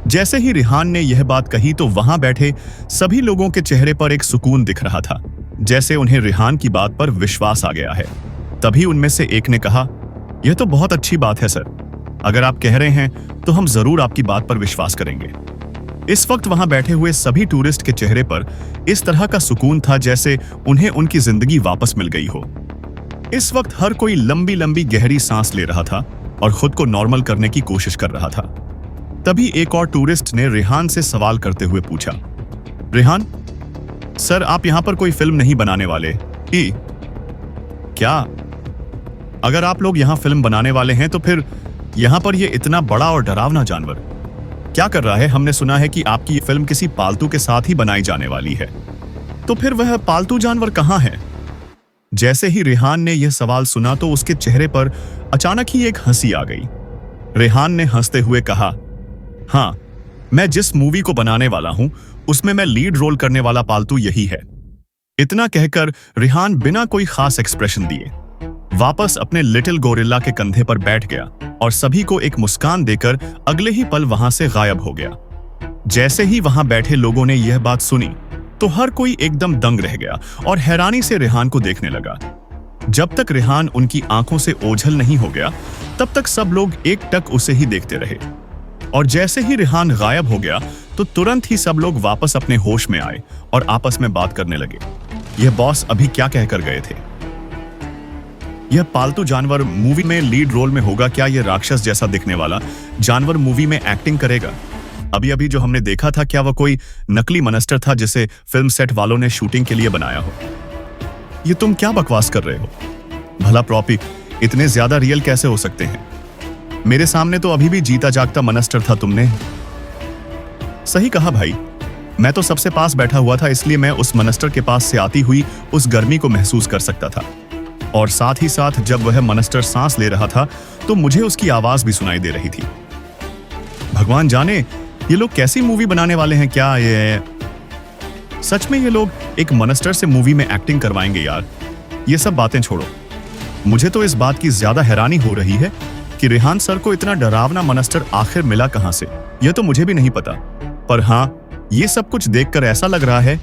जैसे ही रेहान ने यह बात कही तो वहां बैठे सभी लोगों के चेहरे पर एक सुकून दिख रहा था, जैसे उन्हें रेहान की बात पर विश्वास आ गया है। तभी उनमें से एक ने कहा, यह तो बहुत अच्छी बात है सर, अगर आप कह रहे हैं तो हम जरूर आपकी बात पर विश्वास करेंगे। इस वक्त वहां बैठे हुए सभी टूरिस्ट के चेहरे पर इस तरह का सुकून था जैसे उन्हें उनकी जिंदगी वापस मिल गई हो। इस वक्त हर कोई लंबी लंबी गहरी सांस ले रहा था और खुद को नॉर्मल करने की कोशिश कर रहा था। तभी एक और टूरिस्ट ने रेहान से सवाल करते हुए पूछा, रेहान सर, आप यहां पर कोई फिल्म नहीं बनाने वाले ही क्या? अगर आप लोग यहां फिल्म बनाने वाले हैं तो फिर यहां पर यह इतना बड़ा और डरावना जानवर क्या कर रहा है? हमने सुना है कि आपकी फिल्म किसी पालतू के साथ ही बनाई जाने वाली है, तो फिर वह पालतू जानवर कहां है? जैसे ही रेहान ने यह सवाल सुना तो उसके चेहरे पर अचानक ही एक हंसी आ गई। रेहान ने हंसते हुए कहा, हाँ, मैं जिस मूवी को बनाने वाला हूं उसमें मैं लीड रोल करने वाला पालतू यही है। इतना कहकर रेहान बिना कोई खास एक्सप्रेशन दिए वापस अपने लिटिल गोरिल्ला के कंधे पर बैठ गया और सभी को एक मुस्कान देकर अगले ही पल वहां से गायब हो गया। जैसे ही वहां बैठे लोगों ने यह बात सुनी तो हर कोई एकदम दंग रह गया और हैरानी से रेहान को देखने लगा। जब तक रेहान उनकी आंखों से ओझल नहीं हो गया तब तक सब लोग एकटक उसे ही देखते रहे, और जैसे ही रेहान गायब हो गया तो तुरंत ही सब लोग वापस अपने होश में आए और आपस में बात करने लगे। यह बॉस अभी क्या कहकर गए थे? यह पालतू जानवर मूवी में लीड रोल में होगा क्या? यह राक्षस जैसा दिखने वाला जानवर मूवी में एक्टिंग करेगा? अभी अभी जो हमने देखा था, क्या वह कोई नकली मॉन्स्टर था जिसे फिल्म सेट वालों ने शूटिंग के लिए बनाया हो? ये तुम क्या बकवास कर रहे हो? भला प्रॉपी इतने ज्यादा रियल कैसे हो सकते हैं? मेरे सामने तो अभी भी जीता जागता मॉन्स्टर था तुमने। सही कहा भाई, मैं तो सबसे पास बैठा हुआ था, इसलिए मैं उस मॉन्स्टर के पास से आती हुई उस गर्मी को महसूस कर सकता था, और साथ ही साथ जब वह मॉन्स्टर सांस ले रहा था तो मुझे उसकी आवाज भी सुनाई दे रही थी। भगवान जाने ये लोग कैसी मूवी बनाने वाले हैं? क्या ये सच में ये लोग एक मॉन्स्टर से मूवी में एक्टिंग करवाएंगे? यार ये सब बातें छोड़ो, मुझे तो इस बात की ज्यादा हैरानी हो रही है कि रेहान सर को इतना डरावना मॉन्स्टर आखिर मिला कहां से। यह तो मुझे भी नहीं पता, पर हाँ, ये सब कुछ देखकर ऐसा लग रहा है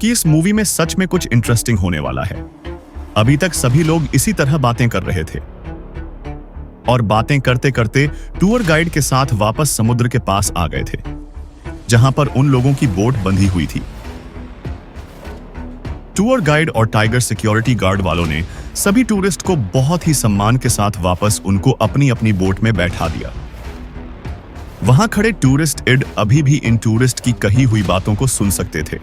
कि इस मूवी में सच में कुछ इंटरेस्टिंग होने वाला है। अभी तक सभी लोग इसी तरह बातें कर रहे थे और बातें करते करते टूर गाइड के साथ वापस समुद्र के पास आ गए थे, जहां पर उन लोगों की बोट बंधी हुई थी। टूर गाइड और टाइगर सिक्योरिटी गार्ड वालों ने सभी टूरिस्ट को बहुत ही सम्मान के साथ वापस उनको अपनी अपनी बोट में बैठा दिया। वहां खड़े टूरिस्ट इड अभी भी इन टूरिस्ट की कही हुई बातों को सुन सकते थे,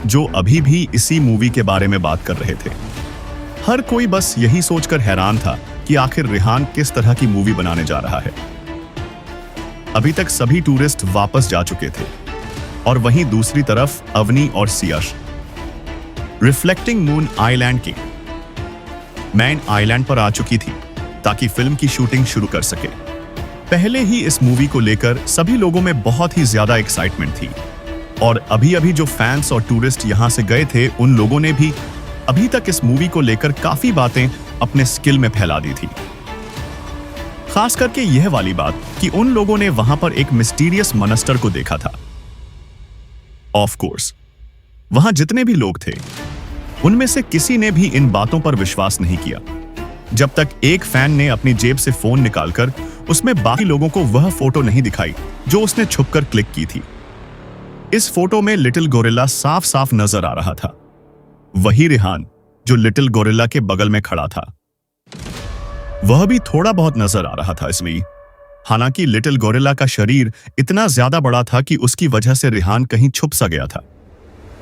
जो अभी भी इसी मूवी के बारे में बात कर रहे थे। हर कोई बस यही सोचकर हैरान था कि आखिर रेहान किस तरह की मूवी बनाने जा रहा है। अभी तक सभी टूरिस्ट वापस जा चुके थे और वहीं दूसरी तरफ अवनी और सियाश रिफ्लेक्टिंग मून आइलैंड की मैन आइलैंड पर आ चुकी थी ताकि फिल्म की शूटिंग शुरू कर सके। पहले ही इस मूवी को लेकर सभी लोगों में बहुत ही ज्यादा एक्साइटमेंट थी, और अभी अभी जो फैंस और टूरिस्ट यहां से गए थे उन लोगों ने भी अभी तक इस मूवी को लेकर काफी बातें अपने स्किल में फैला दी थी। खास करके यह वाली बात कि उन लोगों ने वहां पर एक मिस्टीरियस मॉन्स्टर को देखा था। ऑफ कोर्स वहां जितने भी लोग थे उनमें से किसी ने भी इन बातों पर विश्वास नहीं किया, जब तक एक फैन ने अपनी जेब से फोन निकालकर उसमें बाकी लोगों को वह फोटो नहीं दिखाई जो उसने छुपकर क्लिक की थी। इस फोटो में लिटिल गोरिल्ला साफ साफ नजर आ रहा था, वही रेहान जो लिटिल गोरिल्ला के बगल में खड़ा था। वह भी थोड़ा बहुत नजर आ रहा था इसमें। हालांकि लिटिल गोरिल्ला का शरीर इतना ज्यादा बड़ा था कि उसकी वजह से रेहान कहीं छुप सा गया था।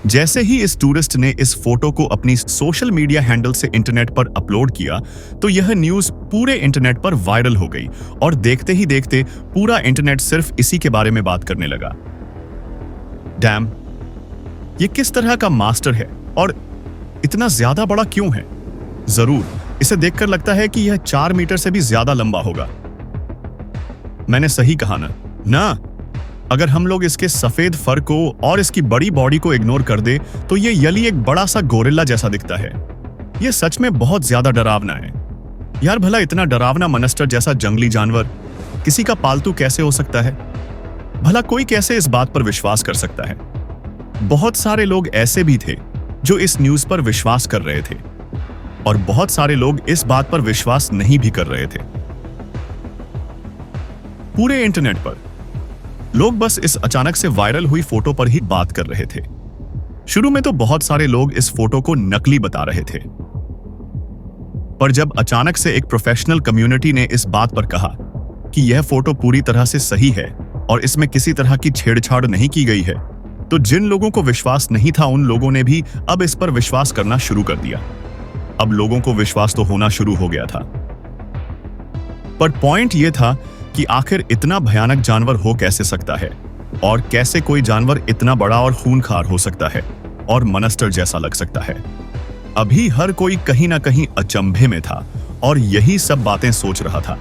जैसे ही इस टूरिस्ट ने इस फोटो को अपनी सोशल मीडिया हैंडल से इंटरनेट पर अपलोड किया तो यह न्यूज पूरे इंटरनेट पर वायरल हो गई, और देखते ही देखते पूरा इंटरनेट सिर्फ इसी के बारे में बात करने लगा। डैम, ये किस तरह का मास्टर है और इतना ज्यादा बड़ा क्यों है? जरूर इसे देखकर लगता है कि यह 4 मीटर से भी ज्यादा लंबा होगा। मैंने सही कहा ना? अगर हम लोग इसके सफेद फर को और इसकी बड़ी बॉडी को इग्नोर कर दे तो ये यली एक बड़ा सा गोरिल्ला जैसा दिखता है। यह सच में बहुत ज्यादा डरावना है। यार भला इतना डरावना मॉन्स्टर जैसा जंगली जानवर किसी का पालतू कैसे हो सकता है? भला कोई कैसे इस बात पर विश्वास कर सकता है? बहुत सारे लोग ऐसे भी थे जो इस न्यूज पर विश्वास कर रहे थे, और बहुत सारे लोग इस बात पर विश्वास नहीं भी कर रहे थे। पूरे इंटरनेट पर लोग बस इस अचानक से वायरल हुई फोटो पर ही बात कर रहे थे। शुरू में तो बहुत सारे लोग इस फोटो को नकली बता रहे थे, पर जब अचानक से एक प्रोफेशनल कम्युनिटी ने इस बात पर कहा कि यह फोटो पूरी तरह से सही है और इसमें किसी तरह की छेड़छाड़ नहीं की गई है, तो जिन लोगों को विश्वास नहीं था उन लोगों ने भी अब इस पर विश्वास करना शुरू कर दिया। अब लोगों को विश्वास तो होना शुरू हो गया था, पर पॉइंट यह था कि आखिर इतना भयानक जानवर हो कैसे सकता है और कैसे कोई जानवर इतना बड़ा और खूंखार हो सकता है और मॉन्स्टर जैसा लग सकता है। अभी हर कोई कहीं ना कहीं अचंभे में था और यही सब बातें सोच रहा था।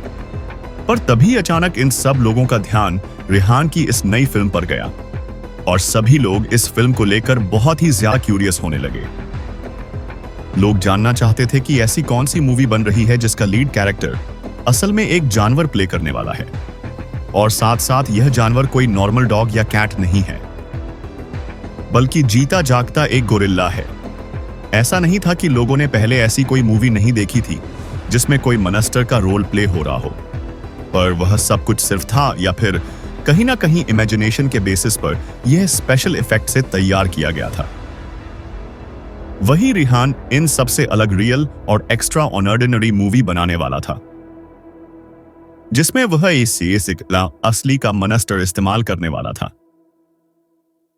पर तभी अचानक इन सब लोगों का ध्यान रेहान की इस नई फिल्म पर गया और सभी लोग इस फिल्म को लेकर बहुत ही ज्यादा क्यूरियस होने लगे। लोग जानना चाहते थे कि ऐसी कौन सी मूवी बन रही है जिसका लीड कैरेक्टर असल में एक जानवर प्ले करने वाला है और साथ साथ यह जानवर कोई नॉर्मल डॉग या कैट नहीं है, बल्कि जीता जागता एक गोरिल्ला है। ऐसा नहीं था कि लोगों ने पहले ऐसी कोई मूवी नहीं देखी थी जिसमें कोई मॉन्स्टर का रोल प्ले हो रहा हो, पर वह सब कुछ सिर्फ था या फिर कहीं ना कहीं इमेजिनेशन के बेसिस पर यह स्पेशल इफेक्ट से तैयार किया गया था। वही रेहान इन सबसे अलग रियल और एक्स्ट्रा ऑर्डिनरी मूवी बनाने वाला था, जिसमें वह असली का मॉन्स्टर इस्तेमाल करने वाला था।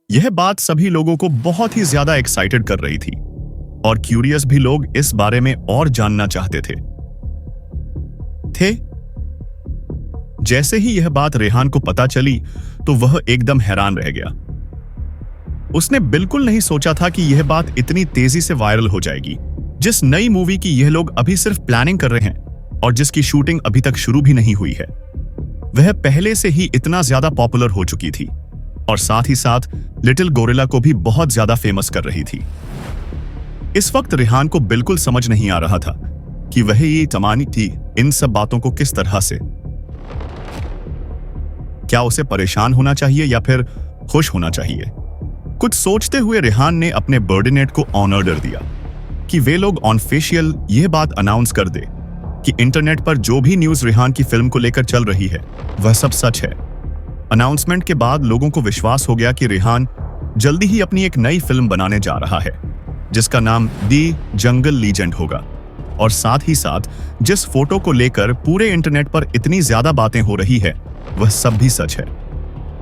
यह बात सभी लोगों को बहुत ही ज्यादा एक्साइटेड कर रही थी और क्यूरियस भी लोग इस बारे में और जानना चाहते थे। जैसे ही यह बात रेहान को पता चली तो वह एकदम हैरान रह गया। उसने बिल्कुल नहीं सोचा था कि यह बात इतनी तेजी से वायरल हो जाएगी। जिस नई मूवी की यह लोग अभी सिर्फ प्लानिंग कर रहे हैं और जिसकी शूटिंग अभी तक शुरू भी नहीं हुई है, वह पहले से ही इतना ज्यादा पॉपुलर हो चुकी थी और साथ ही साथ लिटिल गोरिल्ला को भी बहुत ज्यादा फेमस कर रही थी। इस वक्त रेहान को बिल्कुल समझ नहीं आ रहा था कि वह ये तमानी थी इन सब बातों को किस तरह से, क्या उसे परेशान होना चाहिए या फिर खुश होना चाहिए। कुछ सोचते हुए रेहान ने अपने बर्डिनेट को ऑन ऑर्डर दिया कि वे लोग ऑनऑफिशियल यह बात अनाउंस कर दे कि इंटरनेट पर जो भी न्यूज रेहान की फिल्म को लेकर चल रही है वह सब सच है। अनाउंसमेंट के बाद लोगों को विश्वास हो गया कि रेहान जल्दी ही अपनी एक नई फिल्म बनाने जा रहा है जिसका नाम दी जंगल लीजेंड होगा, और साथ ही साथ जिस फोटो को लेकर पूरे इंटरनेट पर इतनी ज्यादा बातें हो रही है वह सब भी सच है।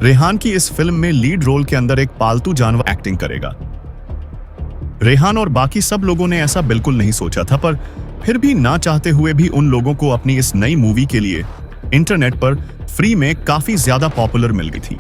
रेहान की इस फिल्म में लीड रोल के अंदर एक पालतू जानवर एक्टिंग करेगा। रेहान और बाकी सब लोगों ने ऐसा बिल्कुल नहीं सोचा था, पर फिर भी ना चाहते हुए भी उन लोगों को अपनी इस नई मूवी के लिए इंटरनेट पर फ्री में काफी ज्यादा पॉपुलर मिल गई थी।